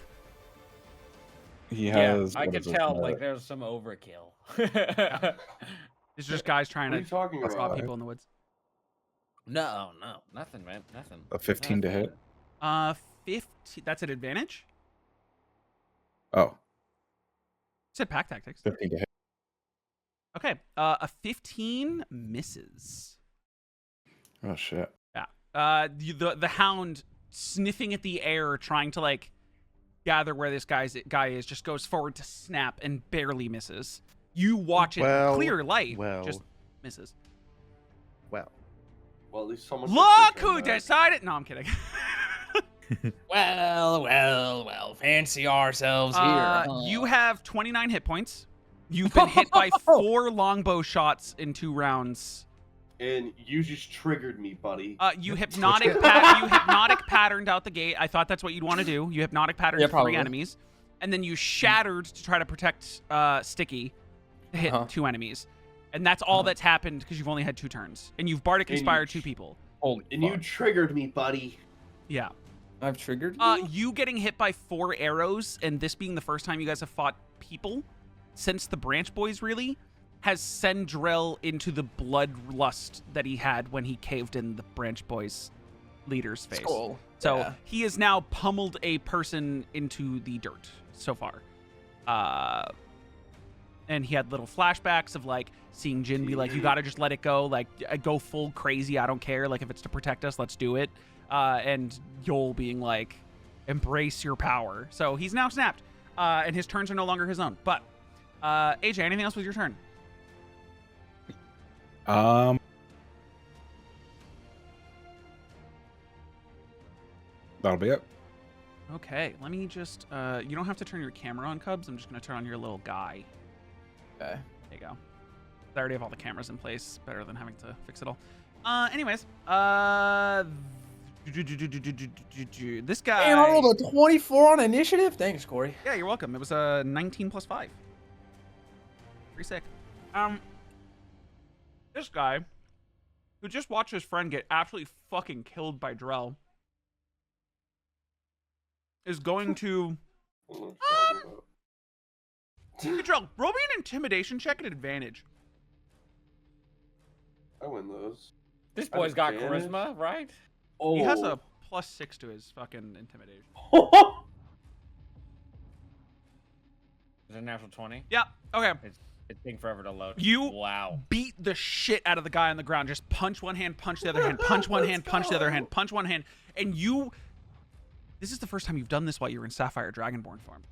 He Yeah, has. I what could is it, tell like there's some overkill. These are just guys trying What are you to talking spot about? people in the woods. No, nothing, man, nothing. a 15 to hit. 50. That's an advantage. Oh, Said pack tactics. 15 to hit. Okay. A 15 misses. Oh shit. Yeah. The hound sniffing at the air, trying to gather where this guy is, just goes forward to snap and barely misses. You watch it Well, clear light, well. just misses. Well, Well, at least someone. Look who decided. No, I'm kidding. Well, fancy ourselves here. Huh? You have 29 hit points. You've been hit by 4 longbow shots in 2 rounds. And you just triggered me, buddy. You hypnotic patterned out the gate. I thought that's what you'd want to do. You hypnotic patterned 3 enemies, and then you shattered to try to protect Sticky to hit 2 enemies, and that's all that's happened because you've only had 2 turns, and you've bardic inspired 2 people. Holy and you triggered me, buddy. Yeah. I've triggered you? You getting hit by 4 arrows, and this being the first time you guys have fought people since the Branch Boys, really, has sent Drell into the bloodlust that he had when he caved in the Branch Boys leader's face. Cool. So he has now pummeled a person into the dirt so far. And he had little flashbacks of like seeing Jin be like, you gotta just let it go, like go full crazy, I don't care, like if it's to protect us, let's do it. And Yol being like, embrace your power. So he's now snapped, and his turns are no longer his own. But AJ, anything else with your turn? That'll be it. Okay, let me just, you don't have to turn your camera on, Cubs. I'm just going to turn on your little guy. Okay. There you go. I already have all the cameras in place. Better than having to fix it all. Anyways, this guy... Damn, I rolled a 24 on initiative? Thanks, Corey. Yeah, you're welcome. It was a 19 plus 5. Pretty sick. This guy, who just watched his friend get absolutely fucking killed by Drell, is going to... Hey, Drell, roll me an intimidation check at advantage. I win those. This boy's got Advantage? charisma, right? Oh. He has a +6 to his fucking intimidation. Is it a natural 20? Yeah, okay. It's taking forever to load. You Wow. beat the shit out of the guy on the ground. Just punch one hand, punch the other hand, punch one hand, punch the other hand, punch one hand. And you... This is the first time you've done this while you're in Sapphire Dragonborn form.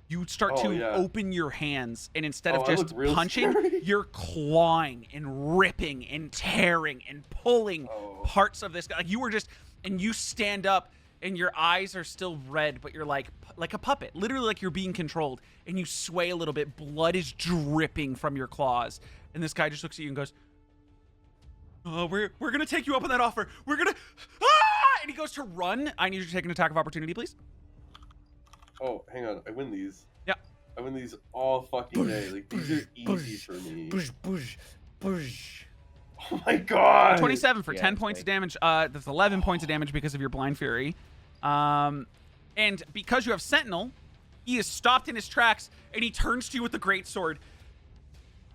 You start to open your hands, and instead of just punching, you're clawing and ripping and tearing and pulling parts of this guy. Like you were just, and you stand up, and your eyes are still red, but you're like a puppet, literally like you're being controlled, and you sway a little bit. Blood is dripping from your claws, and this guy just looks at you and goes, "Oh, we're gonna take you up on that offer. We're gonna," and he goes to run. I need you to take an attack of opportunity, please. Oh, hang on. I win these. Yeah. I win these all fucking day. Like, these are easy for me. Oh my god! 27 for 10 points of damage. That's 11 points of damage because of your Blind Fury. And because you have Sentinel, he is stopped in his tracks, and he turns to you with the Great Sword.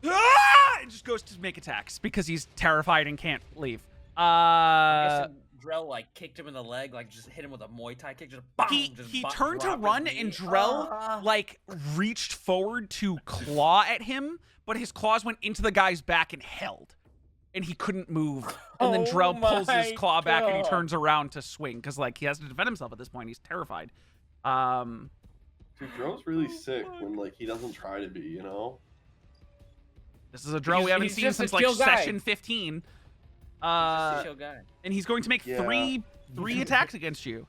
And just goes to make attacks because he's terrified and can't leave. I'm guessing Drell like kicked him in the leg, like just hit him with a Muay Thai kick. Just bang, he turned to run, and Drell like reached forward to claw at him, but his claws went into the guy's back and held, and he couldn't move. And then Drell pulls his claw back, and he turns around to swing because like he has to defend himself at this point. He's terrified. Dude, Drell's really sick when like he doesn't try to be, you know. This is a Drell we haven't seen since like session 15. And he's going to make three attacks against you.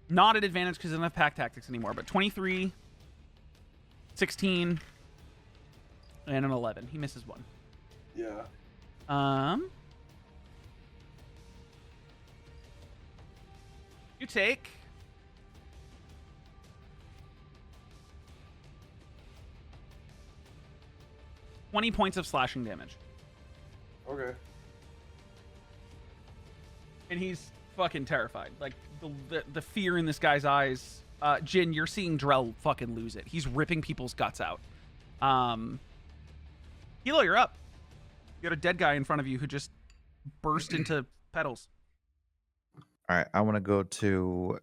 Not at advantage because he doesn't have pack tactics anymore, but 23, 16, and an 11. He misses one. Yeah. You take 20 points of slashing damage. Okay. And he's fucking terrified. Like, the fear in this guy's eyes. Jin, you're seeing Drell fucking lose it. He's ripping people's guts out. Kelo, you're up. You got a dead guy in front of you who just burst into petals. All right, I want to go to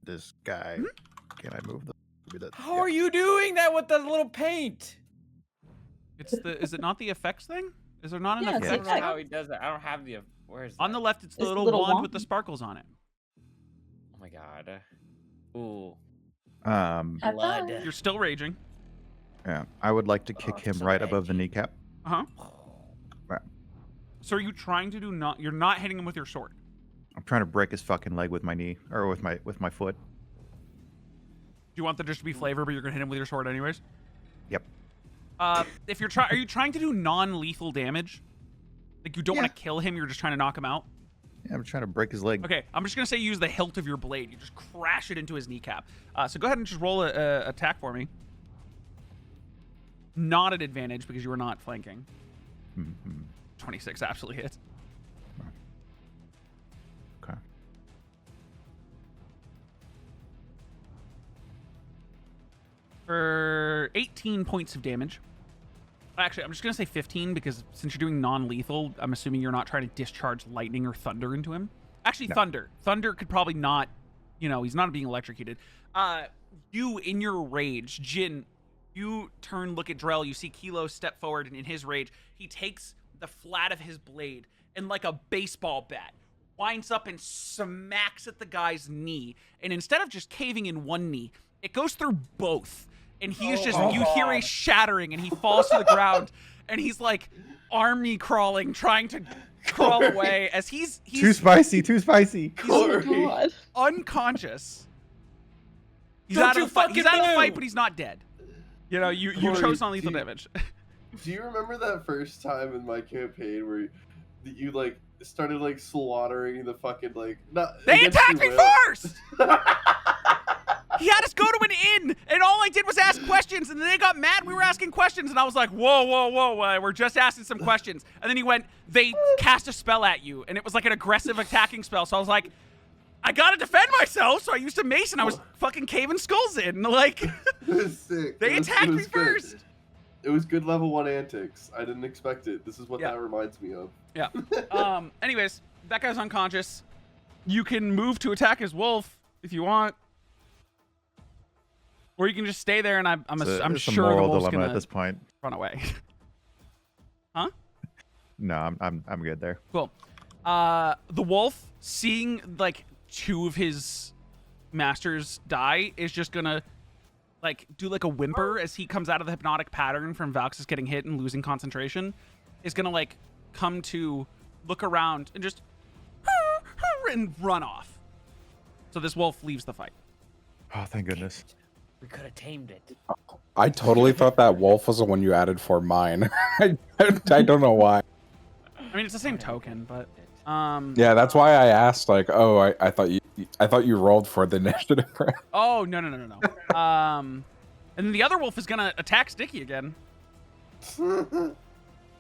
this guy. Can I move the... How are you doing that with the little paint? It's the... Is it not the effects thing? Is there not an Yeah, effect? I don't know how he does that. I don't have the... Where is that? On the left, it's the It's the little little wand wand. with the sparkles on it. Oh my god. Ooh. Um, High Blood. five. You're still raging. Yeah, I would like to kick him so right above the edgy. kneecap. Uh-huh. Right. So are you trying to do not... You're not hitting him with your sword. I'm trying to break his fucking leg with my knee, or with my foot. Do you want there just to be flavor, but you're going to hit him with your sword anyways? Yep. If you're trying... Are you trying to do non-lethal damage? Like, you don't want to kill him, you're just trying to knock him out? Yeah, I'm trying to break his leg. Okay, I'm just going to say use the hilt of your blade. You just crash it into his kneecap. So go ahead and just roll a attack for me. Not at advantage because you are not flanking. 26 absolutely hits. Okay. For 18 points of damage. Actually, I'm just going to say 15 because since you're doing non-lethal, I'm assuming you're not trying to discharge lightning or thunder into him. Actually, No. thunder. Thunder could probably not, he's not being electrocuted. You, in your rage, Jin, you turn, look at Drell, you see Kelo step forward, and in his rage, he takes the flat of his blade and like a baseball bat, winds up and smacks at the guy's knee. And instead of just caving in one knee, it goes through both. And he is just, you hear a shattering, and he falls to the ground, and he's like army crawling, trying to crawl away as he's Too spicy, too spicy. Oh God. unconscious. He's Don't out of you the fight. fucking He's out of the fight, move! but he's not dead. You Corey, chose non-lethal do you- damage. Do you remember that first time in my campaign where you like started like slaughtering the fucking like? Not, They against attacked me your will? first. He had us go to an inn, and all I did was ask questions, and then they got mad we were asking questions, and I was like, whoa, we're just asking some questions. And then he went, they cast a spell at you, and it was like an aggressive attacking spell, so I was like, I gotta defend myself, so I used a mace, and I was fucking caving skulls in, like, It was sick. they It was- attacked it me was good. first. It was good level 1 antics. I didn't expect it. This is what Yeah. that reminds me of. Yeah. Anyways, that guy's unconscious. You can move to attack his wolf if you want. Or you can just stay there, and I'm It's a sure the moral wolf's dilemma gonna at this point. run away. No, I'm good there. Cool. The wolf, seeing like 2 of his masters die, is just gonna like do like a whimper as he comes out of the hypnotic pattern from Valxis getting hit and losing concentration. Is gonna like come to, look around, and just and run off. So this wolf leaves the fight. Oh, thank goodness. We could have tamed it. I totally thought that wolf was the one you added for mine. I don't know why. I mean, it's the same token, but Yeah, that's why I asked. Like, oh, I thought you rolled for the initiative. Oh no. And then the other wolf is gonna attack Sticky again.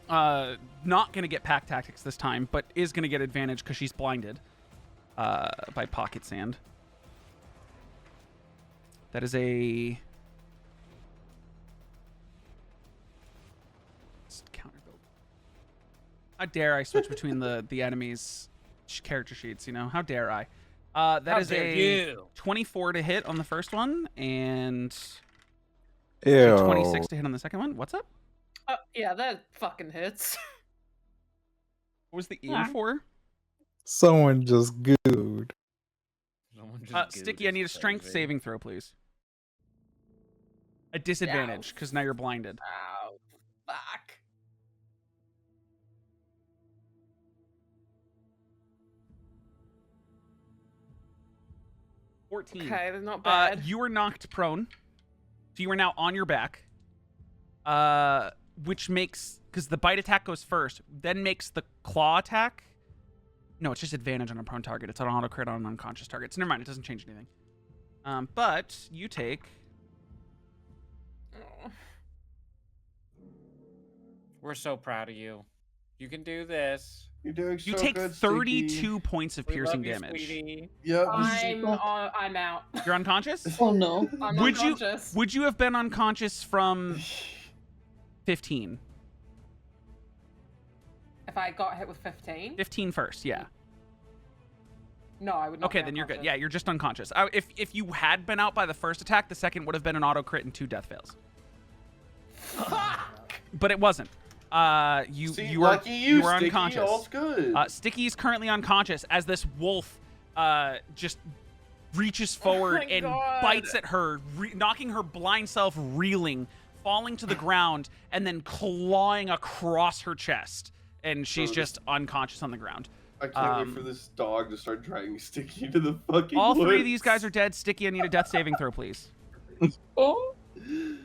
Not gonna get pack tactics this time, but is gonna get advantage because she's blinded by pocket sand. That is a counter build. How dare I switch between the enemies' character sheets? How dare I? That How is dare a you. 24 to hit on the first one, and Ew. a 26 to hit on the second one. What's up? Yeah, that fucking hits. What was the E Yeah. for? Someone just gooed. Someone just Sticky, I need a strength saving throw, please. At disadvantage, because now you're blinded. Oh, fuck. Okay. Okay, that's not bad. You were knocked prone, so you are now on your back. Which makes, because the bite attack goes first, then makes the claw attack. No, it's just advantage on a prone target. It's an auto crit on an unconscious target. So never mind, it doesn't change anything. But you take Oh. We're so proud of you. You can do this. You're doing you so take good, 32 Sticky. points of We piercing love you, damage. sweetie. Yep. I'm out. You're unconscious. Oh no. I'm Would you- unconscious. Would you have been unconscious from 15? If I got hit with 15? 15 first, yeah. No, I would not. Okay, be then you're good. unconscious. Yeah, you're just unconscious. If you had been out by the first attack, the second would have been an auto crit and 2 death fails. Fuck! But it wasn't. You See, you are lucky you, are Sticky, unconscious. all's good. Sticky is currently unconscious as this wolf just reaches forward my and God. bites at her, knocking her blind self reeling falling to the ground and then clawing across her chest, and she's just unconscious on the ground. I can't wait for this dog to start dragging Sticky to the fucking All three of woods. these guys are dead. Sticky, I need a death saving throw, please. Oh.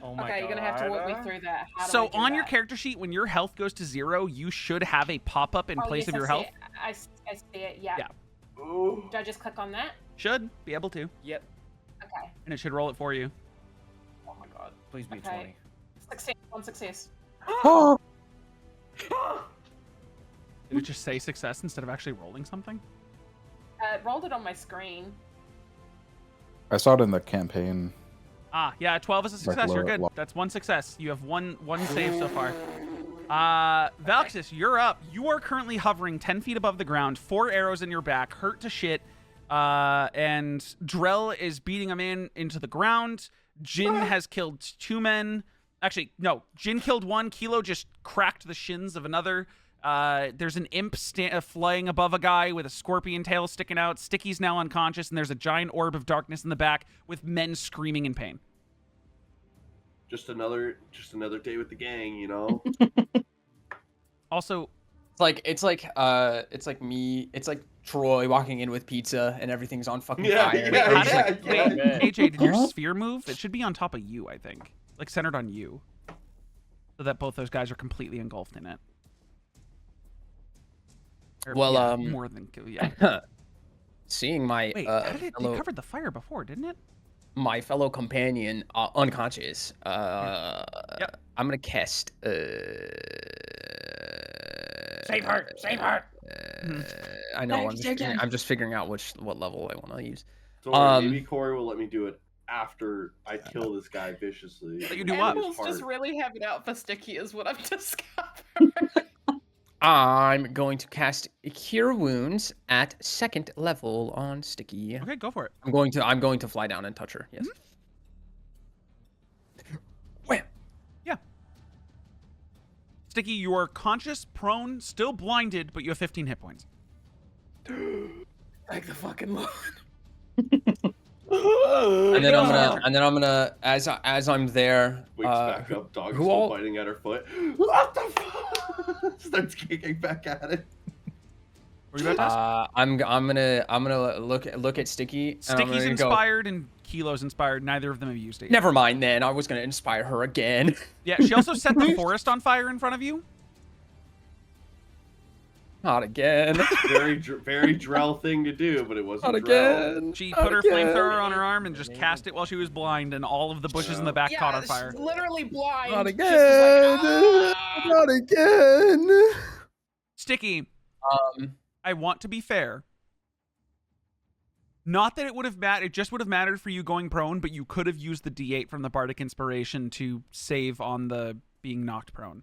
Oh my god. Okay, you're gonna have to walk me through that. How do I So do on your that? character sheet, when your health goes to 0, you should have a pop-up in place yes, of I your see health. it. I see it. Yeah. Yeah. Oh. Do I just click on that? Should be able to, Yep. Okay. and it should roll it for you. Oh my god. Please be Okay. 20. Success. One success. Did it just say success instead of actually rolling something? It rolled it on my screen. I saw it in the campaign. Ah, yeah, 12 is a success. You're good. That's one success. You have one save so far. Valxis, you're up. You are currently hovering 10 feet above the ground, 4 arrows in your back, hurt to shit. And Drell is beating a man into the ground. Jin has killed 2 men. Actually, no. Jin killed 1. Kelo just cracked the shins of another. There's an imp flying above a guy with a scorpion tail sticking out. Sticky's now unconscious, and there's a giant orb of darkness in the back with men screaming in pain. Just another day with the gang, you know. Also, It's like me. It's like Troy walking in with pizza and everything's on fucking Yeah, fire. yeah, how did, yeah. wait, AJ, did your sphere move? It should be on top of you, I think. Like centered on you. So that both those guys are completely engulfed in it. Or, Well, yeah, more than seeing my Wait, how did it fellow, covered the fire before, didn't it? my fellow companion unconscious. Yep. I'm gonna cast. Save her! Save her! I know. I'm just figuring out what level I want to use. Don't worry, maybe Corey will let me do it after I kill this guy viciously. Let you do what? Animals just really have it out for Sticky, is what I've discovered. I'm going to cast Cure Wounds at 2nd level on Sticky. Okay, go for it. I'm going to fly down and touch her. Yes. Wham! Yeah. Sticky, you are conscious, prone, still blinded, but you have 15 hit points. Thank the fucking Lord. And then I'm gonna as I'm there. Wakes back up, dog who still all- biting at her foot. What the fuck? Starts kicking back at it. Were you about to ask? I'm gonna look at Sticky. And I'm Sticky's gonna go, inspired and Kilo's inspired. Neither of them have used it yet. Never mind then. I was gonna inspire her again. Yeah, she also set the forest on fire in front of you. Not again. Very Drell thing to do, but it wasn't Not Drell. again. She put her flamethrower on her arm and just cast it while she was blind, and all of the bushes in the back caught on fire. she's literally blind. Not Just again. was like, "Ah!" Not again. Sticky, I want to be fair. Not that it would have mattered, it just would have mattered for you going prone, but you could have used the D8 from the Bardic Inspiration to save on the being knocked prone.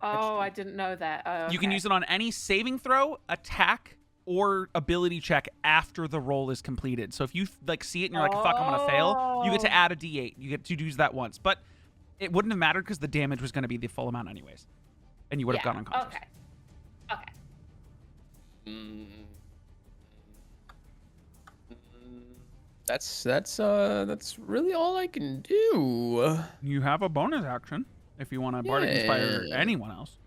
Oh, I didn't know that. Oh, You can okay. use it on any saving throw, attack, or ability check after the roll is completed. So if you see it and you're like, fuck, I'm going to fail, you get to add a D8. You get to use that once. But it wouldn't have mattered because the damage was going to be the full amount anyways. And you would have gone unconscious. Okay. That's really all I can do. You have a bonus action if you want to Bardic Inspire Yeah. anyone else.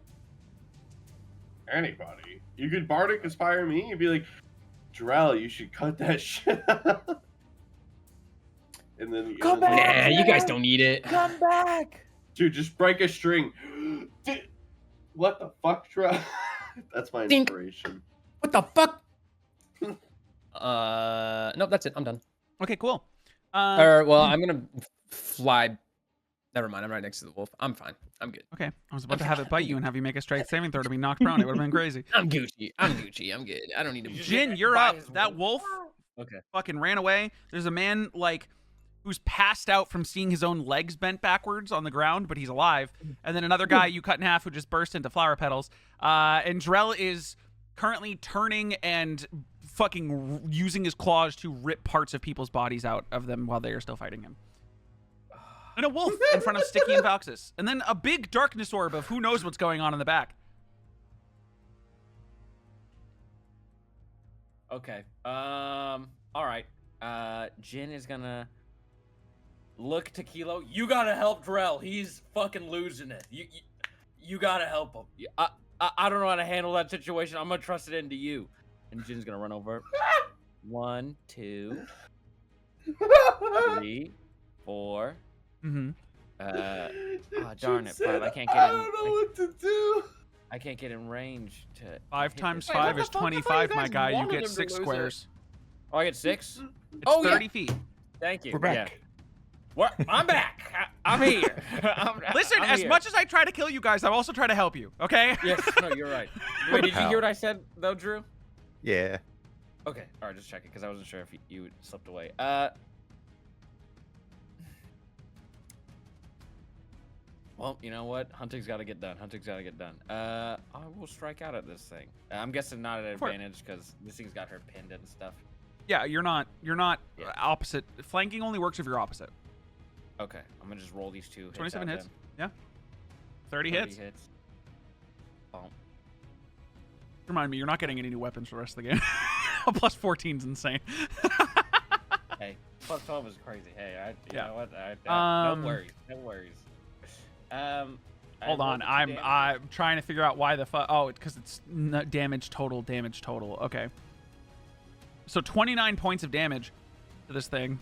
Anybody. You could Bardic inspire me and be like, Drell, you should cut that shit out. And then Come back! Nah, you guys don't need it. Come back! Dude, just break a string. Dude, what the fuck, Drell? That's my Dink. inspiration. What the fuck? Nope, that's it. I'm done. Okay, cool. Well, I'm gonna fly. Never mind. I'm right next to the wolf. I'm fine. I'm good. Okay, I was about to have it bite you and have you make a strength saving throw to be knocked prone. It would have been crazy. I'm Gucci. I'm good. I don't need to. Jin, you're up. That wolf Okay. fucking ran away. There's a man who's passed out from seeing his own legs bent backwards on the ground, but he's alive. And then another guy you cut in half who just burst into flower petals. And Drell is currently turning and fucking using his claws to rip parts of people's bodies out of them while they are still fighting him. And a wolf in front of Sticky and Valxis. And then a big darkness orb of who knows what's going on in the back. Okay. All right. Jin is gonna look to Kelo. You gotta help Drell. He's fucking losing it. You gotta help him. I don't know how to handle that situation. I'm gonna trust it into you. And Jin's gonna run over. 1, 2, 3, 4. Mm-hmm. Darn it, Said, but I can't get in. I don't know what to do. I can't get in range to 5 hit times this. 5 Wait, is what the fuck? I thought you 25, my guys guy. You wanted get him to 6 lose it. squares. Oh, I get 6? It's Oh, 30 yeah. feet. Thank you. We're back. Yeah. What? I'm back. I'm here. Listen, I'm as here. much as I try to kill you guys, I'm also trying to help you, okay? Yes, no, you're right. Wait, did you How? hear what I said, though, Drew? Yeah. Okay, alright, just checking, because I wasn't sure if you slipped away. Well, you know what? Hunting's got to get done. Hunting's got to get done. I will strike out at this thing. I'm guessing not at Go for it. advantage, because this thing's got her pinned and stuff. Yeah, you're not Yeah. opposite. Flanking only works if you're opposite. Okay, I'm gonna just roll these 2 hits 27 out hits. then. Yeah. 30 hits. Oh, Remind me, you're not getting any new weapons for the rest of the game. A plus 14's insane. hey, plus 12 is crazy. Hey, you Yeah. know what? Um, no worries. No worries. I Hold on, rolled the 2 I'm damage. trying to figure out why the fuck. Oh, it's because it's damage total. Okay. So 29 points of damage to this thing.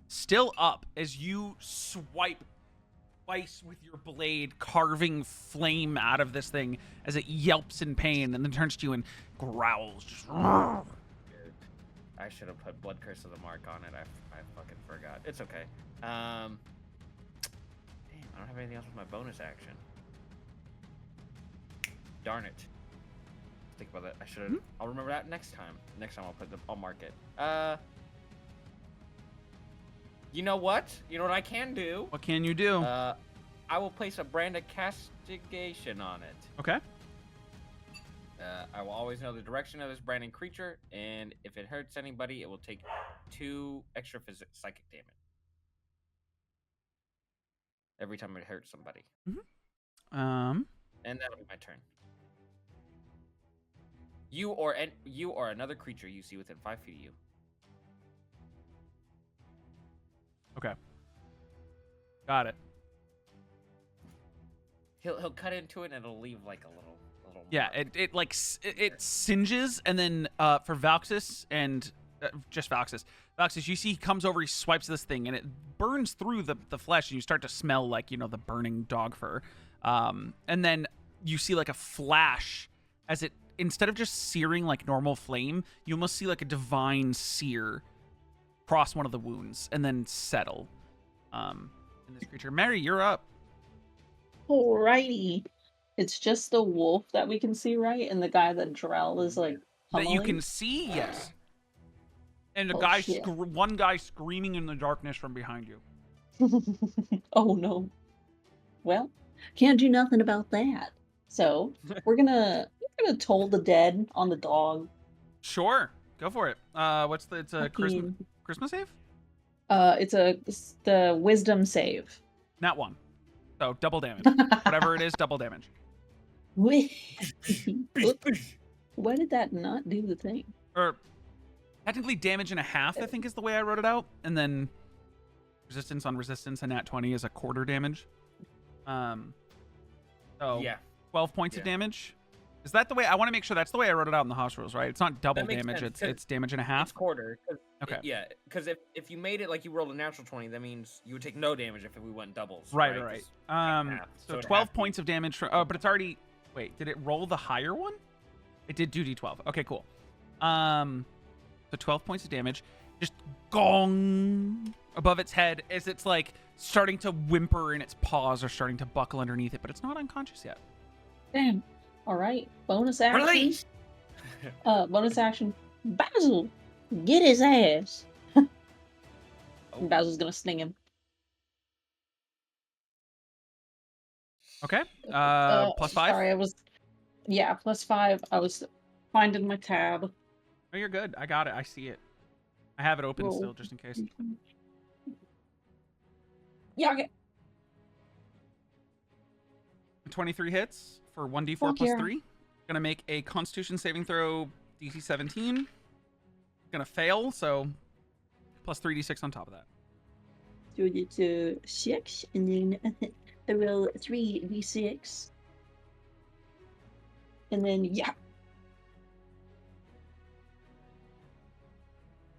Still up as you swipe twice with your blade, carving flame out of this thing as it yelps in pain and then turns to you and growls. Just I should have put Blood Curse of the Mark on it. I fucking forgot. It's okay. Damn, I don't have anything else with my bonus action. Darn it. Think about that. I should have. I'll remember that next time. Next time I'll mark it. You know what? You know what I can do? What can you do? I will place a brand of castigation on it. Okay. I will always know the direction of this branding creature, and if it hurts anybody, it will take 2 extra psychic damage. Every time it hurts somebody. And that'll be my turn. You or another creature you see within 5 feet of you. Okay. Got it. He'll cut into it and it'll leave like a little. Yeah, mark. it singes, and then for Valxis and just Valxis, you see he comes over, he swipes this thing, and it burns through the flesh, and you start to smell like, you know, the burning dog fur. And then you see like a flash as it, instead of just searing like normal flame, you almost see like a divine sear cross one of the wounds and then settle. In this creature, Mary, you're up. Alrighty. It's just the wolf that we can see, right? And the guy that Drell is like That you pummeling? can see, yes. And a Oh, guy, shit. one guy screaming in the darkness from behind you. Oh no. Well, can't do nothing about that. So we're gonna toll the dead on the dog. Sure, go for it. It's a Fucking- Christmas save? It's the wisdom save. Not one. So double damage. Whatever it is, double damage. Why did that not do the thing? Or technically damage and a half, I think is the way I wrote it out. And then resistance on resistance, and nat 20 is a quarter damage. So Yeah. 12 points of Yeah. damage. Is that the way? I want to make sure that's the way I wrote it out in the house rules, right? It's not double That makes damage, sense, it's damage and a half. It's quarter. Okay. Yeah, because if you made it like you rolled a natural 20, that means you would take no damage if we went doubles. Right. 'Cause half, So it'd 12 have to be- points of damage for, oh, but it's already, wait, did it roll the higher one? It did do D12. Okay, cool. So 12 points of damage. Just gong above its head as it's like starting to whimper and its paws are starting to buckle underneath it, but it's not unconscious yet. Damn. Alright. Bonus action. Release! Bonus action. Basil! Get his ass. Oh. Basil's gonna sting him. Okay. Plus 5? Sorry, +5. I was finding my tab. Oh, you're good. I got it. I see it. I have it open Roll. still, just in case. Yeah, okay. 23 hits for 1d4 Fuck plus yeah. 3. Gonna make a Constitution saving throw, DC 17. Gonna fail, so plus 3d6 on top of that. So it's 6, and then I roll 3d6. And then, yeah.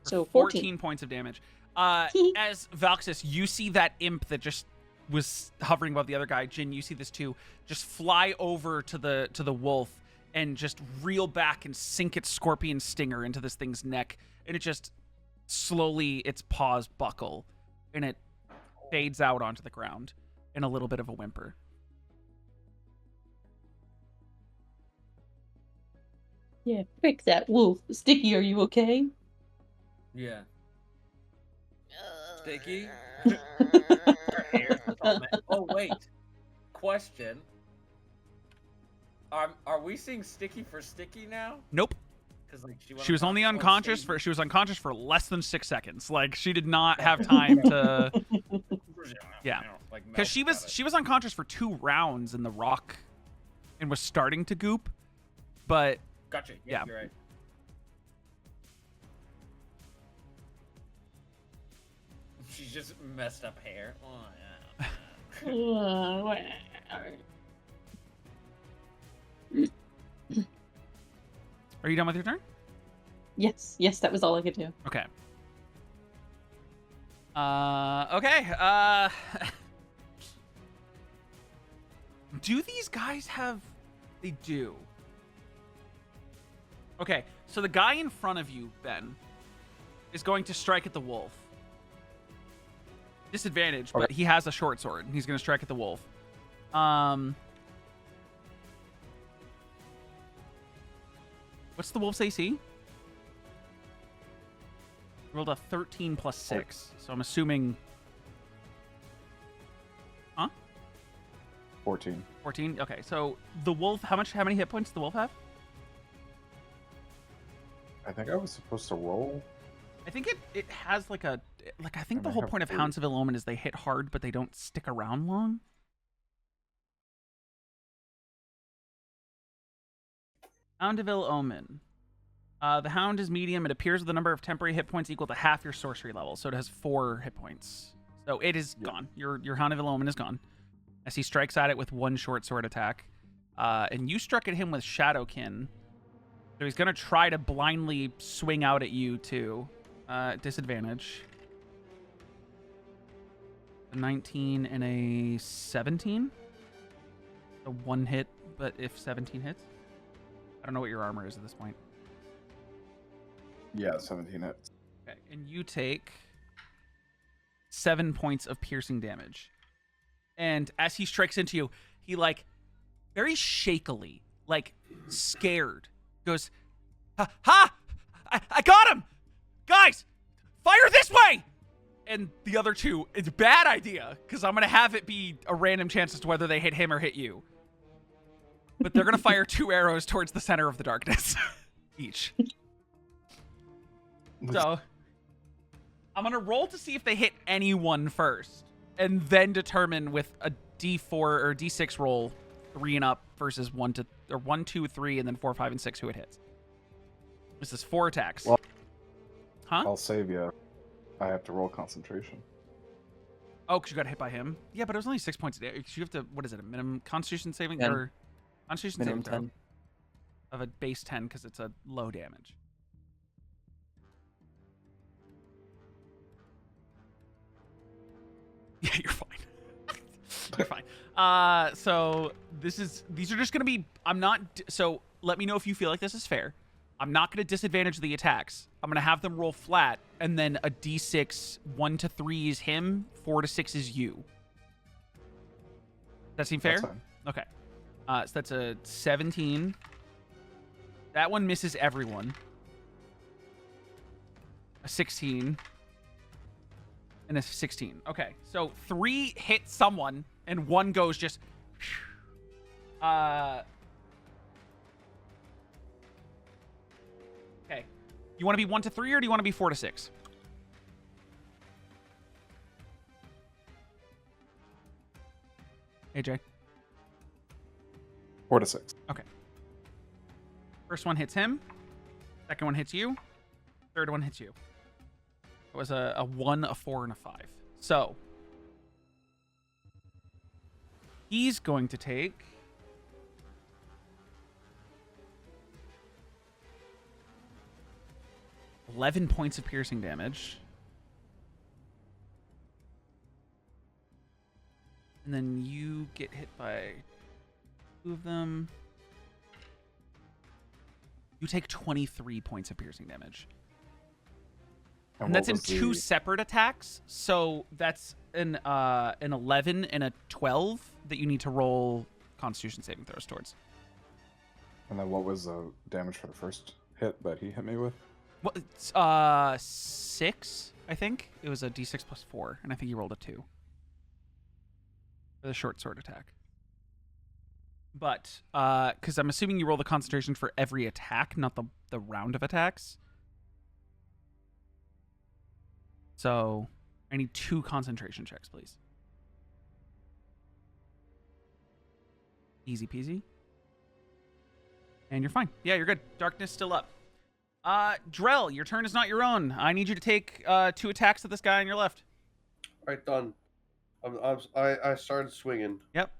So 14 points of damage. As Valxis, you see that imp that just was hovering above the other guy. Jin, you see this too. Just fly over to the wolf and just reel back and sink its scorpion stinger into this thing's neck. And it just slowly, its paws buckle. And it fades out onto the ground in a little bit of a whimper. Yeah, frick that wolf. Sticky, are you okay? Yeah. Sticky? Oh, wait. Question. Are we seeing Sticky for Sticky now? Nope. Like she was only unconscious for less than 6 seconds. Like, she did not have time to yeah, because she was unconscious for 2 rounds in the rock and was starting to goop, but gotcha. Yeah, you're right. She's just messed up hair. Oh, yeah. Are you done with your turn? Yes, that was all I could do. Okay. Okay. Do these guys have... They do. Okay, so the guy in front of you, Ben, is going to strike at the wolf. Disadvantage, but he has a short sword, and he's going to strike at the wolf. What's the wolf's AC? Rolled a 13 plus 6, so I'm assuming... Huh? 14. 14? Okay, so the wolf, how many hit points does the wolf have? I think I was supposed to roll. I think it has like a... Like, I think the whole point of Hounds of Ill Omen is they hit hard, but they don't stick around long. Hound of Ill Omen. The Hound is medium. It appears with a number of temporary hit points equal to half your sorcery level, so it has 4 hit points. So it is gone. Your Hound of Ill Omen is gone. As he strikes at it with 1 short sword attack. And you struck at him with Shadowkin. So he's going to try to blindly swing out at you, too. Disadvantage. A 19 and a 17. A 1 hit, but if 17 hits. I don't know what your armor is at this point. Yeah, 17 hits. Okay, and you take 7 points of piercing damage. And as he strikes into you, he, like, very shakily, like, scared, goes, ha! I got him! Guys, fire this way! And the other 2, it's a bad idea, because I'm going to have it be a random chance as to whether they hit him or hit you. But they're going to fire 2 arrows towards the center of the darkness, each. So, I'm going to roll to see if they hit anyone first, and then determine with a D4 or D6 roll, 3 and up versus 1, 2, 3, and then 4, 5, and 6 who it hits. This is 4 attacks. Well, huh? I'll save you. I have to roll concentration. Oh, because you got hit by him? Yeah, but it was only 6 points a day. You have to, what is it, a minimum Constitution saving? 10. Or Constitution Minimum saving 10. of a base 10 because it's a low damage. Yeah, you're fine. You're fine. So these are just gonna be. So let me know if you feel like this is fair. I'm not gonna disadvantage the attacks. I'm gonna have them roll flat, and then a D6, 1 to 3 is him, 4 to 6 is you. That seem fair? That's fine. Okay. So that's a 17. That one misses everyone. A 16. And a 16. Okay, so 3 hit someone, and 1 goes just... Okay. You want to be 1 to 3, or do you want to be 4 to 6? AJ? 4 to 6. Okay. First one hits him. Second one hits you. Third one hits you. It was a 1, a 4, and a 5. So he's going to take 11 points of piercing damage. And then you get hit by 2 of them. You take 23 points of piercing damage. And that's in 2 separate attacks. So that's an 11 and a 12 that you need to roll Constitution saving throws towards. And then what was the damage for the first hit that he hit me with? Well, it's 6, I think. It was a d6 plus 4, and I think you rolled a 2 for the short sword attack. But because I'm assuming you roll the concentration for every attack, not the round of attacks. So I need 2 concentration checks, please. Easy peasy. And you're fine. Yeah, you're good. Darkness still up. Drell, your turn is not your own. I need you to take 2 attacks at this guy on your left. All right, done. I started swinging. Yep.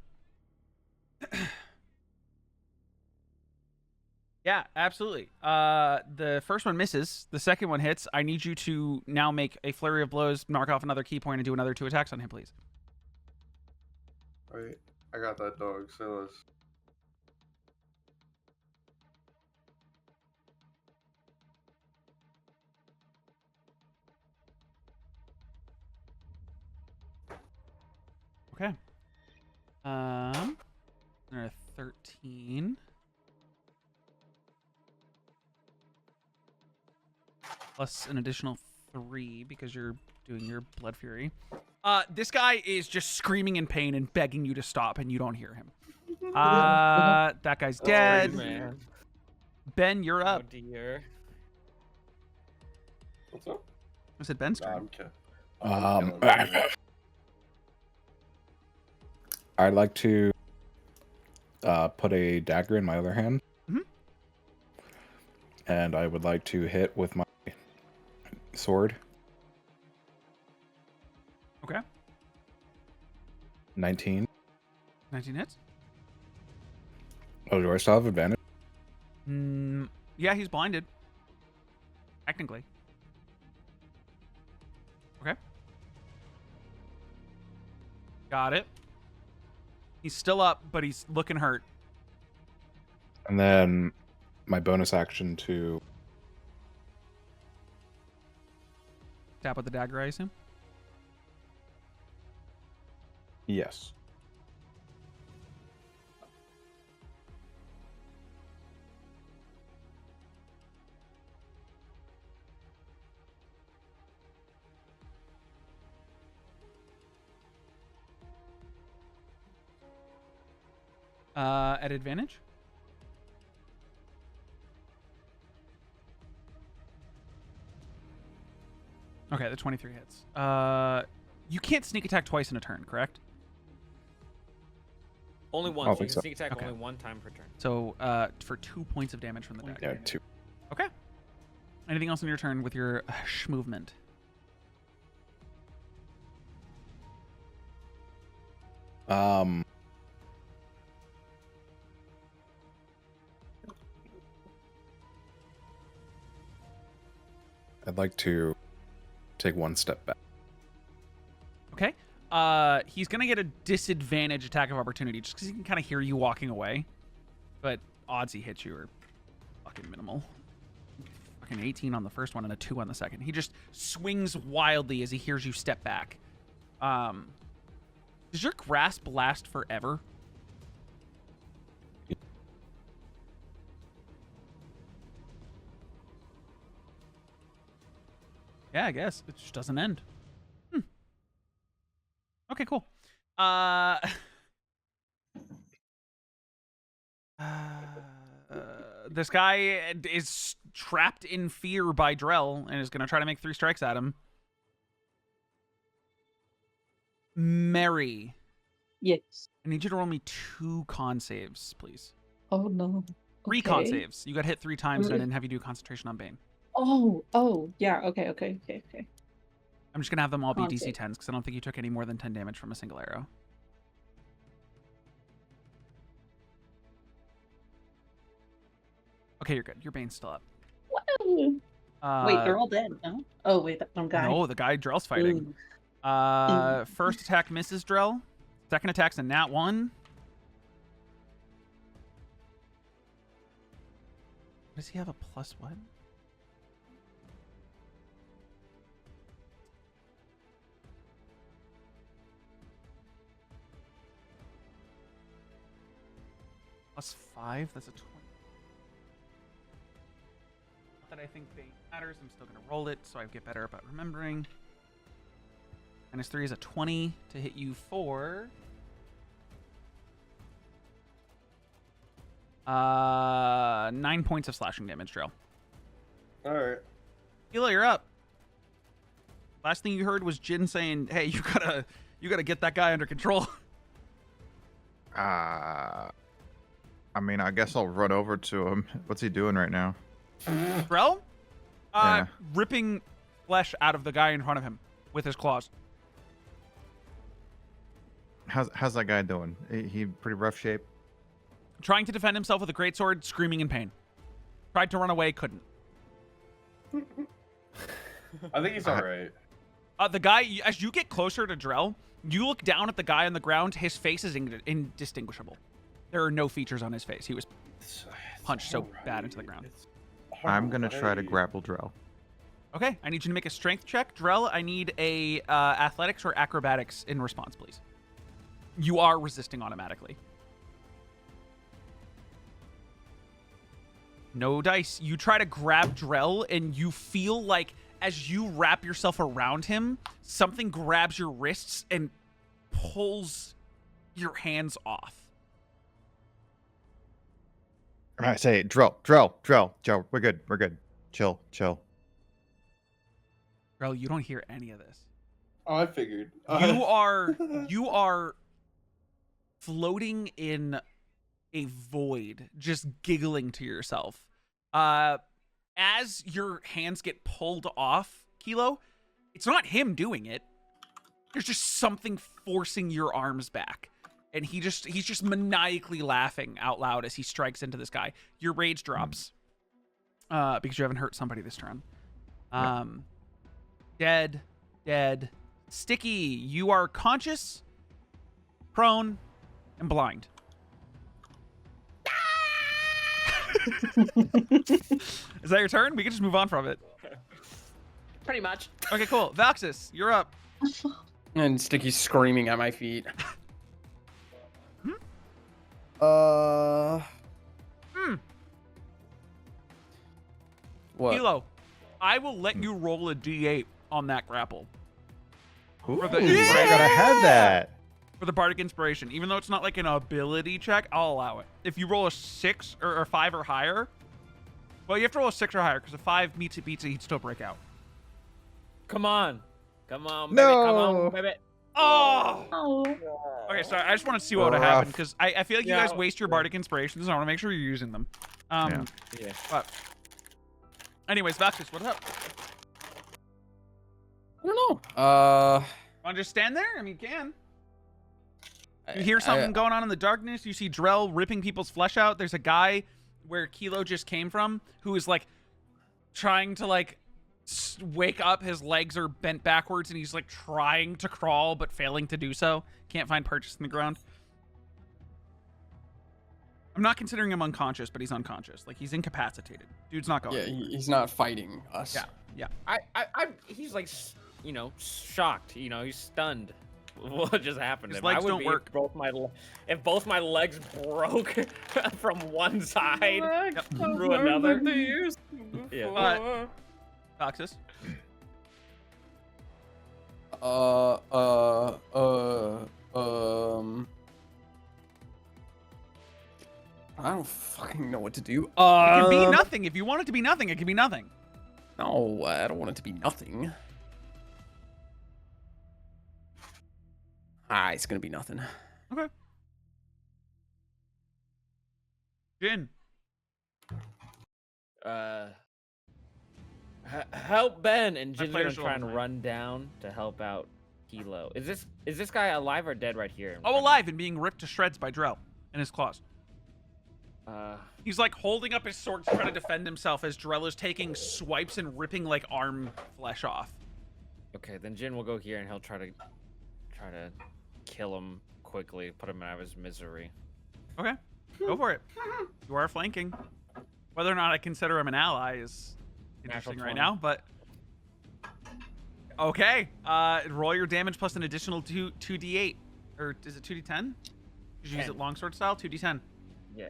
Yeah, absolutely. The first one misses. The second one hits. I need you to now make a flurry of blows, mark off another key point, and do another 2 attacks on him, please. All right, I got that, dog. So let's. Okay. There are 13. Plus an additional 3 because you're doing your Blood Fury. This guy is just screaming in pain and begging you to stop, and you don't hear him. That guy's dead. Oh, man. Ben, you're up. Oh, dear. What's up? I said Ben's Nah, turn. I'm kidding. I'd like to put a dagger in my other hand. Mhm. And I would like to hit with my sword. Okay. 19. 19 hits. Oh, do I still have advantage? Yeah, he's blinded. Technically. Okay. Got it. He's still up, but he's looking hurt. And then my bonus action to... Stab with the dagger, I assume? Yes. At advantage? Okay, the 23 hits. You can't sneak attack twice in a turn, correct? Only I once. don't You think can so. sneak attack Okay. only 1 time per turn. So, for 2 points of damage from the dagger. Yeah, 2. Okay. Anything else on your turn with your movement? I'd like to take 1 step back. Okay. He's gonna get a disadvantage attack of opportunity just because he can kind of hear you walking away. But odds he hits you are fucking minimal. Fucking 18 on the first one and a 2 on the second. He just swings wildly as he hears you step back. Does your grasp last forever? Yeah, I guess. It just doesn't end. Okay, cool. This guy is trapped in fear by Drell and is going to try to make 3 strikes at him. Mary, Yes. I need you to roll me 2 con saves, please. Oh no. 3 con Okay. saves. You got hit 3 times and I didn't have you do concentration on Bane. Oh, yeah. Okay. I'm just gonna have them all be DC Haunted. 10s because I don't think you took any more than 10 damage from a single arrow. Okay, you're good. Your Bane's still up. Woo! Wait, they're all dead, no? Oh, wait, that one guy. No, the guy Drell's fighting. First attack misses Drell. Second attack's a nat 1. Does he have a plus what? +5? That's a 20. Not that I think Bane matters. I'm still going to roll it so I get better about remembering. -3 is a 20 to hit you for... 9 points of slashing damage, Drill. Alright. Kelo, you're up. Last thing you heard was Jin saying, "Hey, you gotta get that guy under control." I mean, I guess I'll run over to him. What's he doing right now? Drell? Yeah. Ripping flesh out of the guy in front of him with his claws. How's that guy doing? He pretty rough shape. Trying to defend himself with a greatsword, screaming in pain. Tried to run away, couldn't. I think he's alright. The guy, as you get closer to Drell, you look down at the guy on the ground. His face is indistinguishable. There are no features on his face. He was punched so bad into the ground. I'm gonna try to grapple Drell. Okay, I need you to make a strength check. Drell, I need a athletics or acrobatics in response, please. You are resisting automatically. No dice. You try to grab Drell, and you feel like as you wrap yourself around him, something grabs your wrists and pulls your hands off. I say, Drell, Joe, we're good. Chill. Drell, you don't hear any of this. Oh, I figured. You are floating in a void, just giggling to yourself. As your hands get pulled off, Kelo, it's not him doing it. There's just something forcing your arms back. And he's just maniacally laughing out loud as he strikes into this guy. Your rage drops. Because you haven't hurt somebody this turn. Dead. Sticky, you are conscious, prone, and blind. Is that your turn? We can just move on from it. Pretty much. Okay, cool. Valxis, you're up. And Sticky's screaming at my feet. What? Kelo, I will let you roll a d8 on that grapple. Ooh, For the- I gotta have that. For the Bardic Inspiration. Even though it's not like an ability check, I'll allow it. If you roll a 6 or 5 or higher, well, you have to roll a 6 or higher, because if 5 beats it, he'd still break out. Come on, baby. Come No. on, baby. Oh! Oh. Okay, sorry. I just want to see what would happen, Rough. because I feel like you guys waste your Bardic Inspirations, and I want to make sure you're using them. Yeah. But anyways, Valxis, what's up? I don't know. Want to just stand there? I mean, you can. You hear something going on in the darkness. You see Drell ripping people's flesh out. There's a guy where Kelo just came from who is like trying to like wake up. His legs are bent backwards and he's like trying to crawl but failing to do so. Can't find purchase in the ground. I'm not considering him unconscious, but he's unconscious. Like, he's incapacitated. Dude's not going. Yeah, he's not fighting us. Yeah. He's like, you know, shocked. You know, he's stunned. What just happened to His him? legs I would don't be work. If both my legs broke from one side through another. Yeah. Valxis. I don't fucking know what to do. It can be nothing. If you want it to be nothing, it can be nothing. No, I don't want it to be nothing. It's gonna be nothing. Okay. Jin. Help Ben! And Jin's gonna player's try and role, man. run down to help out Kelo. Is this guy alive or dead right here? Oh, alive and being ripped to shreds by Drell in his claws. He's like holding up his sword trying to defend himself as Drell is taking swipes and ripping like arm flesh off. Okay, then Jin will go here and he'll try to kill him quickly, put him out of his misery. Okay, go for it. You are flanking. Whether or not I consider him an ally is interesting right now, but okay. Roll your damage plus an additional 2d8, or is it 2d10? Did you use it longsword style? 2d10. Yeah.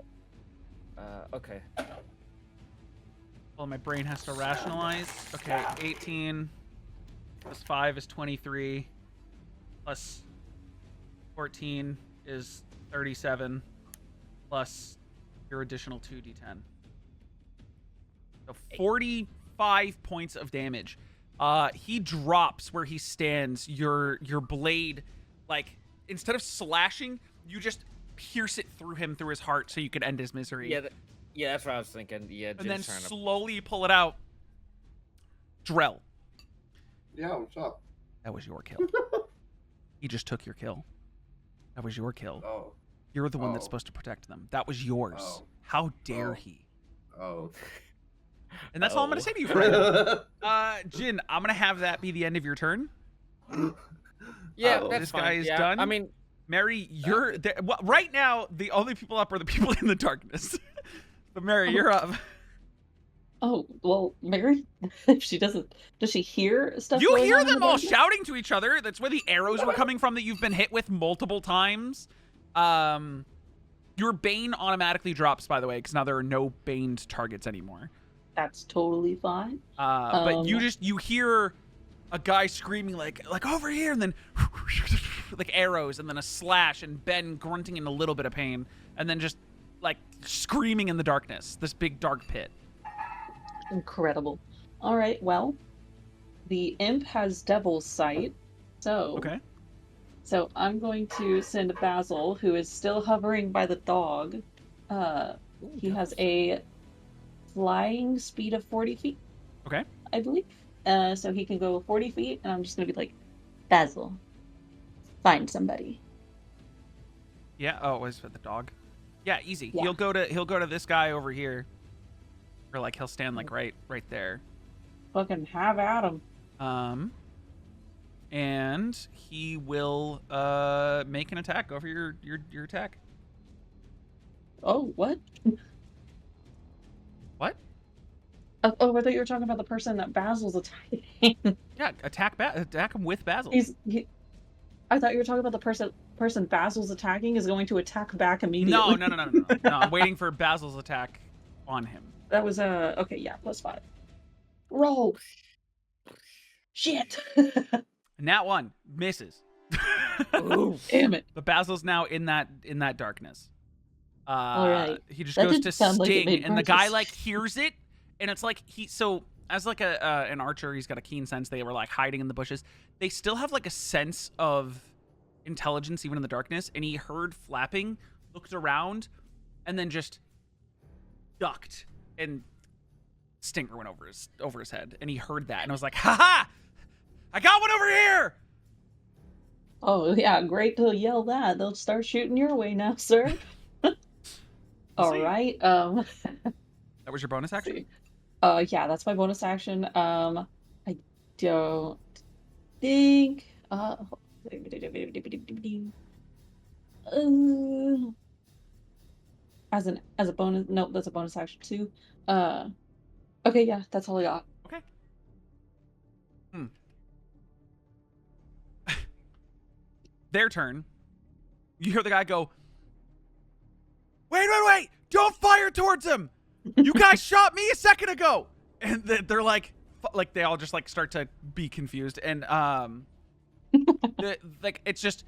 Okay. Well, my brain has to rationalize. Okay, 18 plus 5 is 23, plus 14 is 37, plus your additional 2d10. So 45 points of damage. He drops where he stands. Your blade, like, instead of slashing, you just pierce it through him, through his heart, so you could end his misery. Yeah, yeah, that's what I was thinking. Yeah, and then trying to... slowly pull it out. Drell. Yeah, what's up? That was your kill. He just took your kill. That was your kill. Oh. You're the one that's supposed to protect them. That was yours. Oh. How dare he? Oh. And that's all I'm going to say to you for right now. Jin, I'm going to have that be the end of your turn. Yeah, this that's guy fine. is Yeah, done. I mean, Mary, you're there. Well, right now, the only people up are the people in the darkness. But Mary, you're up. Oh, well, Mary, if she doesn't, does she hear stuff? You going hear on in them the all darkness? shouting to each other. That's where the arrows were coming from that you've been hit with multiple times. Your Bane automatically drops, by the way, because now there are no Baned targets anymore. That's totally fine. But you hear a guy screaming like over here, and then like arrows, and then a slash, and Ben grunting in a little bit of pain, and then just like screaming in the darkness, this big dark pit. Incredible. All right, well, the imp has Devil's Sight, so Okay. So I'm going to send Basil, who is still hovering by the dog. He has a flying speed of 40 feet. Okay. I believe. So he can go 40 feet, and I'm just going to be like, Basil, find somebody. Yeah. Oh, it was for the dog. Yeah, easy. Yeah. He'll go to this guy over here, or like he'll stand like right there. Fucking have at him. And he will make an attack. Go for your attack. Oh, what? What? Oh, I thought you were talking about the person that Basil's attacking. Yeah, attack him with Basil. I thought you were talking about the person Basil's attacking is going to attack back immediately. No. No, I'm waiting for Basil's attack on him. That was okay, yeah, +5. Roll. Shit. Nat 1 misses. Oh, damn it. But Basil's now in that darkness. All right. He just That goes didn't to sound like it sting, made and the guy progress. like hears it, and it's like as like an archer, he's got a keen sense. They were like hiding in the bushes. They still have like a sense of intelligence even in the darkness, and he heard flapping, looked around, and then just ducked, and stinger went over his head, and he heard that, and I was like, ha! I got one over here! Oh, yeah, great to yell that. They'll start shooting your way now, sir. All see. right. That was your bonus action? Yeah, that's my bonus action. I don't think as a bonus, nope, that's a bonus action too. Okay, yeah, that's all I got. Okay. Their turn. You hear the guy go, wait! Don't fire towards him! You guys shot me a second ago! And they're like they all just like start to be confused. And like it's just,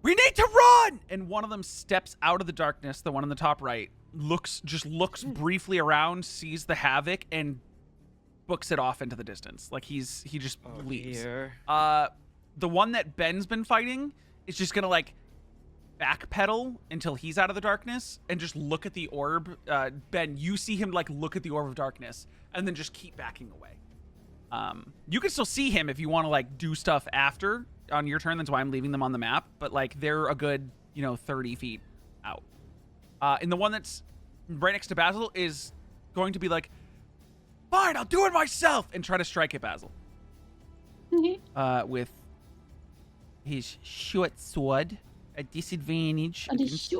we need to run! And one of them steps out of the darkness, the one in the top right, looks briefly around, sees the havoc, and books it off into the distance. Like he just leaves. Dear. The one that Ben's been fighting is just gonna like backpedal until he's out of the darkness and just look at the orb. Ben, you see him like look at the orb of darkness and then just keep backing away. You can still see him if you want to like do stuff after on your turn. That's why I'm leaving them on the map. But like they're a good, 30 feet out. And the one that's right next to Basil is going to be like, fine, I'll do it myself, and try to strike at Basil. With his short sword, a disadvantage against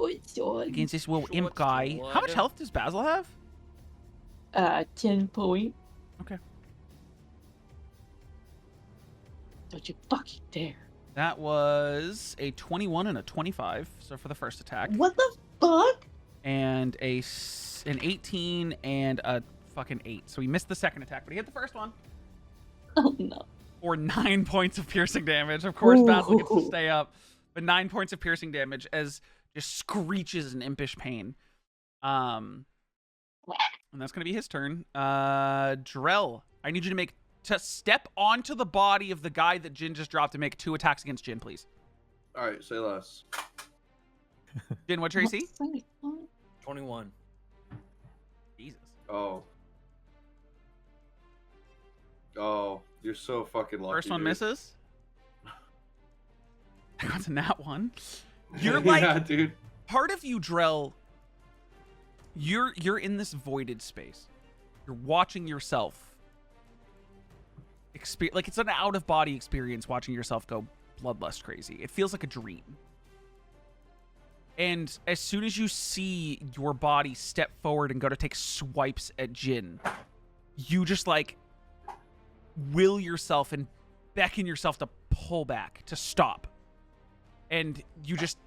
this little imp Short guy. sword. How much health does Basil have? 10 point. Okay. Don't you fucking dare. That was a 21 and a 25, so for the first attack. What the fuck? And an 18 and a fucking 8. So he missed the second attack, but he hit the first one. Oh no. For 9 points of piercing damage. Of course, Basil gets to Ooh. stay up. But 9 points of piercing damage as just screeches in impish pain. And that's going to be his turn. Drell, I need you to step onto the body of the guy that Jin just dropped and make 2 attacks against Jin, please. All right, say less. Jin, what's your AC? 21. Jesus. Oh, you're so fucking lucky. First one dude. misses. I got to nat one. You're like, yeah, dude. part of you, Drell, you're in this voided space. You're watching yourself. Like it's an out-of-body experience watching yourself go bloodlust crazy. It feels like a dream. And as soon as you see your body step forward and go to take swipes at Jin, you just like will yourself and beckon yourself to pull back, to stop. And you just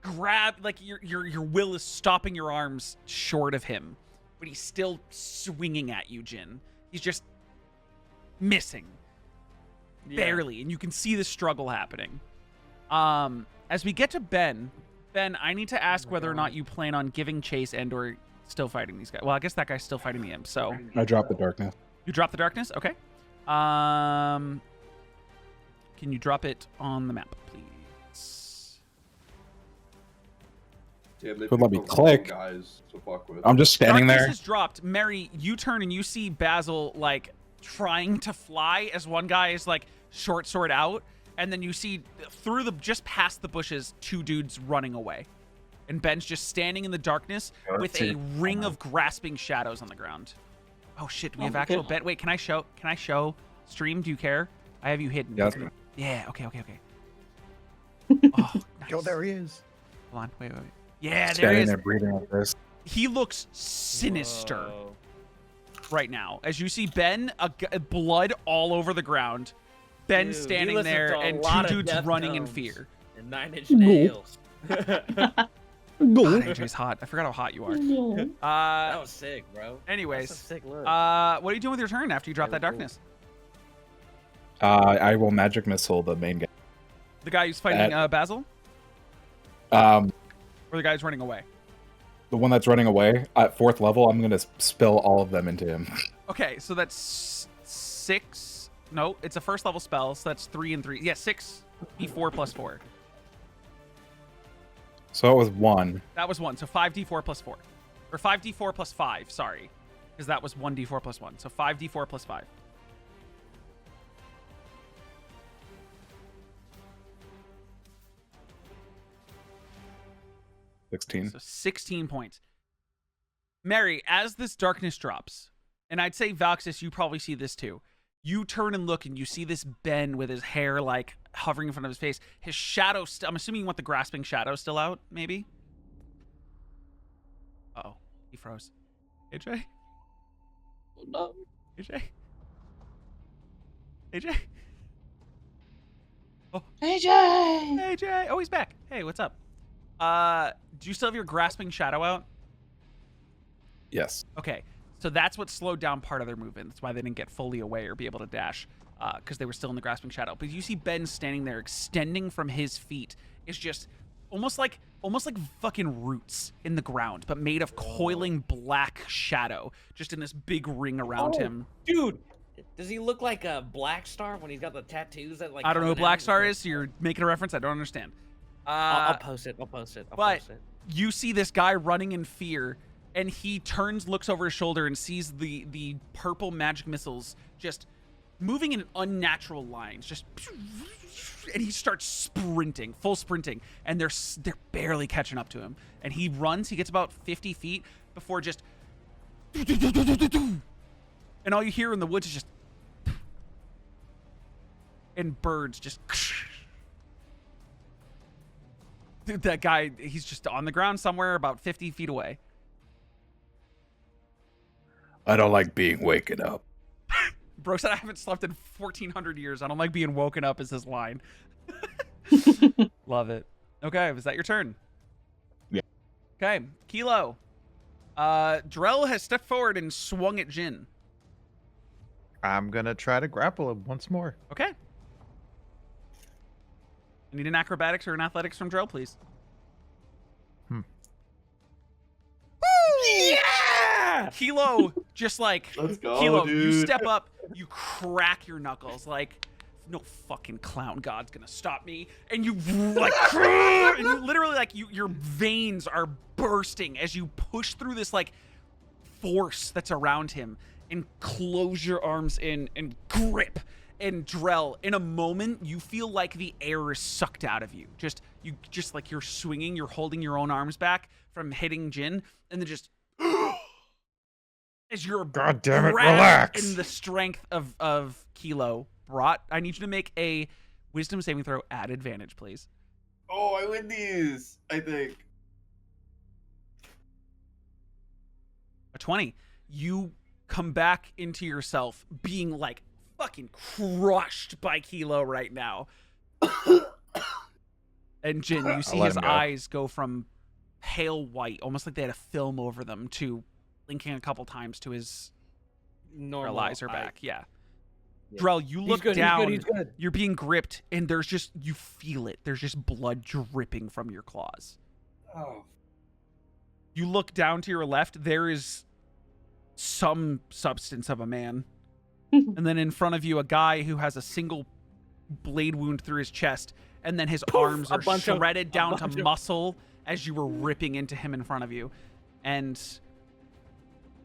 grab, like your will is stopping your arms short of him, but he's still swinging at you, Jin. He's just missing. Barely, and you can see the struggle happening. As we get to Ben, I need to ask whether or not you plan on giving chase and or still fighting these guys. Well, I guess that guy's still fighting the imp, so... I dropped the darkness. You drop the darkness? Okay. Can you drop it on the map, please? Damn, they Would let me picked the click. wrong guys to fuck with. I'm just standing Darkness there. has dropped. Mary, you turn and you see Basil, like, trying to fly as one guy is, like, short sword out. And then you see just past the bushes, 2 dudes running away. And Ben's just standing in the darkness with a ring of grasping shadows on the ground. Oh shit, we have actual Ben. Wait, can I show stream? Do you care? I have you hidden. Yeah. Yeah, okay. Oh, nice. Yo, there he is. Hold on, wait. Yeah, there he Standing is. there breathing like this. He looks sinister Whoa. right now. As you see Ben, blood all over the ground. Ben Dude, he standing listens there to a and lot 2 of dudes running in Deftones fear. And 9 Inch Nails. God, AJ's hot. I forgot how hot you are. That was sick, bro. Anyways, That's a sick look. what are you doing with your turn after you drop that Very cool. darkness? I will magic missile the main guy. The guy who's fighting Basil? Um, Or the guy who's running away? the one that's running away at 4th level. I'm gonna spill all of them into him. Okay, so that's 6. No, it's a 1st level spell, so that's 3 and 3. Yeah, 6 d4 plus 4. So it was 1. That was 1, so 5d4 plus 4. Or 5d4 plus 5, sorry. Because that was 1d4 plus 1. So 5d4 plus 5. $16. So 16 points. Mary, as this darkness drops, and I'd say Valxis, you probably see this too. You turn and look, and you see this Ben with his hair like hovering in front of his face. His shadow. I'm assuming you want the grasping shadow still out, maybe. Uh-oh, he froze. AJ. Oh, no. AJ. Oh, AJ! AJ. Oh, he's back. Hey, what's up? Do you still have your grasping shadow out? Yes. Okay, so that's what slowed down part of their movement. That's why they didn't get fully away or be able to dash, because they were still in the grasping shadow. But you see Ben standing there, extending from his feet is just almost like fucking roots in the ground, but made of coiling black shadow, just in this big ring around him. Dude, does he look like a Black Star when he's got the tattoos that like? I don't know who coming Black out? Star is, so you're making a reference I don't understand. I'll post it. I'll post it. I'll but post it. you see this guy running in fear, and he turns, looks over his shoulder, and sees the purple magic missiles just moving in unnatural lines, just, and he starts sprinting, full sprinting, and they're barely catching up to him. And he runs, he gets about 50 feet before just, and all you hear in the woods is just, and birds just. That guy, he's just on the ground somewhere about 50 feet away. I don't like being waken up. Bro said I haven't slept in 1,400 years. I don't like being woken up is his line. Love it. Okay, was that your turn? Yeah. Okay, Kelo. Drell has stepped forward and swung at Jin. I'm gonna try to grapple him once more. Okay. I need an acrobatics or an athletics from Drell, please. Yeah! Kelo, just like, Let's go, Kelo, dude. you step up, you crack your knuckles, like, no fucking clown god's gonna stop me. And you, like, and you literally, like, your veins are bursting as you push through this, like, force that's around him and close your arms in and grip. And Drell, in a moment, you feel like the air is sucked out of you. Just like you're swinging, you're holding your own arms back from hitting Jin, and then just as you're God damn it, grabbed relax. in the strength of Kelo brought. I need you to make a wisdom saving throw at advantage, please. Oh, I win these, I think. A 20. You come back into yourself being like fucking crushed by Kelo right now. And Jin, you see let his him go. eyes go from pale white, almost like they had a film over them, to blinking a couple times to his Normal eyes are eye. back. Yeah. Yeah. Drell, you He's look good, down. He's good. You're being gripped, and there's just, you feel it. There's just blood dripping from your claws. Oh. You look down to your left, there is some substance of a man. And then in front of you, a guy who has a single blade wound through his chest, and then his arms are shredded down to muscle as you were ripping into him in front of you. And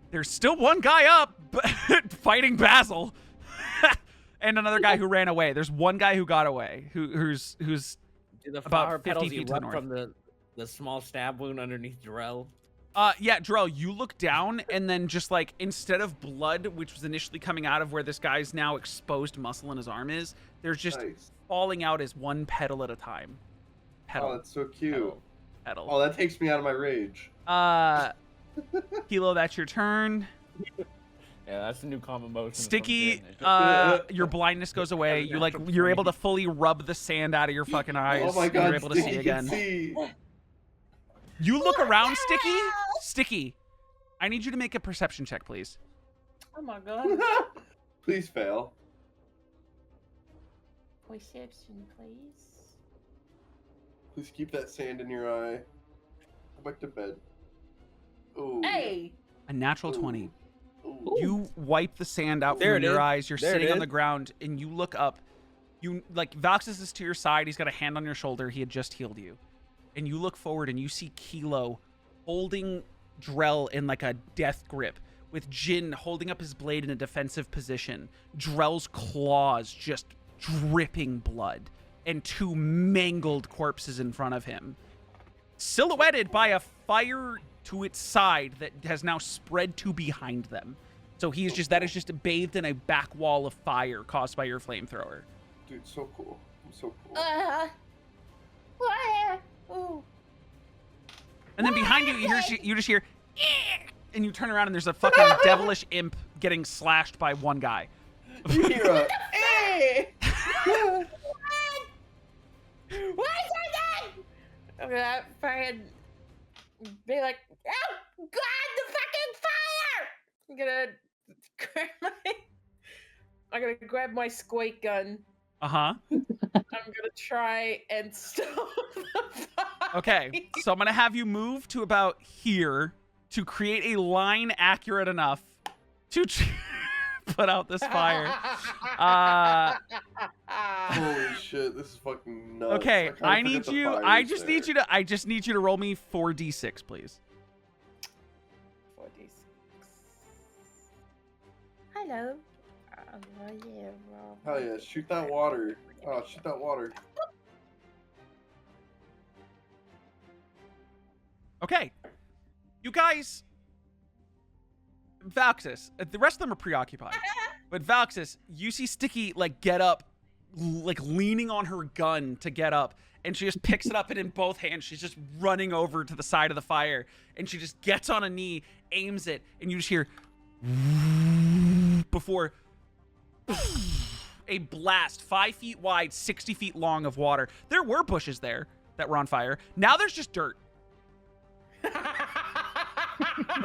there's still one guy up fighting Basil. And another guy who ran away. There's one guy who got away, who's Do the about flower 50 petals feet to the erupt north. from the small stab wound underneath Drell? Yeah, Drell, you look down, and then just like, instead of blood, which was initially coming out of where this guy's now exposed muscle in his arm is, there's just Nice. falling out as one petal at a time. Petal. Oh, that's so cute. Petal. Petal. Oh, that takes me out of my rage. Kelo, that's your turn. Yeah, that's the new combo motion. Sticky, your blindness goes away. You're able to fully rub the sand out of your fucking eyes. Oh my god, You're able to see Sticky again. can see. You look around, Sticky. Sticky, I need you to make a perception check, please. Oh my god. Please fail. Perception, please. Please keep that sand in your eye. Go back to bed. Ooh. Hey! A natural 20. Ooh. You wipe the sand out There from it your is. eyes. You're There it sitting on is. the ground, and you look up. You like Valxis is to your side. He's got a hand on your shoulder. He had just healed you, and you look forward, and you see Kelo holding Drell in like a death grip, with Jin holding up his blade in a defensive position. Drell's claws just dripping blood, and two mangled corpses in front of him, silhouetted by a fire to its side that has now spread to behind them. So that is just bathed in a back wall of fire caused by your flamethrower. Dude, so cool. I'm so cool. Ooh. And then behind you, you just hear, "Eh," and you turn around and there's a fucking devilish imp getting slashed by one guy. You hear a, hey! What's that? I'm gonna fucking be like, oh god, the fucking fire! I'm gonna grab my squeak gun. Uh-huh. I'm gonna try and stop the fire. Okay, so I'm going to have you move to about here to create a line accurate enough to put out this fire. Holy shit, this is fucking nuts. Okay, kinda I forget need the you. fire I was just there. need you to. I just need you to roll me 4d6, please. 4d6. Hello. Yeah, Hell yeah, shoot that water. Oh, shoot that water. Okay, you guys. Valxis, the rest of them are preoccupied, but Valxis, you see Sticky like get up, like leaning on her gun to get up, and she just picks it up and in both hands she's just running over to the side of the fire, and she just gets on a knee, aims it, and you just hear before a blast 5 feet wide, 60 feet long of water. There were bushes there that were on fire. Now there's just dirt. The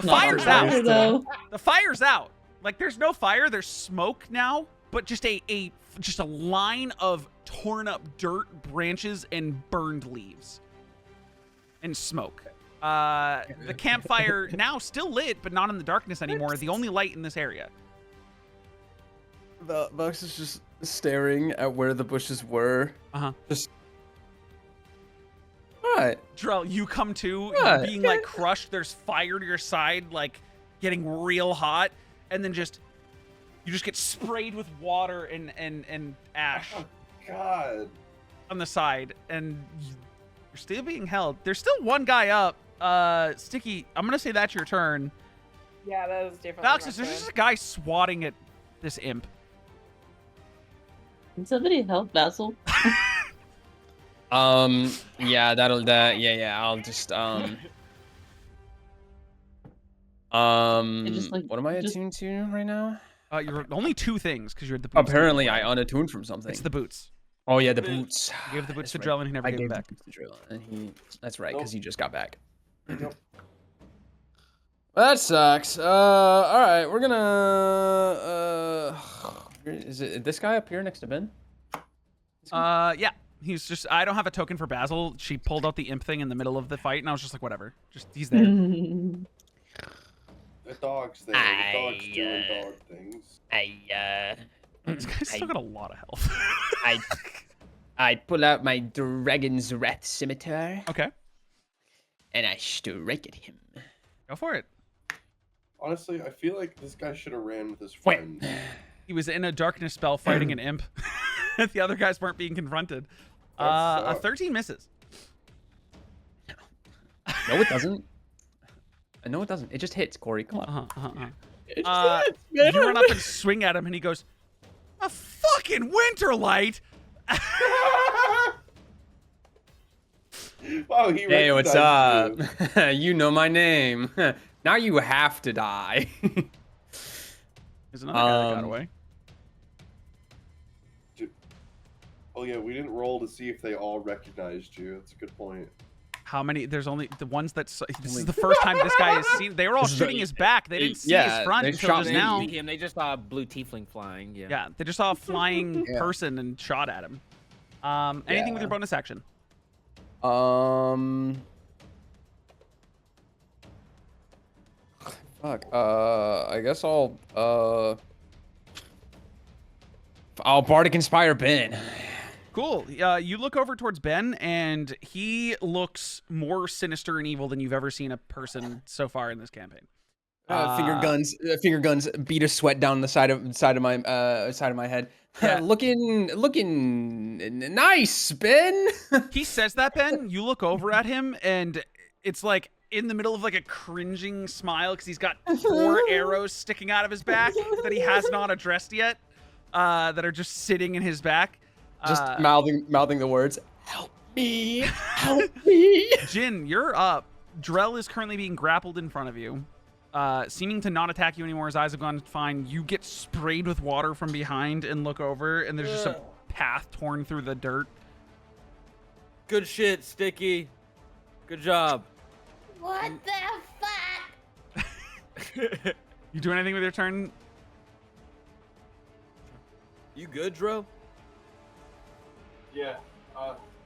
fire's fire, out. though. The fire's out. Like there's no fire. There's smoke now, but just a line of torn up dirt, branches, and burned leaves, and smoke. The campfire now still lit, but not in the darkness anymore. The only light in this area. Vox is just staring at where the bushes were. Just. What? Drell, you come to, What? you're being like crushed. There's fire to your side, like getting real hot, and then you just get sprayed with water and ash Oh, God. on the side, and you're still being held. There's still one guy up. Sticky, I'm gonna say that's your turn. Yeah, that was different. Alex, there's just a guy swatting at this imp. Can somebody help Basil? Yeah, yeah, I'll just, what am I attuned to right now? You're only 2 things because you're the boots. Apparently, I unattuned from something. It's the boots. Oh, yeah, the boots. You gave the boots That's to right. Drell and he never I gave them gave back. the boots to Drill, and that's right, because Nope. he just got back. Nope. Well, that sucks. All right, we're gonna, is it this guy up here next to Ben? Yeah. He's just, I don't have a token for Basil. She pulled out the imp thing in the middle of the fight, and I was just like, whatever. Just, he's there. The dog's there. The dog's doing dog things. This guy's still got a lot of health. I pull out my Dragon's Wrath Scimitar. Okay. And I strike at him. Go for it. Honestly, I feel like this guy should have ran with his Wait. friends. He was in a darkness spell fighting an imp. The other guys weren't being confronted. That A sucks. 13 misses. No, it doesn't. No, it doesn't. It just hits, Corey. Come on. You run up and swing at him, and he goes, "A fucking winterlight." Wow, he Hey, what's up? recognized you. You know my name. Now you have to die. There's another guy that got Um, away. Oh yeah, we didn't roll to see if they all recognized you. That's a good point. How many? There's only the ones that. This is the first time this guy has seen. They were all This is shooting the- his back. They didn't see yeah, his front they until shot just me. now. Him, they just saw a blue tiefling flying. Yeah. Yeah, they just saw a flying Yeah. person and shot at him. Anything with your bonus action? Fuck. I guess I'll Bardic Inspire Ben. Cool. You look over towards Ben, and he looks more sinister and evil than you've ever seen a person so far in this campaign. Finger guns beat a sweat down the side of my head. Yeah. looking nice, Ben. He says that, Ben. You look over at him, and it's like in the middle of like a cringing smile because he's got 4 arrows sticking out of his back that he has not addressed yet, that are just sitting in his back. Just mouthing the words, "Help me, help me." Jin, you're up. Drell is currently being grappled in front of you, seeming to not attack you anymore. His eyes have gone fine. You get sprayed with water from behind and look over, and there's just a path torn through the dirt. Good shit, Sticky. Good job. What the fuck? You doing anything with your turn? You good, Dro? Yeah.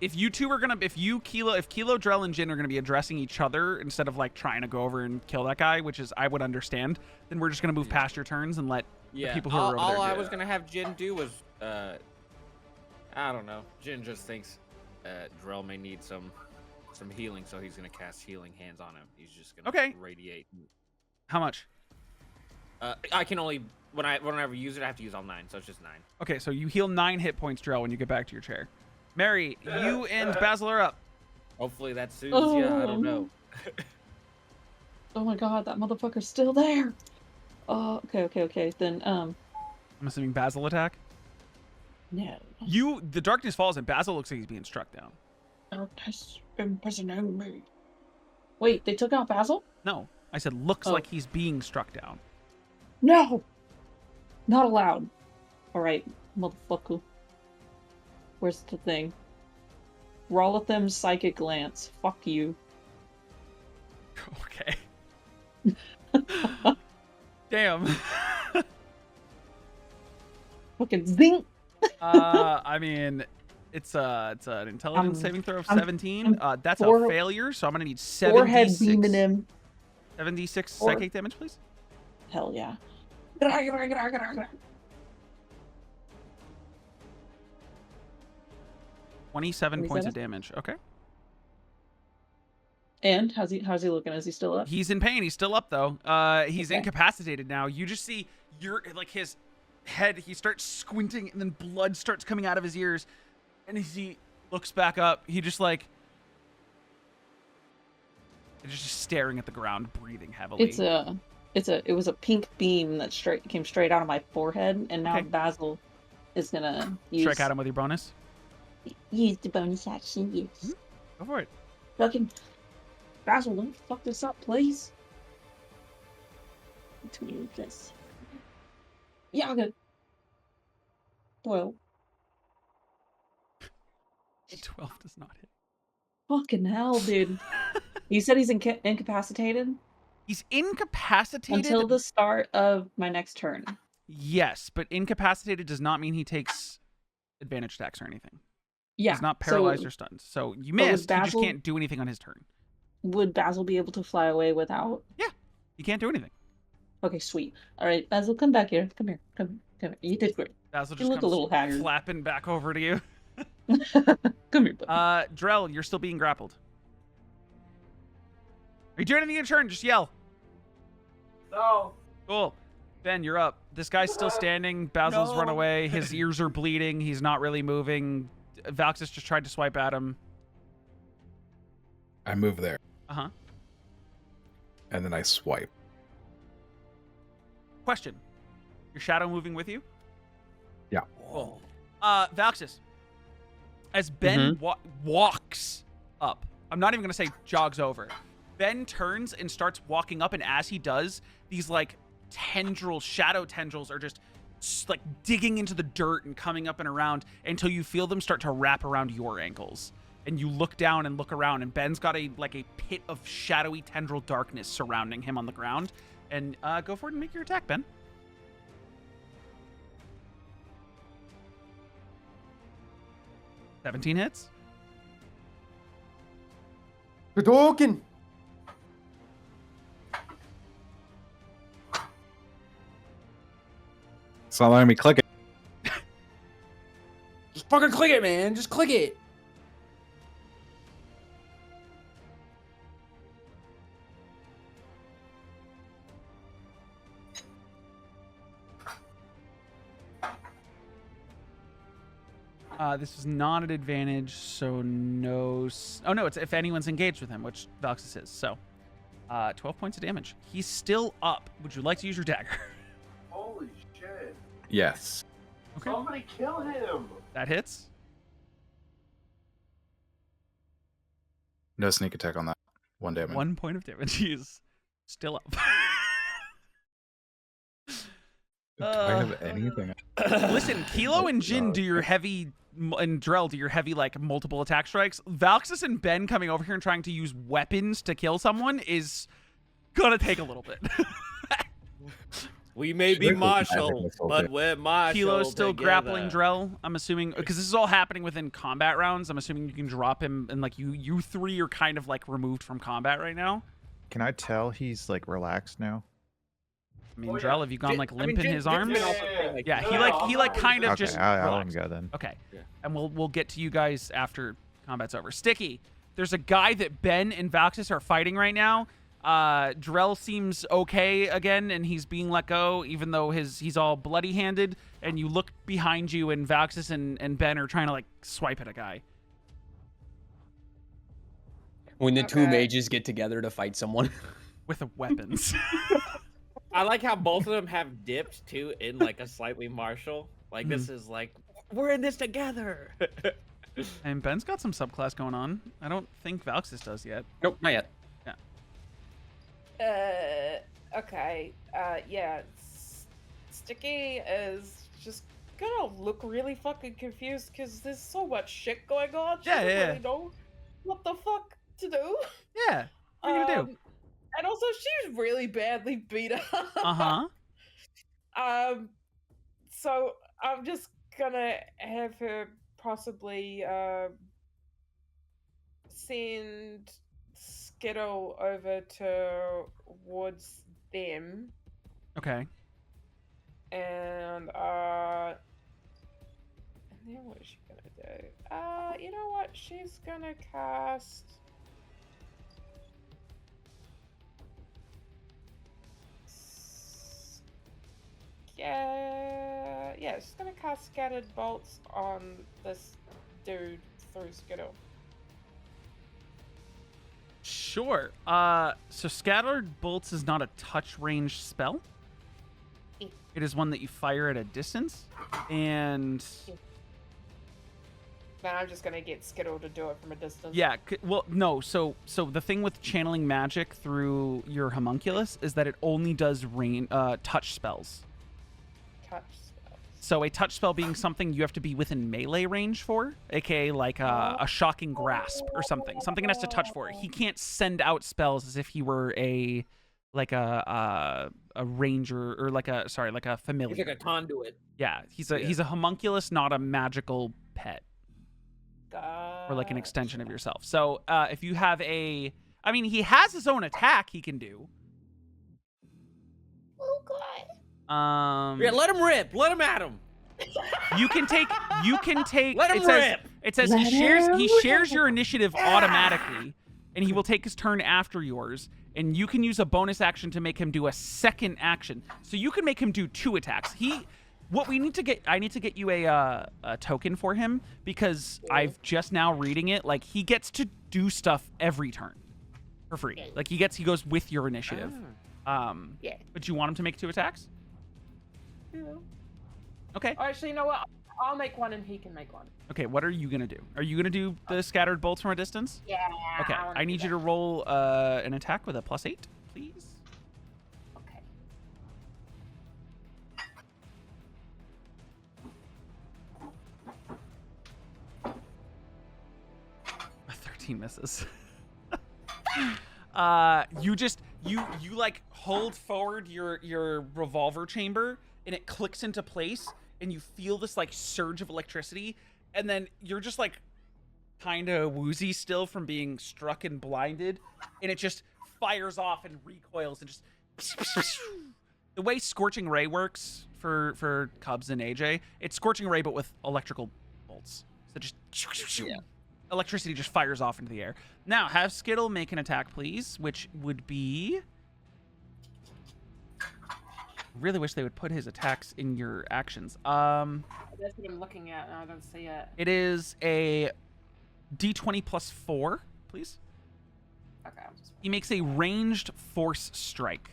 If you two are gonna, if Kelo, Drell, and Jin are gonna be addressing each other instead of like trying to go over and kill that guy, which is I would understand, then we're just gonna move past your turns and let the people who are over there all do I it. was gonna have Jin do was I don't know. Jin just thinks Drell may need some healing, so he's gonna cast healing hands on him. He's just gonna radiate. How much? I can only whenever I use it, I have to use all 9, so it's just 9. Okay, so you heal 9 hit points, Drell, when you get back to your chair. Mary, you and Basil are up. Hopefully that soothes you. I don't know. Oh my god, that motherfucker's still there. Oh, okay. Then, I'm assuming Basil attack? No. The darkness falls and Basil looks like he's being struck down. Darkness imprisoning me. Wait, they took out Basil? No, I said looks like he's being struck down. No! Not allowed. Alright, motherfucker. Where's the thing? Rolithem's Psychic Lance. Fuck you. Okay. Damn. Fucking zing! I mean, it's an intelligence saving throw of 17. That's a failure, so I'm gonna need 7d6. Forehead beaming him. 7d6 psychic damage, please. Hell yeah. 27 points of damage. Okay. And how's he looking? Is he still up? He's in pain. He's still up though. He's incapacitated now. You just see his head. He starts squinting, and then blood starts coming out of his ears. And as he looks back up, he just just staring at the ground, breathing heavily. It was a pink beam that came straight out of my forehead, and now Basil is gonna strike at him with your bonus. Use the bonus action. Yes. Go for it. Fucking Basil, don't fuck this up, please. Between this. Yeah, I'm good. 12. 12 does not hit. Fucking hell, dude. You said he's incapacitated? He's incapacitated until the start of my next turn. Yes, but incapacitated does not mean he takes advantage attacks or anything. Yeah. He's not paralyzed or stunned. So you missed. You just can't do anything on his turn. Would Basil be able to fly away without? Yeah. You can't do anything. Okay, sweet. All right, Basil, come back here. Come here. You did great. Basil just you look a little haggard. Flapping back over to you. Come here, buddy. Drell, you're still being grappled. Are you doing anything in your turn? Just yell. No. Cool. Ben, you're up. This guy's still standing. Basil's run away. His ears are bleeding. He's not really moving. Valxis just tried to swipe at him. I move there. Uh-huh. And then I swipe. Question. Your shadow moving with you? Yeah. Cool. Valxis. As Ben walks up, I'm not even going to say jogs over. Ben turns and starts walking up, and as he does, these shadow tendrils are just digging into the dirt and coming up and around until you feel them start to wrap around your ankles. And you look down and look around, and Ben's got a pit of shadowy tendril darkness surrounding him on the ground. And go forward and make your attack, Ben. $17 hits. Good talking. It's not letting me click it. Just fucking click it, man. Just click it. This is not an advantage, so no... Oh, no, it's if anyone's engaged with him, which Valxis is. So, 12 points of damage. He's still up. Would you like to use your dagger? Holy shit. Yes. Okay. Somebody kill him. That hits. No sneak attack on that. 1 damage. 1 point of damage. He's still up. Do I have anything? Listen, Kelo and Jin do your heavy, and Drell do your heavy, multiple attack strikes. Valxis and Ben coming over here and trying to use weapons to kill someone is gonna take a little bit. We may be martial, but we're martial. Kelo's still together. grappling Drell, I'm assuming, because this is all happening within combat rounds. I'm assuming you can drop him, and you three are kind of removed from combat right now. Can I tell he's relaxed now? I mean, Drell, have you gone like limp in his Jin's arms? been also saying, like, Yeah, he like kind of Okay, just I'll let him relaxed. go then. Okay, Yeah. and we'll get to you guys after combat's over. Sticky, there's a guy that Ben and Valxis are fighting right now. Drell seems okay again, and he's being let go, even though he's all bloody-handed. And you look behind you, and Valxis and Ben are trying to like swipe at a guy When the two Okay. mages get together to fight someone. with weapons. I like how both of them have dipped too in like a slightly martial. Like this is like we're in this together. And Ben's got some subclass going on. I don't think Valxis does yet. Nope, not yet. Okay. Yeah. Sticky is just gonna look really fucking confused because there's so much shit going on. She Yeah, doesn't yeah. really know what the fuck to do. Yeah. What are you gonna do? And also, she's really badly beat up. Uh-huh. So I'm just gonna have her possibly send Skittle over towards them, Okay. and then what is she gonna do? You know what? She's gonna cast. Yeah, she's gonna cast Scattered Bolts on this dude through Skittle. Sure. So Scattered Bolts is not a touch range spell. It is one that you fire at a distance, and Then I'm just gonna get Skittle to do it from a distance. yeah, well, no. So the thing with channeling magic through your homunculus is that it only does touch spells. Touch spells. So a touch spell being something you have to be within melee range for, aka like a shocking grasp or something it has to touch for. He can't send out spells as if he were a ranger or like a familiar. He's like a conduit. Yeah, he's a homunculus, not a magical pet or like an extension of yourself. So if you have he has his own attack he can do. Oh god. Yeah, let him rip. Let him at him. You can take. Let him rip. It says he shares your initiative automatically, and he will take his turn after yours. And you can use a bonus action to make him do a second action. So you can make him do 2 attacks. I need to get you a token for him because I've just now reading it. Like he gets to do stuff every turn for free. Like he goes with your initiative. Yeah. But you want him to make 2 attacks? Yeah. Okay. Oh, actually, you know what? I'll make one and he can make one. Okay, what are you going to do? Are you going to do the scattered bolts from a distance? Yeah. Okay, I need you to roll an attack with a +8, please. Okay. A 13 misses. You like hold forward your revolver chamber and it clicks into place and you feel this like surge of electricity and then you're just like kind of woozy still from being struck and blinded and it just fires off and recoils and just the way Scorching Ray works for Cubs and AJ, it's Scorching Ray but with electrical bolts. So just electricity just fires off into the air. Now, have Skittle make an attack, please, which would be... Really wish they would put his attacks in your actions. That's what I'm looking at, and I don't see it. It is a D20 plus 4, please. Okay, I'll just... He makes a ranged force strike.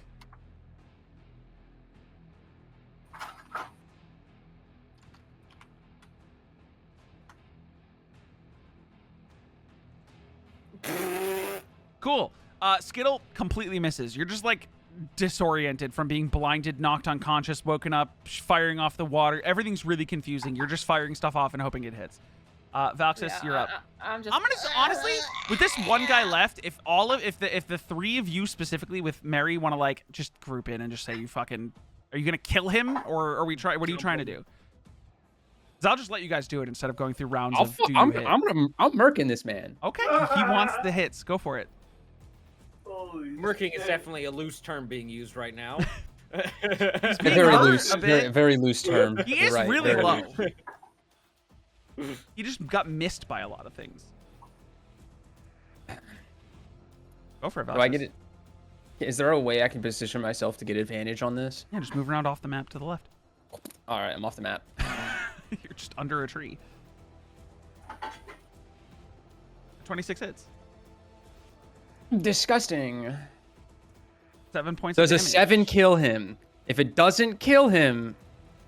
Cool. Skittle completely misses. You're just like disoriented from being blinded, knocked unconscious, woken up, firing off the water. Everything's really confusing. You're just firing stuff off and hoping it hits. Valxis, you're up. I'm just... I'm gonna honestly, with this one guy left, if the 3 of you specifically with Mary want to like just group in and just say you fucking, are you gonna kill him or are we try? What are you trying to do? Because I'll just let you guys do it instead of going through rounds of do you hit. I'm murking this man. Okay, he wants the hits. Go for it. Murking is definitely a loose term being used right now. He's A being very hurt loose, a bit. very loose term. He You're is right, really very low. loose. He just got missed by a lot of things. Go for it, Do I Valsius. get it? Is there a way I can position myself to get advantage on this? Yeah, just move around off the map to the left. All right, I'm off the map. You're just under a tree. 26 hits. Disgusting. 7 points Does of a damage. 7 kill him? If it doesn't kill him,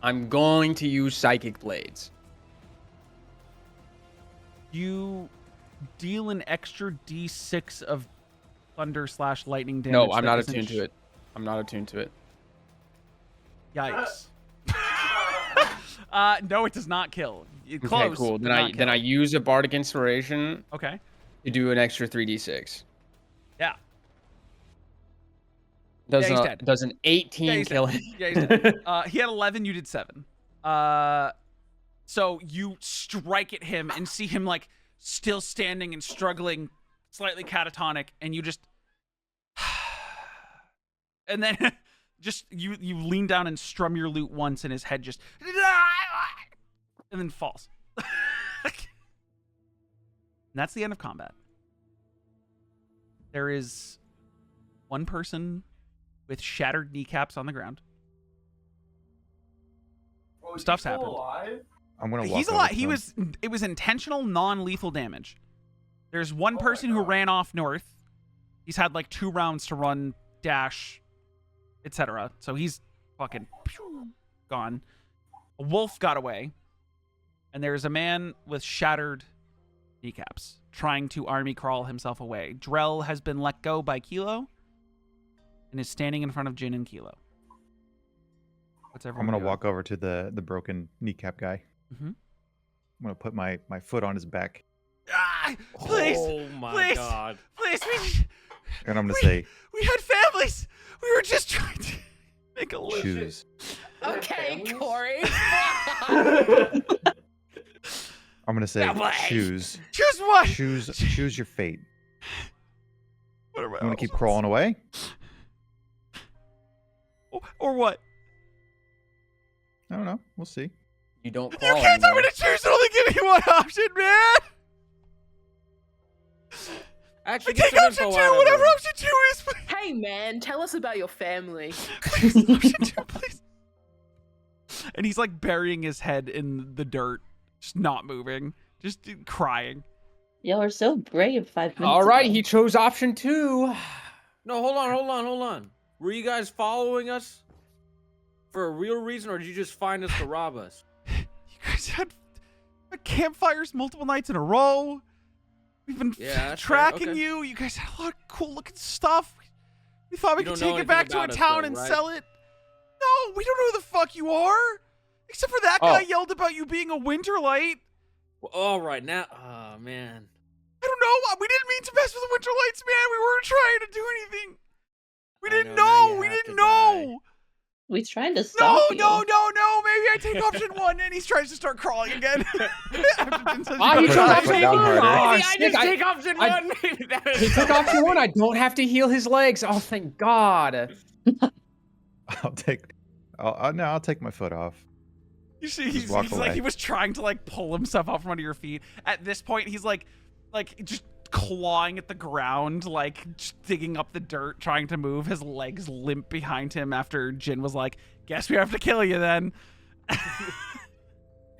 I'm going to use Psychic Blades. You deal an extra d6 of thunder/lightning damage. No, I'm that not isn't attuned to it. I'm not attuned to it. Yikes. No, it does not kill. Close. Okay, cool. but Then not I kill. use a Bardic Inspiration Okay. to do an extra 3d6. Yeah. Does he's a- dead. does an 18 Yeah, he's kill dead. him? Yeah, he's dead. He had 11. You did 7. So you strike at him and see him like still standing and struggling, slightly catatonic, and you just, and then just you lean down and strum your lute once, and his head just, and then falls. And that's the end of combat. There is one person with shattered kneecaps on the ground. Stuff's happened. Alive? I'm gonna walk He's over alive. to him. It was intentional, non-lethal damage. There's one person who ran off north. He's had like 2 rounds to run, dash, etc. So he's fucking gone. A wolf got away. And there's a man with shattered kneecaps trying to army crawl himself away. Drell has been let go by Kelo and is standing in front of Jin and Kelo. What's everyone I'm gonna doing? walk over to the broken kneecap guy. Mhm. I'm gonna put my foot on his back, Ah, please, Oh my please, god. please, and I'm gonna say, we had families. We were just trying to make a living. choose. Okay, Corey. I'm gonna say, Yeah, but- choose. Choose one. Choose your fate. What are my You wanna keep options? crawling away? Or what? I don't know. We'll see. You don't You crawl can't tell me anymore. to choose. Only give me one option, man. Actually, Take get some option info 2. out of Whatever him. option 2 is, please. Hey, man, tell us about your family. Please, option 2, please. And he's like burying his head in the dirt, just not moving, just crying. Y'all are so brave 5 minutes All right, ago. he chose option 2. No, hold on. Were you guys following us for a real reason, or did you just find us to rob us? You guys had campfires multiple nights in a row. We've been Yeah, that's fair, tracking okay. you. You guys had a lot of cool looking stuff. We thought we You could don't know take it anything back to a about us, town though, and right? sell it. No, we don't know who the fuck you are. Except for that guy yelled about you being a winterlight. Well, all right, now. Oh, man. I don't know. We didn't mean to mess with the winterlights, man. We weren't trying to do anything. We I didn't know, now know. you We have didn't to know. We tried to No, stop you. no. Maybe I take option 1, and he tries to start crawling again. After Jin says Ah, you he gotta chose try. option 1. Oh, I sick. just take option I- 1. He took option 1. I don't have to heal his legs. Oh, thank God. I'll take my foot off. You see, he's walk like away. he was trying to like pull himself out from under your feet. At this point, he's like just clawing at the ground, like just digging up the dirt, trying to move. His legs limp behind him after Jin was like, "Guess we have to kill you then." Hey,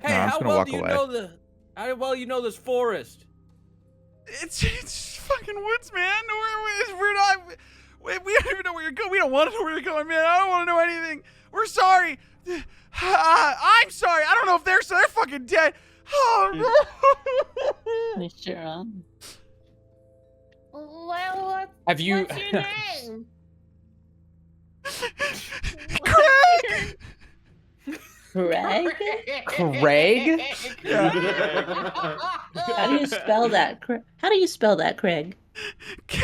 No, I'm just how gonna well walk do you away. know how well you know this forest? It's fucking woods, man. We're not. We don't even know where you're going. We don't want to know where you're going, man. I don't want to know anything. We're sorry. I'm sorry. I don't know if they're fucking dead. Oh no. You sure are. Well, Have you? what's your name? Krayg! Krayg? Krayg? How do you spell that? How do you spell that, Krayg? Krayg.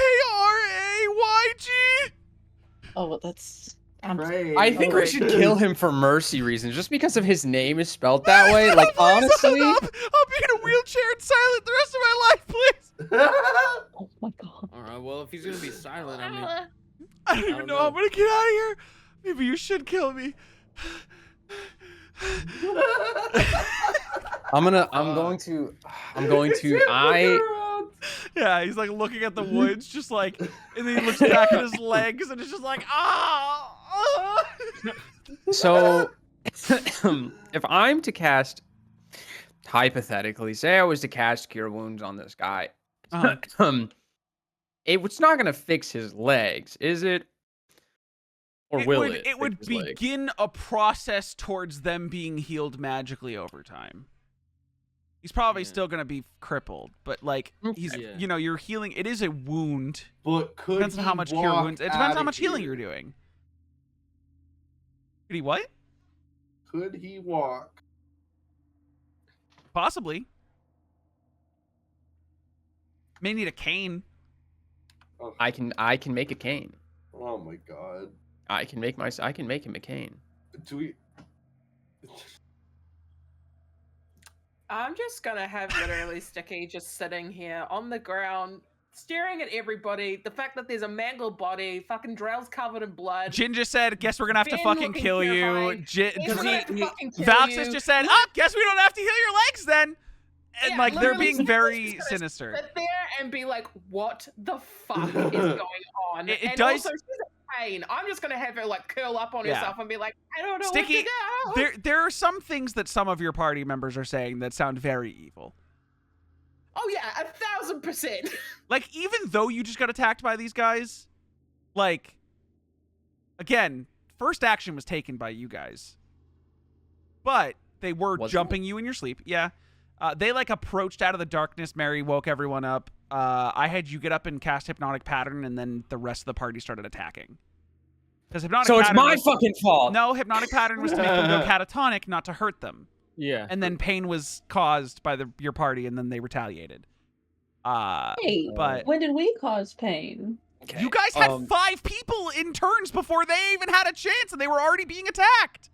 Oh, well, that's. I think Oh, we should kill him for mercy reasons, just because of his name is spelled that way. Like, honestly, I'll be in a wheelchair and silent the rest of my life, please. Oh my god. All right, well, if he's gonna be silent, I mean, I don't even know how I'm gonna get out of here. Maybe you should kill me. I'm going to Yeah, he's like looking at the woods, just like, and then he looks back at his legs, and it's just like, ah. So, if I'm to cast, hypothetically, say I was to cast Cure Wounds on this guy, it's not gonna fix his legs, is it? Or will it? It would begin a process towards them being healed magically over time. He's probably still gonna be crippled, but like he's, you know, you're healing. It is a wound. But could Depends on how much cure wounds. It depends on how much healing here? you're doing. Could he what? Could he walk? Possibly. May need a cane. Oh, I can make a cane. oh my god. I can make him a cane. Do we? I'm just gonna have literally Sticky just sitting here on the ground, staring at everybody. The fact that there's a mangled body, fucking Drell's covered in blood. Jin just said, "Guess we're gonna have to Ben fucking looking kill you." terrified. Jin, Guess we're gonna have to fucking kill Valxis you. just said, guess we don't have to heal your legs then." And Yeah, like they're literally, being Sticky's very just gonna sinister. Sit there and be like, "What the fuck is going on?" It and does- also, she's in pain. I'm just gonna have her like curl up on Yeah. herself and be like, "I don't know Sticky, what to do." there are some things that some of your party members are saying that sound very evil. Oh yeah, 1000%. Like, even though you just got attacked by these guys, like, again, first action was taken by you guys. But they were Was it? jumping you in your sleep. Yeah. They, like, approached out of the darkness. Mary woke everyone up. I had you get up and cast Hypnotic Pattern, and then the rest of the party started attacking. Because Hypnotic So it's Pattern my was- fucking fault. No, Hypnotic Pattern was to make them go catatonic, not to hurt them. Yeah. And then pain was caused by your party, and then they retaliated. Hey, But when did we cause pain? Okay. you guys had 5 people in turns before they even had a chance, and they were already being attacked.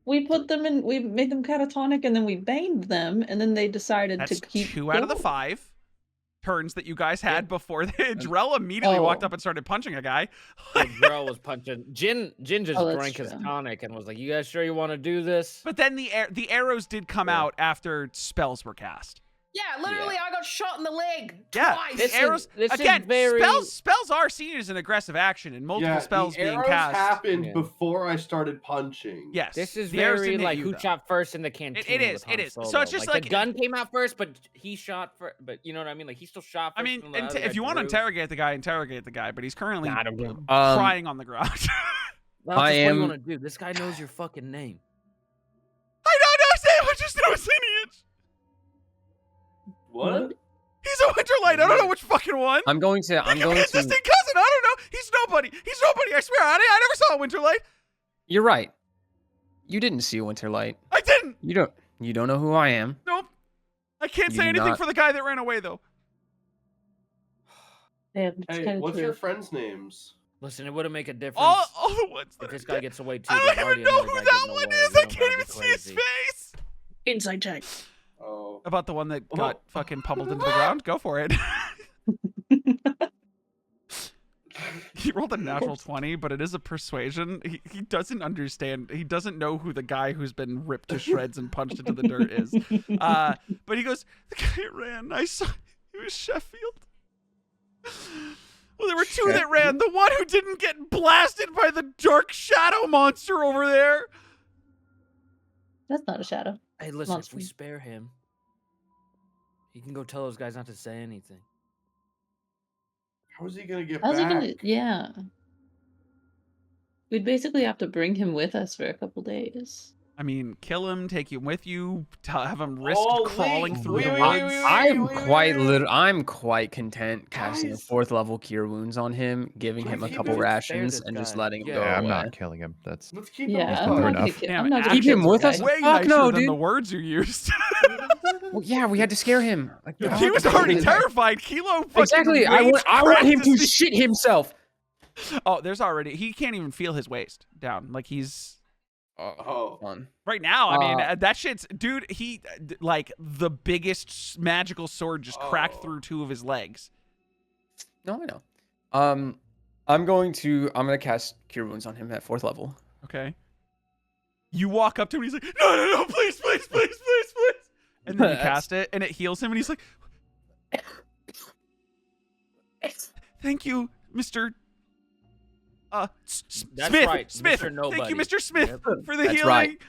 We put them in. We made them catatonic, and then we baned them, and then they decided That's to keep 2 out of the going. 5 turns that you guys had before Drell immediately walked Oh. up and started punching a guy. Drell was punching. Jin just Oh, that's drank his true. tonic and was like, "You guys sure you want to do this?" But then the arrows did come out after spells were cast. Yeah, literally, I got shot in the leg Yeah, twice. the arrows this is again. very- Spells are seen as an aggressive action, and multiple Yeah, spells the being arrows cast. happened Yeah. before I started punching. Yes, This is the arrows very didn't hit like you, who though. shot first in the canteen. It is, with it Han is. So Solo. it's just the like- gun came out first, but he shot first. But you know what I mean? Like he still shot first. I mean, and the other if guy you want to threw. interrogate the guy, but he's currently Nah, I don't give a- crying on the ground. Well, that's I just what am- you want to do. This guy knows your fucking name. I don't know, Sam. I just know his lineage. What? He's a Winterlight. I don't know which fucking one. I'm going to. His distant cousin. I don't know. He's nobody. He's nobody. I swear. I never saw a Winterlight. You're right. You didn't see Winterlight. I didn't. You don't know who I am. Nope. I can't You say do anything not- for the guy that ran away, though. Damn, it's Hey, kind of what's true. your friends' names? Listen, it wouldn't make a difference All the ones that if this are guy dead. gets away too. I There's don't already even know another who guy that getting one away. is. We I don't can't gotta even be see his crazy. face. Inside check. Oh. About the one that got fucking pummeled into the ground? Go for it. He rolled a natural 20, but it is a persuasion. He doesn't understand. He doesn't know who the guy who's been ripped to shreds and punched into the dirt is. But he goes, the guy ran. I saw it was Sheffield. Well, there were 2 that ran. The one who didn't get blasted by the dark shadow monster over there. That's not a shadow. Hey, listen, if we Monster. spare him, he can go tell those guys not to say anything. How is he gonna get How's back? he gonna? Yeah. We'd basically have to bring him with us for a couple days. I mean, kill him, take him with you, have him risk Oh, crawling wait, through wait, the wait, woods. wait, wait. I'm quite content casting a Guys. 4th level Cure Wounds on him, giving him a Keep couple him- rations, this and just guy. letting him Yeah, go Yeah, I'm away. not killing him. That's Let's keep Yeah, him. That's I'm fair not enough. gonna kill. Damn, I'm not gonna Keep kill him this with guy. us? Way Fuck nicer no, than dude. the words you used. Well, yeah, we had to scare him. Like, He was already terrified. Kelo fucking Exactly. I want him to shit himself. Oh, there's already. He can't even feel his waist down. Like he's Oh. Fun. right now. I mean, Uh, that shit's dude. He like the biggest magical sword just cracked Oh. through 2 of his legs. No, I know. I'm gonna cast Cure Wounds on him at 4th level. Okay. You walk up to him and he's like, no, please. And then you cast it and it heals him and he's like, thank you, Mr. That's Smith. right, Smith. Mr. Nobody. Thank you, Mr. Smith, Yep. for the That's healing. right.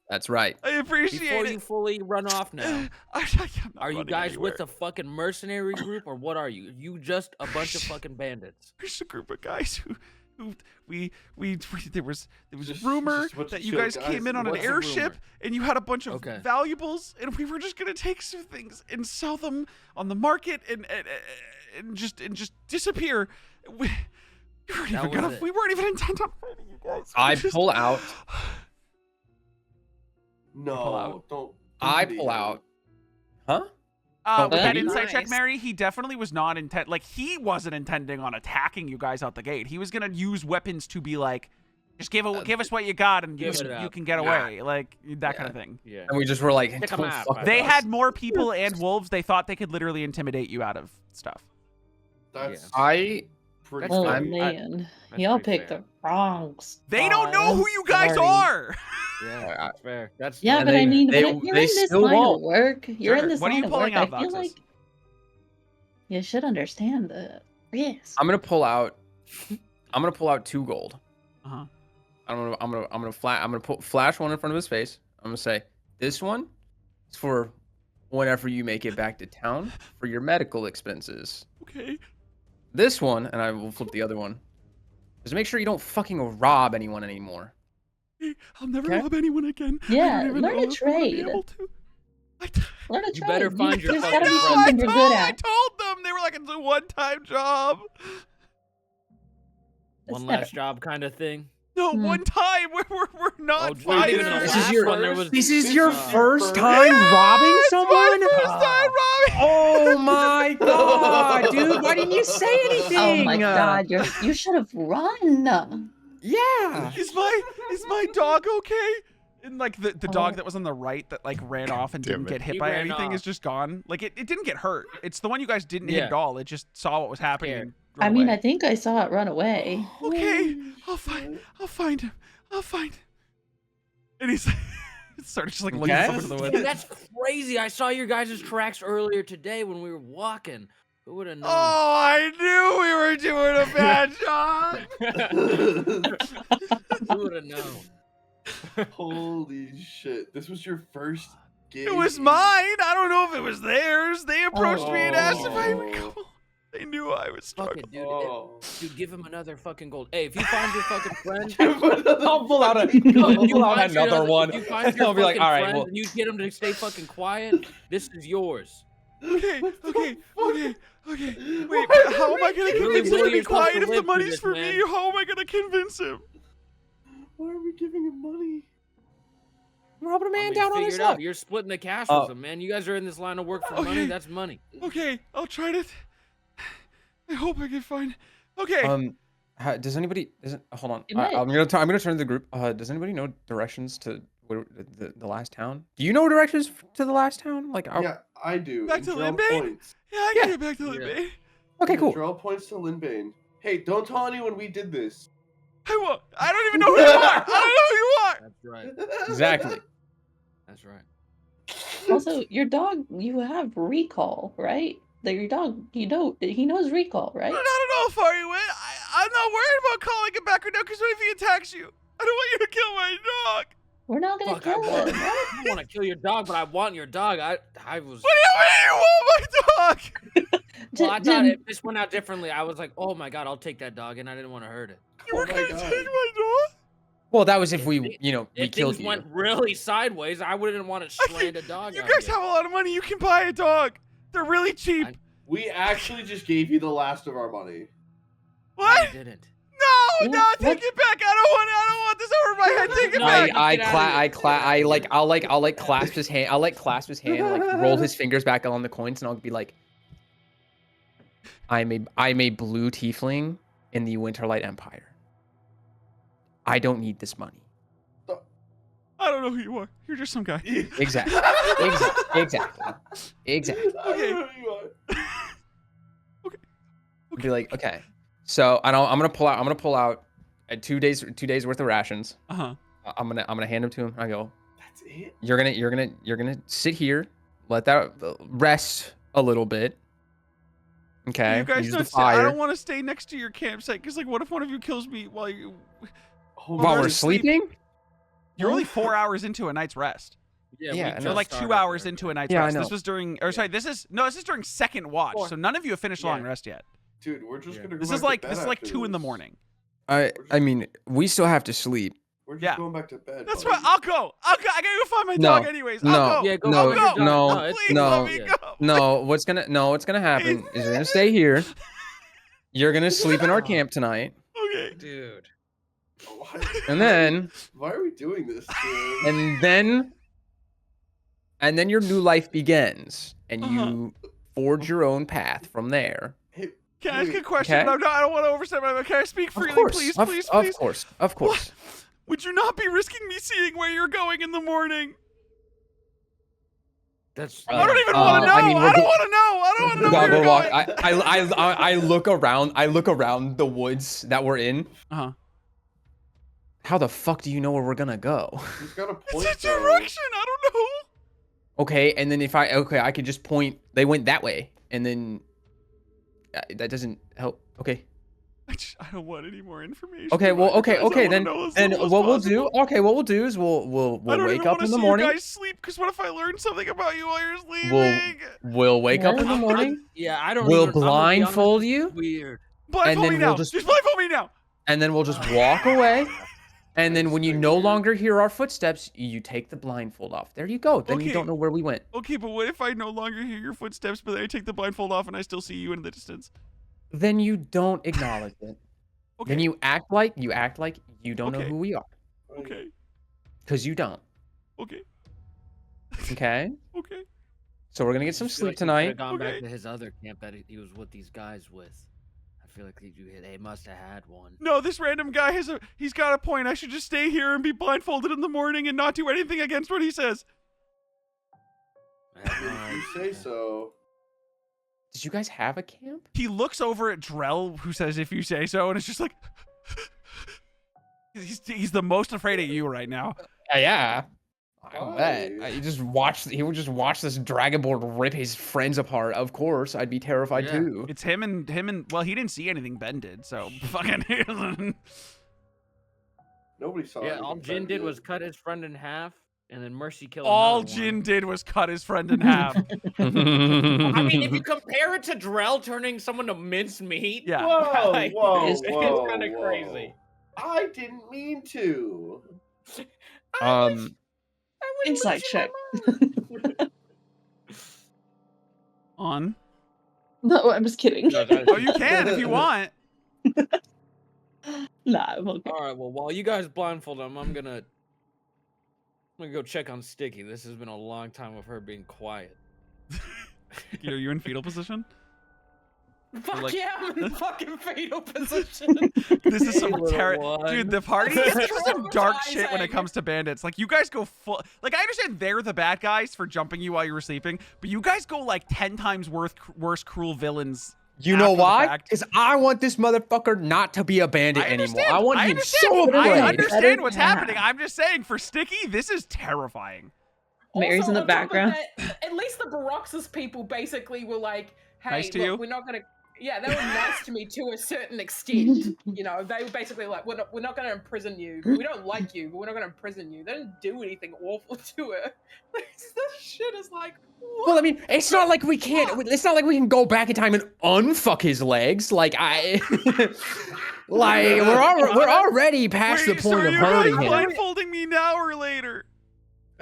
That's right. I appreciate Before it. you fully run off now, I'm not are you running guys anywhere. with a fucking mercenary group or what are you? You just a bunch of fucking bandits. There's a group of guys who there was Just- rumor just a bunch that of you chill guys came in on an What's the airship rumor? and you had a bunch of Okay. valuables and we were just gonna take some things and sell them on the market and just disappear. We weren't That even was it. we weren't even intent on fighting you guys. I We just- pull out. No, out. don't. I do pull that. out. Huh? With that Nice. insight check, Mary, he definitely was not he wasn't intending on attacking you guys out the gate. He was gonna use weapons to be like, just give us what you got and Give you it up. can get away, like that kind of thing. Yeah. And we just were like, Pick 'em "Don't out, fuck my with They us." had more people and wolves. They thought they could literally intimidate you out of stuff. That's I pretty. That's Oh fair. I'm- man, That's y'all pretty picked fair. the wrong. They don't know spot. who I'm you guys sorry. are. Yeah, that's fair. That's Yeah, And but they- I mean, they- when you're they in this still line won't. of work, you're Sure. in this What are line you of pulling work. out, I feel Voxus? like you should understand the risk. I'm gonna pull out. I'm gonna pull out 2 gold. Uh-huh. I'm gonna put flash one in front of his face. I'm gonna say, this one is for whenever you make it back to town for your medical expenses. Okay. This one, and I will flip the other one, is to make sure you don't fucking rob anyone anymore. I'll never Okay. rob anyone again. I Yeah, don't even learn know to if I'm gonna be trade. able to. Learn to You trade. better find your There's fucking gotta be friend. something you're good I at. told them. They were like, it's a one-time job. one never- last job kind of thing. No, Hmm. one time. We're not Oh, not even the fighters. last one. There was This is your This is first your time Yes, robbing it's someone? my first time robbing. Oh my god, dude! Why didn't you say anything? Oh my god, you should have run. Yeah. Is my dog okay? And like the dog Oh. that was on the right that like ran off and damn didn't it. get hit He by ran anything is off. just gone. Like it didn't get hurt. It's the one you guys didn't hit Yeah. at all. It just saw what was happening. Scared. And ran I mean, away. I think I saw it run away. Okay, I'll find him. And he's started just like looking Okay. up into the Dude, woods. that's crazy. I saw your guys' tracks earlier today when we were walking. Who would have known? Oh, I knew we were doing a bad job. Who would have known? Holy shit! This was your first gig. It was mine. I don't know if it was theirs. They approached me and asked if I would Oh. come. They knew I was Fuck struggling. it, dude. Oh. Dude, give him another fucking gold. Hey, if you find your fucking friend, I'll pull out if you find another your- one. If you find your I'll be like, fucking all right, friends well- and you get them to stay fucking quiet, this is yours. Okay. Wait, Why but are how am I we gonna giving convince him will to be yourself quiet to if the live through money's this, for man. me? How am I gonna convince him? Why are we giving him money? Robbing a I man mean, down on figure his it out. luck. You're splitting the cash Oh. with them, man. You guys are in this line of work for Okay. money. That's money. Okay, I'll try to. I hope I can find. Okay. Does anybody? Hold on. You might. I'm gonna turn to the group. Does anybody know directions to the last town? Do you know directions to the last town? Like, Yeah, I do. Back and to draw Limbane? points. Yeah, I yeah. can get back to Yeah. Limbane. okay, cool. Draw points to Linbane. Hey, don't tell anyone we did this. I won't. I don't even know who you are. I don't know who you are. That's right. Exactly. That's right. Also, your dog, you have recall, right? That your dog, he knows recall, right? I don't know how far you went. I'm not worried about calling him back or no, because what if he attacks you? I don't want you to kill my dog. We're not gonna Fuck, I kill want, him. I don't want to kill your dog, but I want your dog. I was. What do you want my dog? Well, I Did- thought did- it just went out differently. I was like, oh my god, I'll take that dog, and I didn't want to hurt it. You were Oh my gonna God. take my dog? Well, that was if If we, thi- we If killed things you. went really sideways, I wouldn't want to strand a dog. You out guys here. have a lot of money. You can buy a dog. They're really cheap. I- We actually just gave you the last of our money. What? I didn't. No, Yeah, no, take what? it back. I don't want this over my head. Take it No, back. I'll clasp his hand. Like roll his fingers back on the coins, and I'll be like, I'm a blue tiefling in the Winterlight Empire. I don't need this money. I don't know who you are. You're just some guy. Exactly. Exactly. I don't know who you are. Be like, okay. So I'm gonna pull out 2 days worth of rations. Uh-huh. I'm gonna hand them to him. I go, That's it. you're gonna sit here, let that rest a little bit. Okay. You guys Use the don't stay, I fire. don't want to stay next to your campsite because, like, what if one of you kills me while you... While we're sleeping? You're only 4 hours into a night's rest. Yeah, we I just know. You're like 2 started hours there. into a night's Yeah, I rest. This know. was during... Or sorry, this is during second watch, so none of you have finished long rest yet. Dude, we're just gonna go This back is to like bed this is like after 2 in the this. morning. I mean, we still have to sleep. We're just Yeah. going back to bed. That's buddy. what I'll go. I gotta go find my No. dog anyways. No. I'll go. Yeah, go No, find your dog. no, it's Please no. let me go. No, what's gonna happen is you're gonna stay here. You're gonna sleep in our camp tonight, Okay. Dude. Why, and then why are we doing this? Dude? and then your new life begins, and Uh-huh. you forge your own path from there. Hey, Can I ask a wait, question? Okay. But I don't want to overstep my... Can I speak freely, Of course, please, of, please, of please? course, of course. Would you not be risking me seeing where you're going in the morning? That's. I don't even want to know. I mean, I don't want to know. I don't want to know where Goggle you're walk. going. I look around. I look around the woods that we're in. Uh-huh. How the fuck do you know where we're gonna go? He's got a point. It's a though. direction. I don't know. Okay, and then I could just point. They went that way, and then that doesn't help. Okay. I don't want any more information. Okay. Well. about you Okay. guys. I Okay. wanna Then know as then little as what we'll do. possible. Okay. What we'll do is we'll I don't wake even up wanna in the see morning. You guys sleep, because what if I learn something about you while you're sleeping? We'll wake up in the morning. Yeah, I don't. We'll even, I'm gonna be honest, blindfold you, Weird. Blindfold then me we'll now. just- Just blindfold me now. and then we'll just walk away. And then when you no longer hear our footsteps, you take the blindfold off. There you go. Then you Okay. don't know where we went. Okay, but what if I no longer hear your footsteps, but then I take the blindfold off and I still see you in the distance? Then you don't acknowledge it. Okay. Then you act like you don't know Okay. who we are, Okay. because you don't. Okay. Okay. Okay. So we're gonna get some I feel sleep like he tonight. could've gone Okay. back to his other camp that he was with these guys with. I feel like they must have had one. No, this random guy he's got a point. I should just stay here and be blindfolded in the morning and not do anything against what he says. If you say so. Did you guys have a camp? He looks over at Drell, who says, "If you say so," and it's just like, he's the most afraid of you right now. Yeah. I Why? bet. He would just watch this dragonborn rip his friends apart. Of course, I'd be terrified Yeah. too. It's him and well, he didn't see anything Ben did, so fucking. Nobody saw. Yeah, anything all Ben Jin did was cut his friend in half, and then Mercy killed. All another Jin one. did was cut his friend in half. I mean, if you compare it to Drell turning someone to minced meat, Yeah. Whoa, like, whoa, it's whoa, kinda whoa. crazy. I didn't mean to. Insight check. On. No, I'm just kidding. Oh, you can if you want. Nah, I'm okay. All right. Well, while you guys blindfold him, I'm gonna go check on Sticky. This has been a long time of her being quiet. Are you in fetal position? Fuck like- yeah, I'm in fucking fetal position. This is some Little terrible, one. dude. The party is some dark shit when it Traumatizing. comes to bandits. Like, you guys go full. Like, I understand they're the bad guys for jumping you while you were sleeping, but you guys go like 10 times worse cruel villains. You know after the why? fact. Because I want this motherfucker not to be a bandit I anymore. understand. I want I him understand. so I afraid. understand what's happening. I'm just saying, for Sticky, this is terrifying. Mary's Also, in the on top of background. that, at least the Baroxus people basically were like, "Hey, Nice to look, you? we're not gonna." Yeah, they were nice to me to a certain extent. You know, they were basically like, "We're not gonna imprison you. We don't like you, but we're not gonna imprison you." They didn't do anything awful to her. This shit is like, what? Well, I mean, it's not like we can't. It's not like we can go back in time and unfuck his legs. Like like we're already past Wait, the so point are of you guys hurting him. blindfolding me now or later?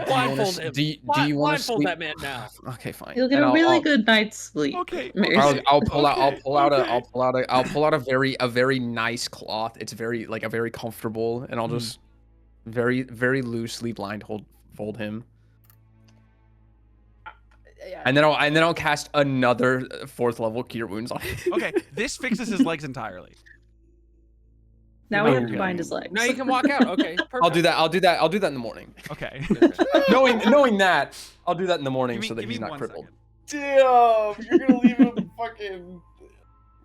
Blindfold him. Do you want to Blindfold sleep? that man now. Okay, fine. You'll get And a I'll- really I'll- good night's sleep. Okay. Mary's I'll pull out. I'll Okay, pull out okay. I'll pull out a very nice cloth. It's very like a very comfortable, and I'll just very loosely fold him, Yeah. and then I'll cast another 4th level cure wounds on him. Okay, this fixes his legs entirely. Now we have Okay. to bind his legs. Now you can walk out. Okay, perfect. I'll do that in the morning. Okay. knowing that, I'll do that in the morning Give me, so that give he's me not 1 crippled. second. Damn, you're gonna leave him fucking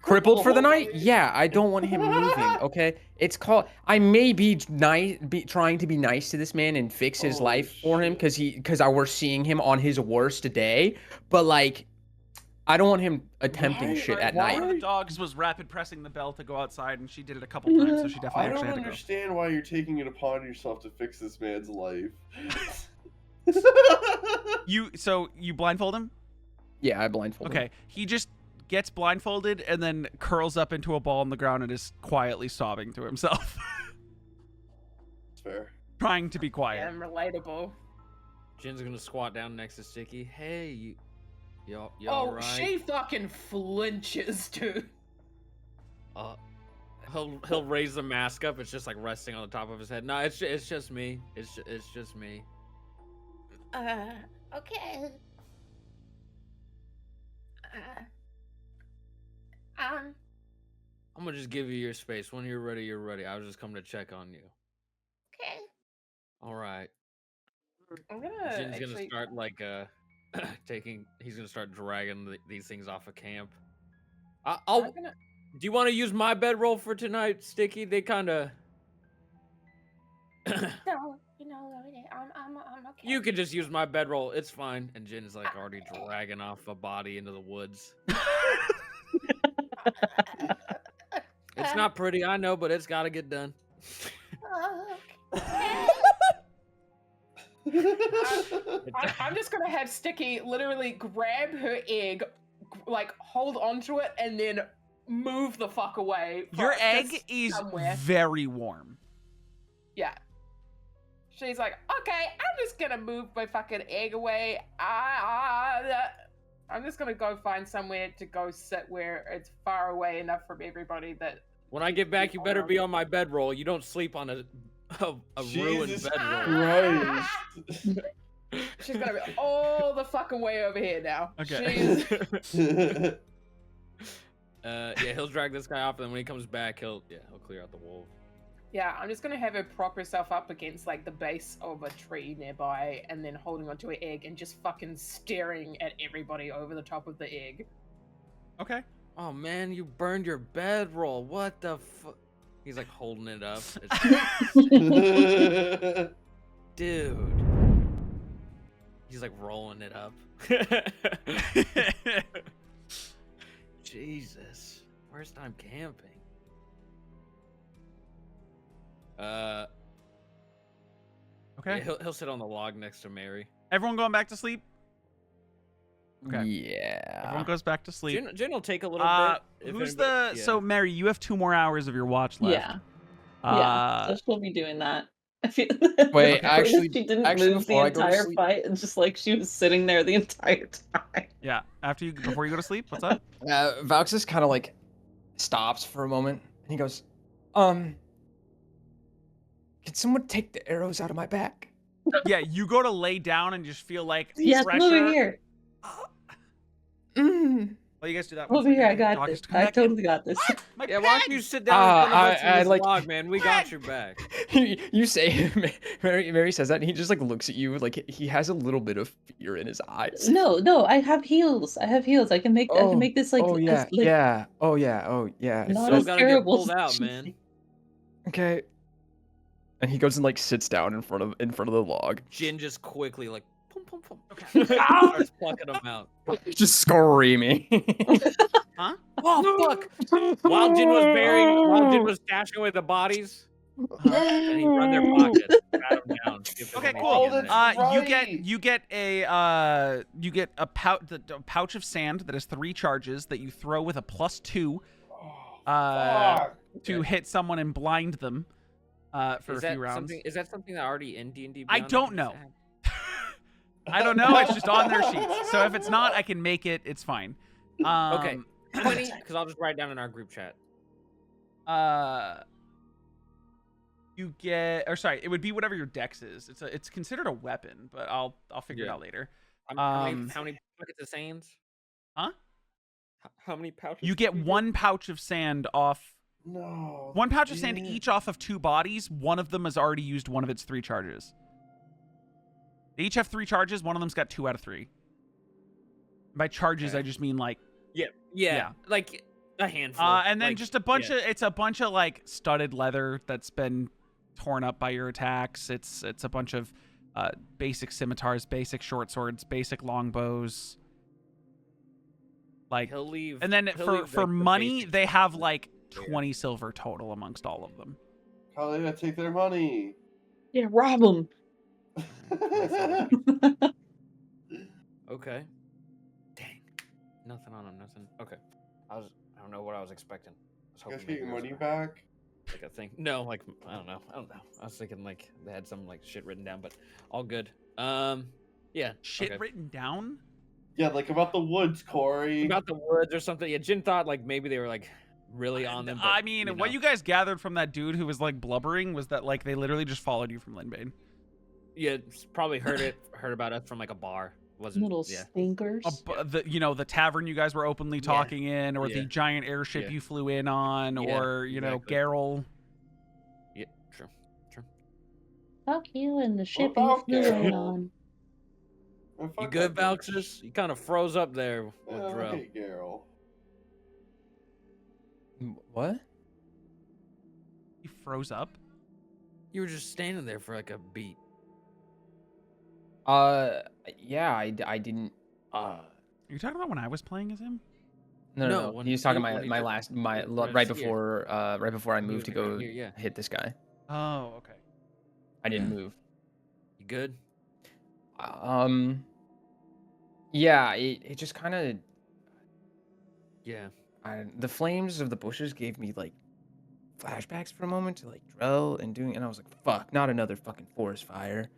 Crippled for the night? Yeah, I don't want him moving. Okay, it's called. I may be trying to be nice to this man and fix his life for him because we're seeing him on his worst day. But like, I don't want him attempting shit at One night. of the dogs was rapid pressing the bell to go outside, and she did it a couple times, so she definitely I don't actually had to go. understand why you're taking it upon yourself to fix this man's life. So you blindfold him? Yeah, I blindfolded him. Okay, he just gets blindfolded and then curls up into a ball on the ground and is quietly sobbing to himself. It's fair. Trying to be quiet. I'm relatable. Jin's gonna squat down next to Sticky. Hey, you Oh, alright? she fucking flinches, dude. He'll raise the mask up. It's just like resting on the top of his head. No, it's just me. It's just me. Okay. I'm gonna just give you your space. When you're ready, you're ready. I was just coming to check on you. Okay. All right. I'm gonna Jin's actually... gonna start like he's gonna start dragging these things off of camp. I'll. I'm gonna... Do you want to use my bedroll for tonight, Sticky? They kind of. No, I'm okay. You can just use my bedroll. It's fine. And Jin is like already dragging off a body into the woods. It's not pretty, I know, but it's got to get done. Okay. I'm just gonna have Sticky literally grab her egg, like hold onto it, and then move the fuck away. Your for egg just is somewhere. very warm. Yeah. She's like, okay, I'm just gonna move my fucking egg away. I'm just gonna go find somewhere to go sit where it's far away enough from everybody that. When I get back, you better be on my bedroll. You don't sleep on a ruined Jesus bedroll. Christ. She's gonna be all the fucking way over here now. Okay. She's... Yeah, he'll drag this guy off, and then when he comes back, he'll clear out the wolf. Yeah, I'm just gonna have her prop herself up against like the base of a tree nearby, and then holding onto her egg and just fucking staring at everybody over the top of the egg. Okay. Oh man, you burned your bedroll. What the fuck? He's like holding it up. Dude. He's like rolling it up. Jesus. First time camping. Okay. Yeah, he'll sit on the log next to Mary. Everyone going back to sleep? Okay. Yeah. Everyone goes back to sleep. Jen will take a little bit. if Who's anybody- the... yeah. So, Mary, you have 2 more hours of your watch left. Yeah. Yeah. So she'll be doing that. I feel Wait, she didn't move the before I go to entire sleep- fight, and just like she was sitting there the entire time. Yeah. Before you go to sleep, what's up? Vaux kind of like stops for a moment, and he goes, "Can someone take the arrows out of my back?" Yeah, you go to lay down and just feel like Yes, pressure. over here. Well, you guys do that. Over here, I got this. I totally got this. My Yeah, why don't you sit down in front of us I in this like- log, man? We got your back. You say, Mary says that, and he just like looks at you like he has a little bit of fear in his eyes. No, I have heals. I can make this like oh yeah, like, yeah, It's not still as gotta get terrible. pulled out, man. Okay. And he goes and like sits down in front of the log, Jin just quickly like pum pum pum. Okay. Starts plucking them out. just screaming. Huh? Oh fuck! While Jin was stashing away the bodies, and he run their pockets, pat them down. see if there's Okay, anything cool. in there. Right. You get a pouch of sand that has 3 charges that you throw with a +2 Fuck. to hit someone and blind them for Is a that few rounds. something? Is that something that already in D&D? I Beyond don't that know. you just I don't know. It's just on their sheets. So if it's not, I can make it. It's fine. Okay. 20, because I'll just write down in our group chat. You get, or sorry, it would be whatever your dex is. It's considered a weapon, but I'll figure it Yeah. out later. How many pockets of sands? Huh? How many pouches? You get 1 pouch of sand off. No. 1 pouch of sand Yeah. each off of 2 bodies. One of them has already used one of its 3 charges. They each have 3 charges. One of them's got 2 out of 3. By charges, Okay. I just mean like Yeah. Like A handful. And then like, just a bunch yeah. it's a bunch of like studded leather that's been torn up by your attacks. It's a bunch of basic scimitars, basic short swords, basic longbows. Like, He'll leave. and then he'll for leave, like, the money, basics they have behind. like 20 silver total amongst all of them. Kalia, take their money. Yeah, rob them. Okay. Dang. Nothing on him. Nothing. Okay. I don't know what I was expecting. I was You guys hoping get your maybe it money was back? like a thing. No, like I don't know. I was thinking like they had some like shit written down, but all good. Yeah. Shit okay. written down? Yeah, like about the woods, Corey. About the woods or something. Yeah, Jin thought like maybe they were like really on them. But, I mean, you what know. you guys gathered from that dude who was like blubbering was that like they literally just followed you from Linbane. Yeah, probably heard about us from like a bar. Wasn't Little yeah. stinkers. The tavern you guys were openly talking in, or the Yeah. giant airship Yeah. you flew in on, Yeah, or exactly. Garrel. Yeah, true. Fuck you and the ship you about flew in Carol? on. Oh, You fuck good, that bitch. Valxis? You kind of froze up there with Yeah, I Drell. hate Garrel. What? You froze up. You were just standing there for like a beat. Yeah, I didn't. Are you talking about when I was playing as him? No. when He was talking when my he my did- last when I right was here. before I He moved was to right go here, yeah. hit this guy. Oh, okay. I didn't move. You good? Yeah, it just kind of Yeah. the flames of the bushes gave me like flashbacks for a moment to like Drell and I was like, fuck, not another fucking forest fire.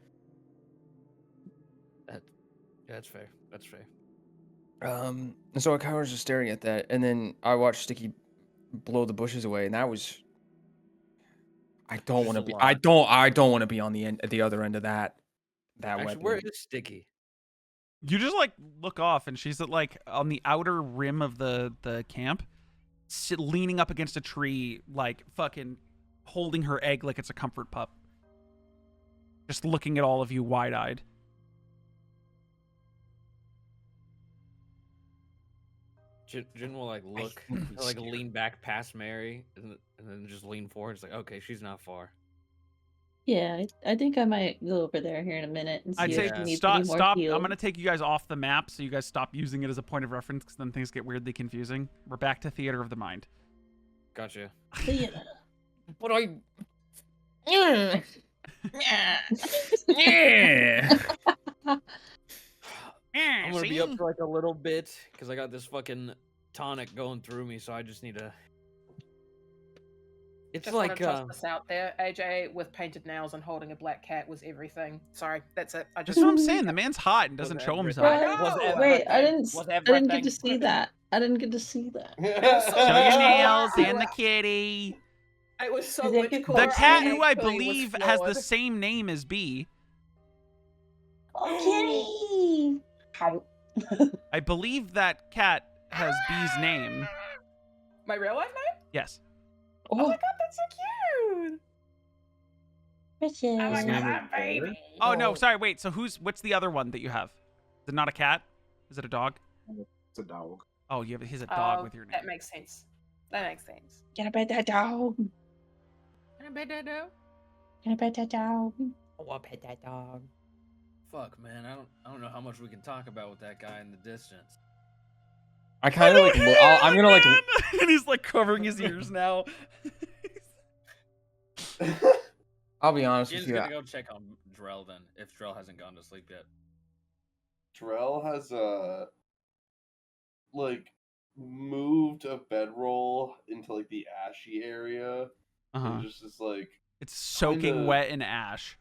Yeah, that's fair. That's fair. And so I kind of was just staring at that, and then I watched Sticky blow the bushes away, and that was. I don't Just want to a be. lot. I don't want to be on the other end of that. That Actually, weapon. where is Sticky? You just like look off, and she's at like on the outer rim of the camp, leaning up against a tree, like fucking holding her egg like it's a comfort pup, just looking at all of you wide eyed. Jin will like look, he'll, like lean back past Mary, and then just lean forward. It's like, okay, she's not far. Yeah, I think I might go over there here in a minute and see I'd if say she needs stop. any more Stop. heal. I'm gonna take you guys off the map, so you guys stop using it as a point of reference, because then things get weirdly confusing. We're back to Theater of the Mind. Gotcha. Yeah. But I. Yeah. Yeah. I'm gonna be up for like a little bit because I got this fucking tonic going through me, so I just need to. It's Just like want to toss this out there. AJ with painted nails and holding a black cat was everything. Sorry, that's it. I That's just what I'm saying. The man's hot and doesn't Was show everything. himself. I know. Wait, I everything. didn't. Was I didn't get everything. to see that. I didn't get to see that. Show your nails and the kitty. It was so I think much it- cooler. The cat, who I actually was believe has the floored. same name as B. Oh, kitty! How? I believe that cat has B's name. My real life name? Yes. Oh my Oh, god, that's so cute! Precious. Oh my His god, name I'm is baby. Oh no, sorry. Wait. So what's the other one that you have? Is it not a cat? Is it a dog? It's a dog. Oh, he's a dog Oh, with your name. that makes sense. That makes sense. Get about that dog. Can I bet that though? Get about that dog. Oh, I'll pet that dog. Fuck, man, I don't know how much we can talk about with that guy in the distance. I kind of like. I'm gonna like. and he's like covering his ears now. I'll be honest Jin's with you. gonna go check on Drell then, if Drell hasn't gone to sleep yet. Drell has like moved a bedroll into like the ashy area. Uh-huh. And just is like, It's soaking Kinda- wet in ash.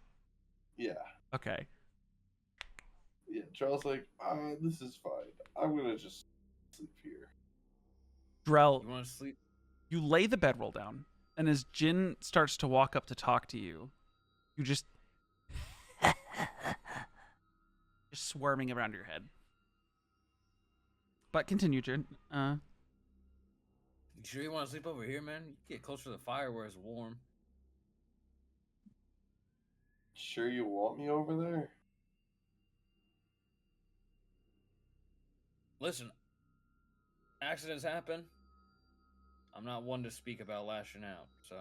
yeah. Okay. Yeah, Drell's like, this is fine. I'm gonna just sleep here. Drell, You want to sleep? you lay the bedroll down, and as Jin starts to walk up to talk to you, you just swarming around your head. But continue, Jin. You sure you want to sleep over here, man? You get closer to the fire where it's warm. Sure you want me over there? Listen, accidents happen. I'm not one to speak about lashing out, so.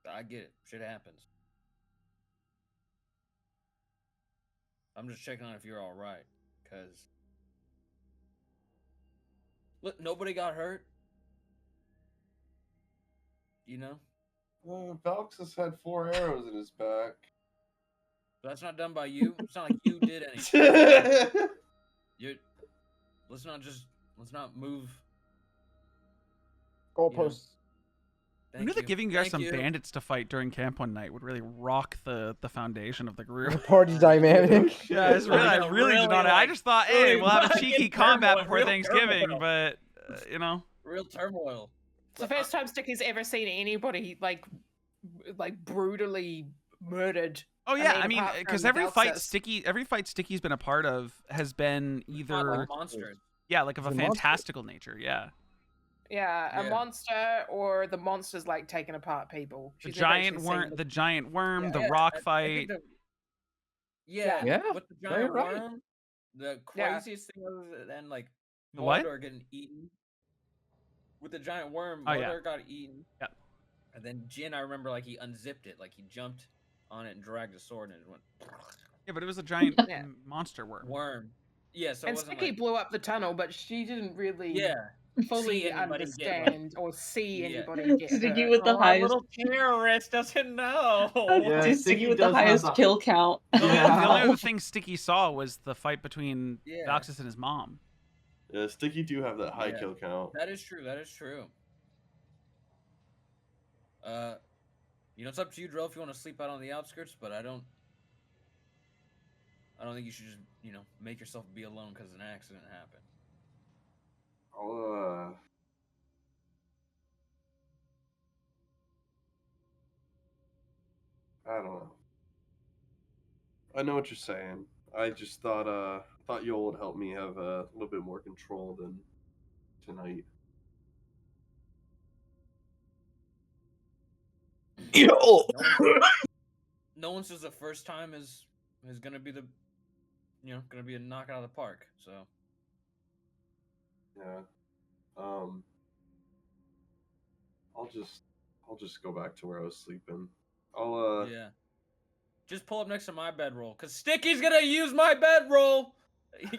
I get it. Shit happens. I'm just checking on if you're all right, cause look, nobody got hurt. You know, Valxis had 4 arrows in his back. that's not done by you. It's not like you did anything. Let's not move. Goalposts. I knew that giving you guys some bandits to fight during camp one night would really rock the foundation of the group. Party dynamic. Yeah, I really did not. I just thought, hey, we'll have a cheeky combat before real Thanksgiving, turmoil. but you know, Real turmoil. It's the first time Sticky's ever seen anybody like brutally murdered. oh yeah, I mean, mean, apart because from every fight Valxis. Sticky's been a part of has been Not either like monsters. yeah, like of a He's a monster. fantastical nature, yeah. Yeah, a Yeah. monster or the monster's like taking apart people. The She's never actually giant seen worm, the giant worm, Yeah. the Yeah, rock I think fight. Yeah, Yeah, with the no, giant you're right. worm, the Yeah. craziest thing other than like The what? Mordor getting eaten. With the giant worm, Oh, Mordor yeah. got eaten. Yep. And then Jin, I remember like he unzipped it, like he jumped on it and dragged a sword and it went Yeah, but it was a giant Yeah. monster worm. worm. Yeah, so it And wasn't Sticky like blew up the tunnel, but she didn't really yeah. fully see anybody get, like- understand or see Yeah. anybody get Sticky hurt. with the Oh, highest. little terrorist doesn't know. Yeah, Dude, Sticky Sticky with the does have highest the- kill count. The only Yeah. other thing Sticky saw was the fight between Yeah. Valxis and his mom. Yeah, Sticky do have that high Yeah. kill count. That is true. That is true. It's up to you, Drill, if you want to sleep out on the outskirts, but I don't think you should just, make yourself be alone because an accident happened. I don't know. I know what you're saying. I just thought y'all would help me have a little bit more control than tonight. No one says the first time is gonna be gonna be a knockout of the park. So Yeah. I'll just go back to where I was sleeping. I'll yeah, just pull up next to my bedroll, cause Sticky's gonna use my bedroll.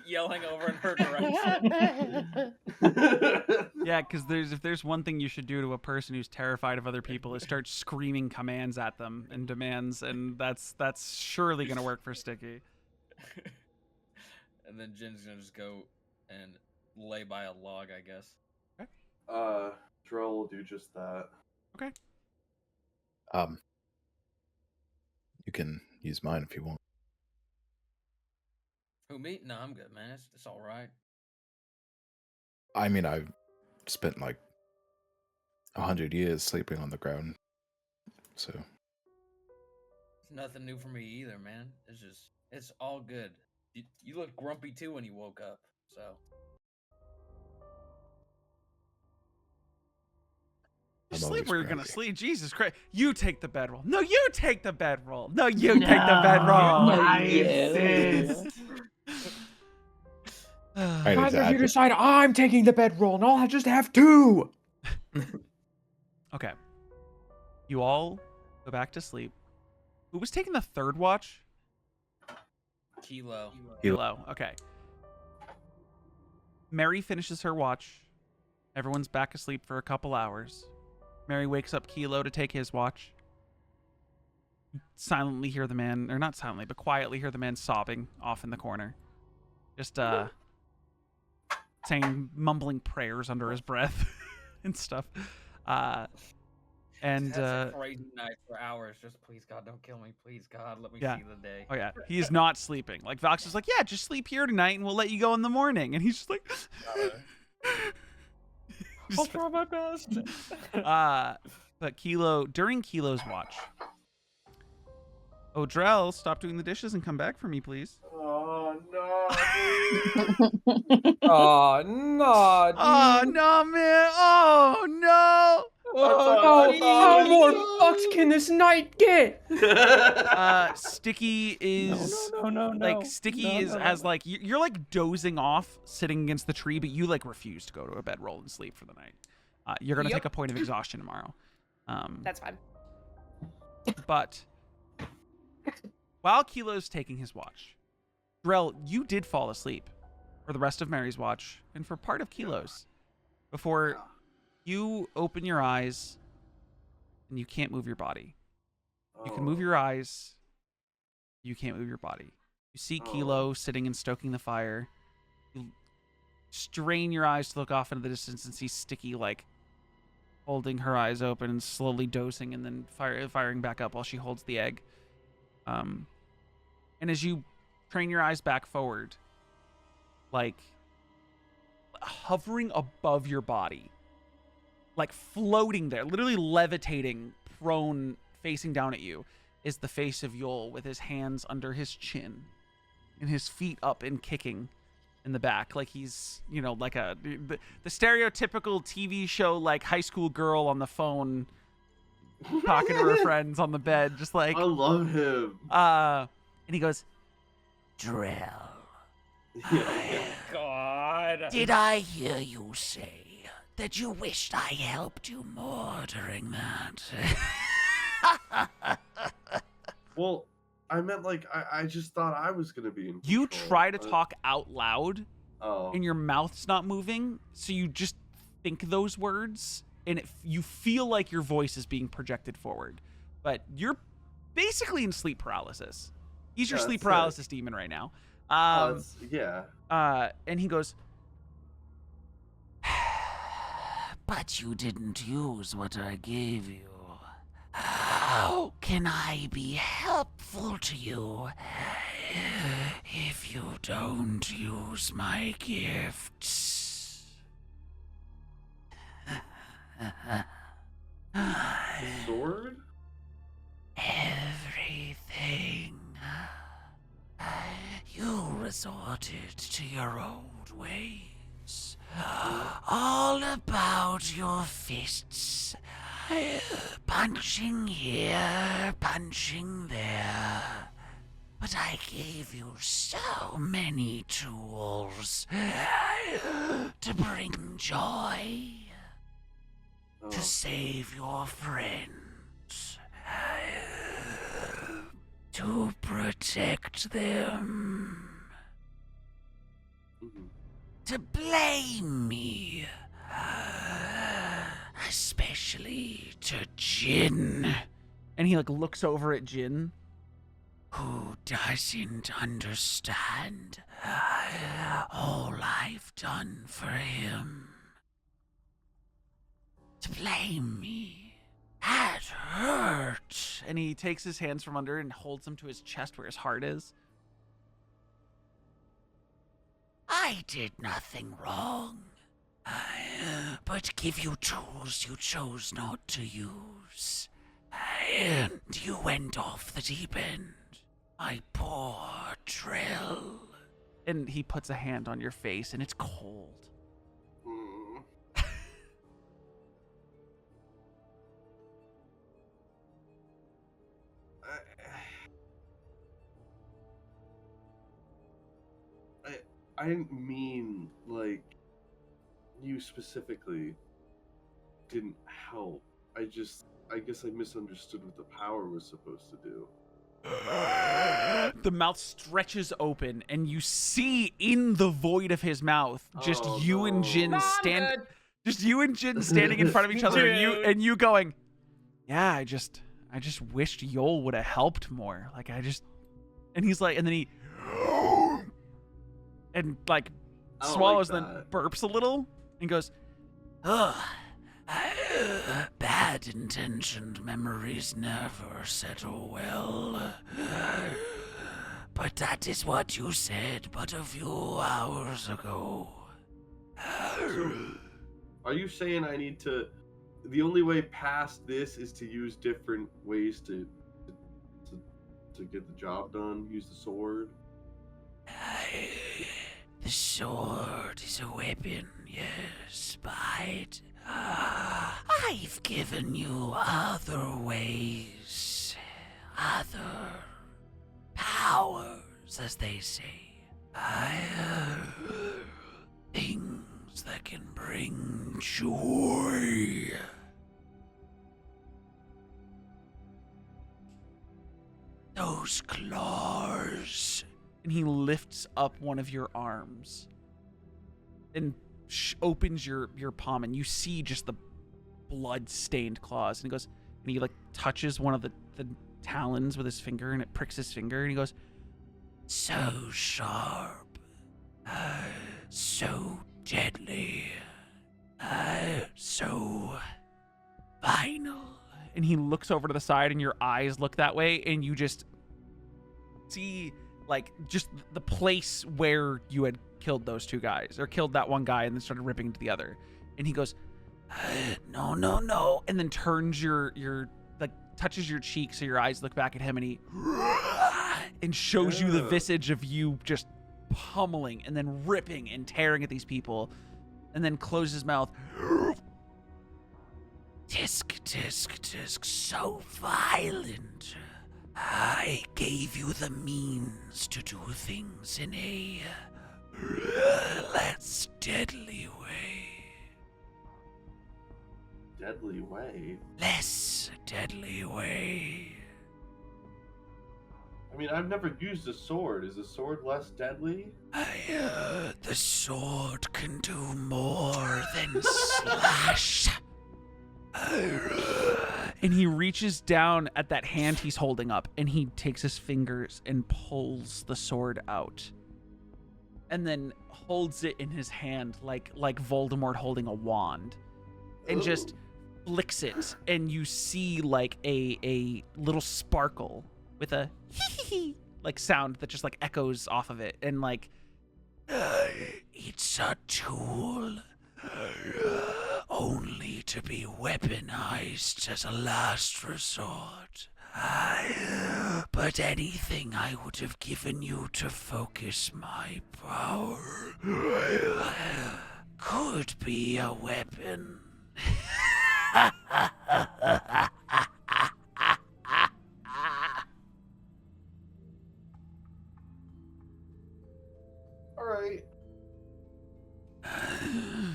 Yelling over in her direction. Yeah, because if there's one thing you should do to a person who's terrified of other people is start screaming commands at them and demands, and that's surely gonna work for Sticky. And then Jin's gonna just go and lay by a log, I guess. Drill will do just that. Okay. You can use mine if you want. Who, me? No, I'm good, man. It's all right. I mean, I've spent like 100 years sleeping on the ground, so It's nothing new for me either, man. It's all good. You look grumpy too when you woke up, so. I'm Sleep always where you're gonna grumpy. sleep. Jesus Christ! You take the bedroll. No, you take the bedroll. No, you take the bedroll. Nice. Right, Either of you exactly. decide I'm taking the bedroll, and I'll just have two. Okay. You all go back to sleep. Who was taking the third watch? Kelo. Kelo. Okay. Mary finishes her watch. Everyone's back asleep for a couple hours. Mary wakes up Kelo to take his watch. Silently hear the man, or not silently, but quietly hear the man sobbing off in the corner. Just, saying, mumbling prayers under his breath and stuff. And, That's a crazy night for hours. Just please, God, don't kill me. Please, God, let me Yeah. see the day. oh yeah, he's not sleeping. Like, Vox is like, yeah, just sleep here tonight and we'll let you go in the morning. And he's just like, I'll try my best. But during Kelo's watch, Odrell, stop doing the dishes and come back for me, please. Oh no. Oh no! Oh no, man! Oh no! How more fucked can this night get? Sticky is No. like Sticky has like you're like dozing off, sitting against the tree, but you like refuse to go to a bedroll and sleep for the night. You're gonna take a point of exhaustion tomorrow. That's fine. But while Kelo's taking his watch, Drell, you did fall asleep for the rest of Mary's watch and for part of Kelo's before you open your eyes and you can't move your body. You can move your eyes. You can't move your body. You see Kelo sitting and stoking the fire. You strain your eyes to look off into the distance and see Sticky like holding her eyes open and slowly dosing and then firing back up while she holds the egg. And as you train your eyes back forward, like hovering above your body, like floating there, literally levitating, prone, facing down at you, is the face of Yul with his hands under his chin and his feet up and kicking in the back, like he's, you know, like the stereotypical TV show, like high school girl on the phone talking to her friends on the bed, just like I love him. and he goes, Drell, God. did I hear you say that you wished I helped you more during that? Well, I meant like I just thought I was gonna be in you control, try to but- talk out loud Oh. and your mouth's not moving, so you just think those words and you feel like your voice is being projected forward, but you're basically in sleep paralysis. He's your Yeah, sleep that's paralysis demon right now. Yeah. And he goes, But you didn't use what I gave you. How can I be helpful to you if you don't use my gifts? Sword? Everything. You resorted to your old ways. All about your fists. Punching here, punching there. But I gave you so many tools to bring joy, Oh. to save your friends, to protect them, Mhm. to blame me, especially to Jin, and he like looks over at Jin. who doesn't understand all I've done for him. To blame me. That hurt. And he takes his hands from under and holds them to his chest where his heart is. I did nothing wrong, but give you tools you chose not to use. And you went off the deep end. My poor Drill. And he puts a hand on your face and it's cold. Mm. I didn't mean like you specifically didn't help. I guess I misunderstood what the power was supposed to do. The mouth stretches open and you see in the void of his mouth just Oh, you and no. Jin No, I'm stand good. just you and Jin standing in front of each other and you going, yeah, I just wished Yol would have helped more. Like and he's like, and then he and like I don't swallows, like then that. burps a little and goes, Ugh. Bad intentioned memories never settle well. But that is what you said but a few hours ago. So, are you saying I need to? The only way past this is to use different ways to get the job done. Use the sword. The sword is a weapon, yes, but I've given you other ways, other powers, as they say. Things that can bring joy. Those claws. And he lifts up one of your arms and opens your palm, and you see just the blood-stained claws. And he goes, and he like touches one of the talons with his finger, and it pricks his finger, and he goes, So sharp, so deadly, so final. and he looks over to the side, and your eyes look that way, and you just see like just the place where you had killed those two guys, or killed that one guy and then started ripping into the other. And he goes, No, no, no. and then turns your like touches your cheek so your eyes look back at him, and he and shows you the visage of you just pummeling and then ripping and tearing at these people, and then closes his mouth. Tisk, tisk, tisk, so violent. I gave you the means to do things in a less deadly way. Deadly way? Less deadly way. I mean, I've never used a sword. Is a sword less deadly? The sword can do more than slash. And he reaches down at that hand he's holding up, and he takes his fingers and pulls the sword out, and then holds it in his hand like Voldemort holding a wand, and just flicks it, and you see like a little sparkle with a hee like sound that just like echoes off of it, and like It's a tool. Only to be weaponized as a last resort. But anything I would have given you to focus my power could be a weapon. All right.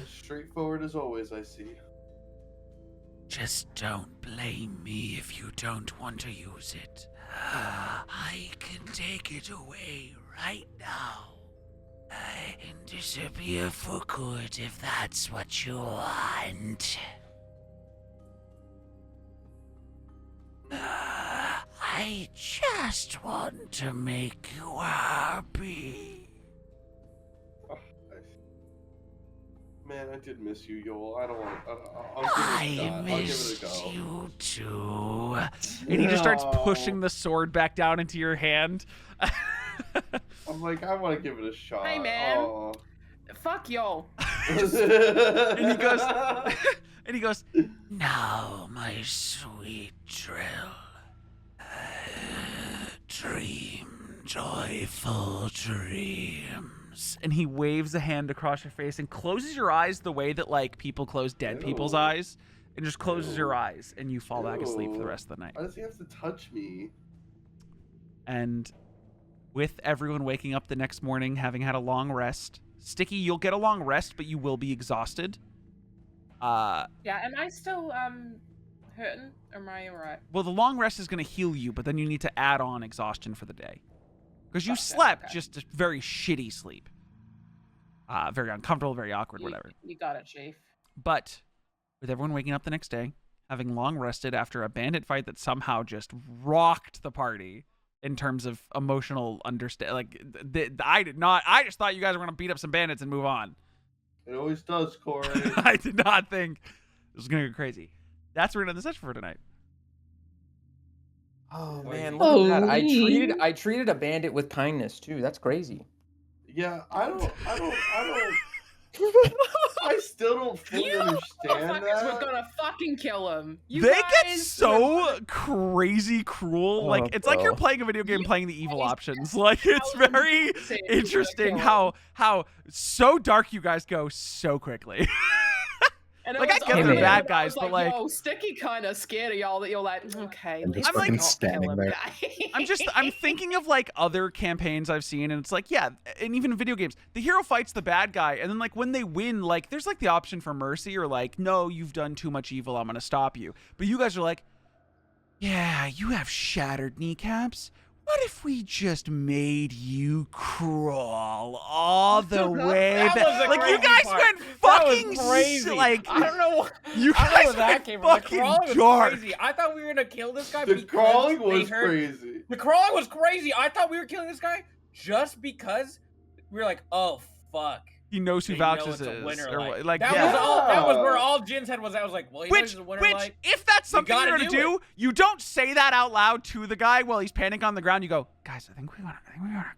Straightforward as always, I see. Just don't blame me if you don't want to use it. I can take it away right now. And disappear for good if that's what you want. I just want to make you happy. Man, I did miss you, Yoel. I don't want. I I'll give it a missed go. you too. and he just starts No. pushing the sword back down into your hand. I'm like, I want to give it a shot. Hey, man. Oh. Fuck y'all. And he goes, and he goes, Now, my sweet Drill. Dream joyful dreams. and he waves a hand across your face and closes your eyes the way that like people close dead people's Ew. eyes, and just closes your Ew. eyes, and you fall back asleep for the Ew. rest of the night. Why does he have to touch me? And with everyone waking up the next morning having had a long rest, Sticky, you'll get a long rest, but you will be exhausted. Yeah, am I still hurting? Or am I alright? Well, the long rest is going to heal you, but then you need to add on exhaustion for the day. Because you Okay, slept okay. just a very shitty sleep. Very uncomfortable, very awkward, whatever. You got it, Chief. But with everyone waking up the next day, having long rested after a bandit fight that somehow just rocked the party in terms of emotional understand. Like, I did not. I just thought you guys were going to beat up some bandits and move on. It always does, Corey. I did not think this was going to go crazy. That's where we're going to end the session for tonight. Oh Oh, man, you- look at that. Holy. I treated a bandit with kindness too. That's crazy. Yeah, I don't. I still don't fully You understand motherfuckers that. were gonna fucking kill him. You They get guys so crazy cruel. Oh, Like, it's like you're bro. playing a video game You playing the evil guys options. Like, it's very said you were interesting gonna kill him. how so dark you guys go so quickly. And it Like, I was get only they're when bad I guys, was but, like- yo, Sticky kind of scared of y'all that you're like, okay, I'm just let's fucking not kill standing him, there. guys. I'm thinking of like other campaigns I've seen, and it's like, yeah, and even in video games, the hero fights the bad guy, and then like when they win, like there's like the option for mercy or like, no, you've done too much evil, I'm gonna stop you. But you guys are like, yeah, you have shattered kneecaps. What if we just made you crawl all the way That back? was the Like, you crazy guys part. went That was fucking crazy. like, I don't know. you I don't know guys where that went came from. The fucking crawling was dark. crazy. I thought we were gonna kill this guy. The because crawling they was heard- crazy. The crawling was crazy. I thought we were killing this guy just because we were like, oh fuck. He knows who They know Vouches it's a is, winner or light. what- like, That yeah. was all. That was where all Jin's head was. I was like, well, he knows he's a winner Which, light. if that's something you're gotta gonna do do, you don't say that out loud to the guy while he's panicking on the ground. You go, guys, I think we wanna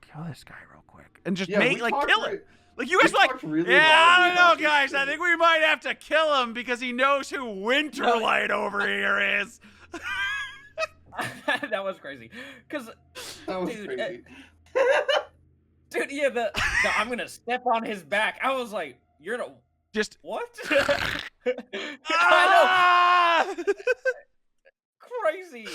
kill this guy real quick, and just Yeah, make we like talked kill right- him. Like you guys we were like, talked really yeah, I loudly don't know, about this guys. I shit. think we might have to kill him because he knows who Winterlight over here is. That was crazy. Cause That was dude, crazy. dude, yeah, the I'm gonna step on his back. I was like, you're gonna Just what? ah! I know. Crazy.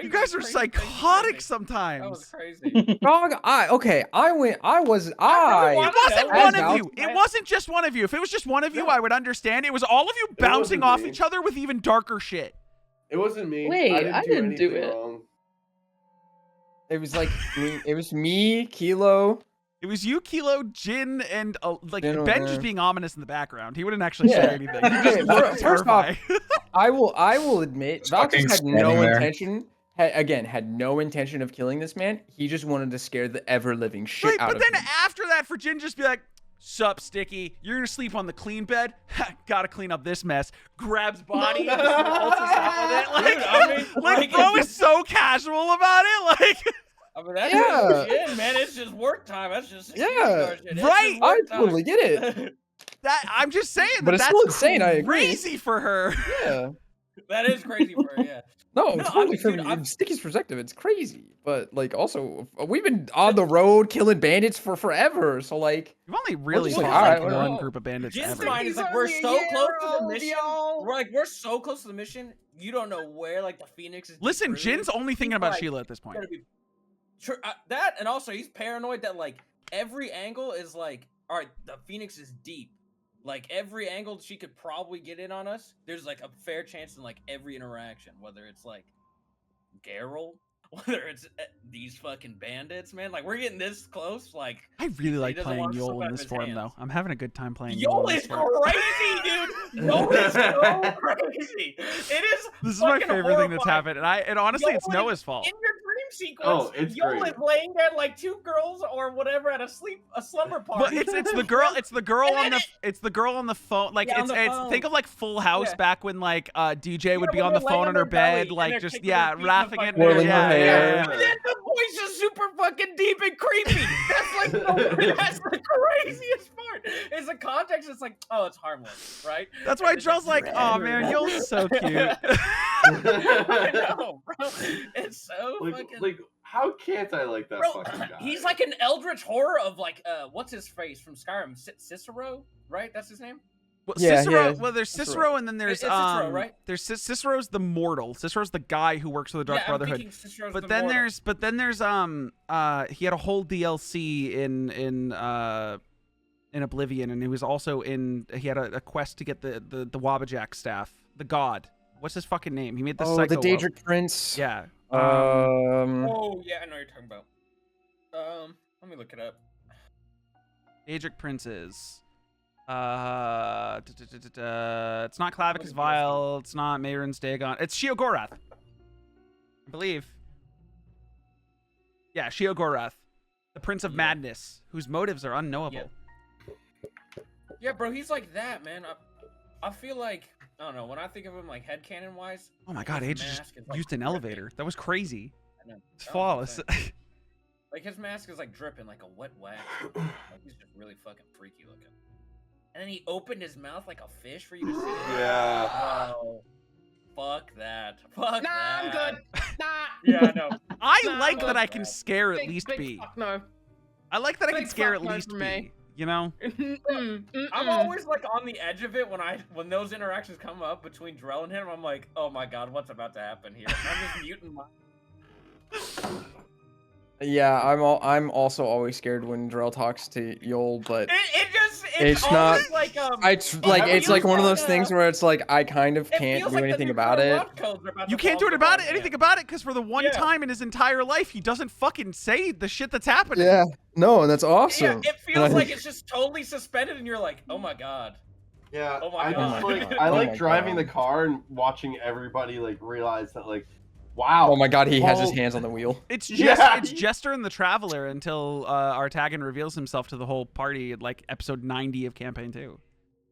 You guys are crazy, psychotic crazy. sometimes. That was crazy. Dog, I wanted It wasn't As one of Val- you. It wasn't just one of you. If it was just one of you, I would understand. It was all of you bouncing wasn't off me. each other with even darker shit. It wasn't me. Wait, I didn't do anything it. wrong. It was like it was me, Kelo. It was you, Kelo, Jin, and like Jin, Ben just being ominous in the background. He wouldn't actually say Yeah. anything. He just Okay, looked first off, terrified. I will admit, fucking Valkyrie had no standing there. intention. Had no intention of killing this man. He just wanted to scare the ever living shit Right, out but of then him. after that, for Jin just be like, "Sup, Sticky? You're gonna sleep on the clean bed? Gotta clean up this mess." Grabs body and just waltzes out with it. Like, Dude, I mean, like bro is so casual about it. Like, I mean, that's Yeah. shit, man. It's just work time. That's just security Yeah. guard shit. It's Right. just I work time. totally get it. that I'm just saying But that it's that's still insane, I agree. crazy for her. Yeah. That is crazy for her, yeah. No, No, I totally mean, from dude, I'm- Sticky's perspective, it's crazy. But like, also, we've been on the road killing bandits for forever. So like, You've only really just like, fought alright, like whatever. one group of bandits Jin's ever. mind is like, He's we're only a so year close to the old, mission. y'all. We're so close to the mission. You don't know where like the Phoenix is. Listen, rooted. Jin's only thinking He's about like, Sheila at this point. gonna be- Sure, that and also he's paranoid that like every angle is like, all right, the Phoenix is deep. Like every angle she could probably get in on us. There's like a fair chance in like every interaction, whether it's like Geralt, whether it's these fucking bandits, man. Like we're getting this close. Like I really like doesn't playing want to slip Yol out in of this his form, hands. though. I'm having a good time playing Yo Yol in is this form. crazy, dude. Yo is so crazy. It is. This is my fucking favorite thing that's horrifying. happened, and honestly, Yo it's is Noah's fault. In your dream sequence, Oh, it's Yo great. is laying there like two girls or whatever at a slumber party. But it's the girl And on then the girl on the phone. Like Yeah, on it's the it's phone. think of like Full House Yeah. back when like DJ would be when on the they're laying phone on on her their belly bed, and like they're just kicking their feet in the wrapping it. fucking Twirling her Yeah, hair. yeah, And yeah. then the voice is super fucking deep and creepy. That's like that's the craziest part. Is the context? It's like, oh, it's harmless, right? That's why And it's Drell's like, just- oh man, Yol's so cute. I know, bro. It's so fucking. like, how can't I like that Bro, fucking guy? he's like an eldritch horror of like, what's his face from Skyrim? Cicero, right? That's his name. Well, Yeah, Cicero. yeah, Well, there's Cicero. Cicero, and then there's It's Cicero, right? There's Cicero's the mortal. Cicero's the guy who works for the Dark yeah, Brotherhood. I'm thinking Cicero's But the then mortal. there's he had a whole DLC in Oblivion, and he was also he had a quest to get the Wabbajack staff, the god. What's his fucking name? He made the oh, psycho the Daedric Prince. Yeah. Oh yeah, I know what you're talking about. Let me look it up. Daedric Princes. It's not Clavicus Vile. It's not Mehrunes Dagon. It's Sheogorath. I believe. Yeah, Sheogorath, the Prince of Madness, whose motives are unknowable. Yeah, bro, he's like that, man. I feel like I don't know when I think of him like headcanon wise. Oh my god, his Age just mask is, like, used an dripping. elevator. That was crazy. I know. It's That was flawless. insane. Like his mask is like dripping like a wet wax. Like he's just really fucking freaky looking. And then he opened his mouth like a fish for you to see. Yeah. Oh, fuck that. Fuck Nah, that. I'm good. Nah. Yeah, I know. I Nah, like I'm that I good. can scare at Big, least big B. fuck no. I like that I can Big scare fuck at no least for B. me. You know? I'm always like on the edge of it when those interactions come up between Drell and him. I'm like, oh my god, what's about to happen here? I'm just muting my. Yeah, I'm also always scared when Drell talks to Yol, but It's not always like it's like one of those things where it's like I kind of it can't feels do like the anything nuclear about it. rot codes are about You to can't fall do into our anything hands. about it, because for the one Yeah. time in his entire life, he doesn't fucking say the shit that's happening. Yeah, no, and that's Yeah, awesome. it feels like it's just totally suspended, and you're like, oh my god. Yeah, Oh my I god. just like God. I Oh like my driving God. the car and watching everybody like realize that like, wow. Oh my god, he has his oh, hands on the wheel. It's Yeah. it's Jester and the Traveler until Artagan reveals himself to the whole party at like episode 90 of campaign 2.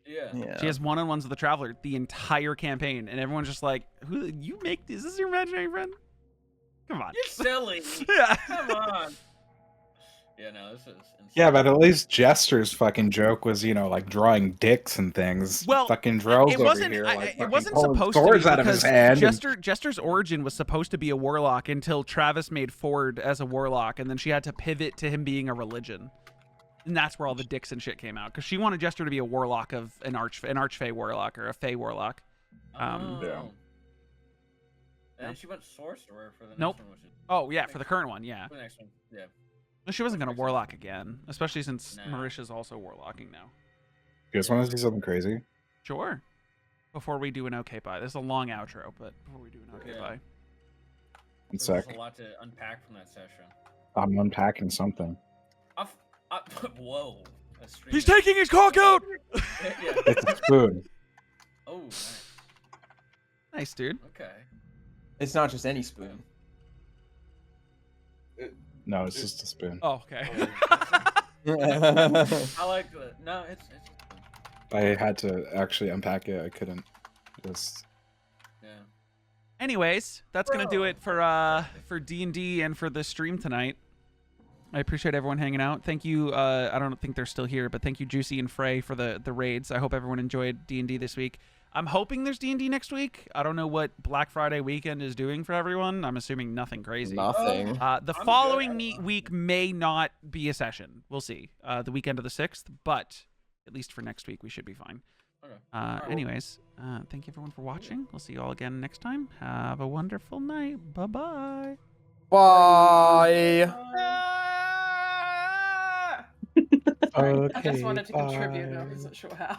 Yeah. She has one-on-ones with the Traveler the entire campaign, and everyone's just like, "Who you make? Is this your imaginary friend? Come on." You're silly. Yeah. Come on. Yeah, no, this is insane. Yeah, but at least Jester's fucking joke was, you know, like drawing dicks and things. Well, fucking Drell's it over wasn't. here, like, It fucking wasn't pulling supposed to be swords out of his because hand. and- Jester's origin was supposed to be a warlock until Travis made Ford as a warlock, and then she had to pivot to him being a religion, and that's where all the dicks and shit came out. Because she wanted Jester to be a warlock of an archfey warlock or a fey warlock. Yeah. And she went sorcerer for the next Nope. one, which is Oh yeah, for the current one, yeah. the next one. Yeah. She wasn't gonna warlock again, especially since Nah. Marisha's also warlocking now. You guys want to see something crazy? Sure. Before we do an okay bye, this is a long outro, but before we do an okay Yeah. bye. One There's sec. a lot to unpack from that session. I'm unpacking something. Whoa. He's taking his cock out. Yeah. It's a spoon. Oh, nice. Nice, dude. Okay. It's not just any spoon. No, it's just a spoon. Oh, okay. I like the no. It's I had to actually unpack it. I couldn't just. yeah. Anyways, that's gonna do it for D&D and for the stream tonight. I appreciate everyone hanging out. Thank you. I don't think they're still here, but thank you, Juicy and Frey, for the raids. I hope everyone enjoyed D&D this week. I'm hoping there's D&D next week. I don't know what Black Friday weekend is doing for everyone. I'm assuming nothing crazy. Nothing. The I'm following good. week may not be a session. We'll see. The weekend of the 6th, but at least for next week, we should be fine. Okay. Alright. Anyways, thank you everyone for watching. We'll see you all again next time. Have a wonderful night. Bye-bye. Bye. Okay, I just wanted to contribute, but I wasn't sure how.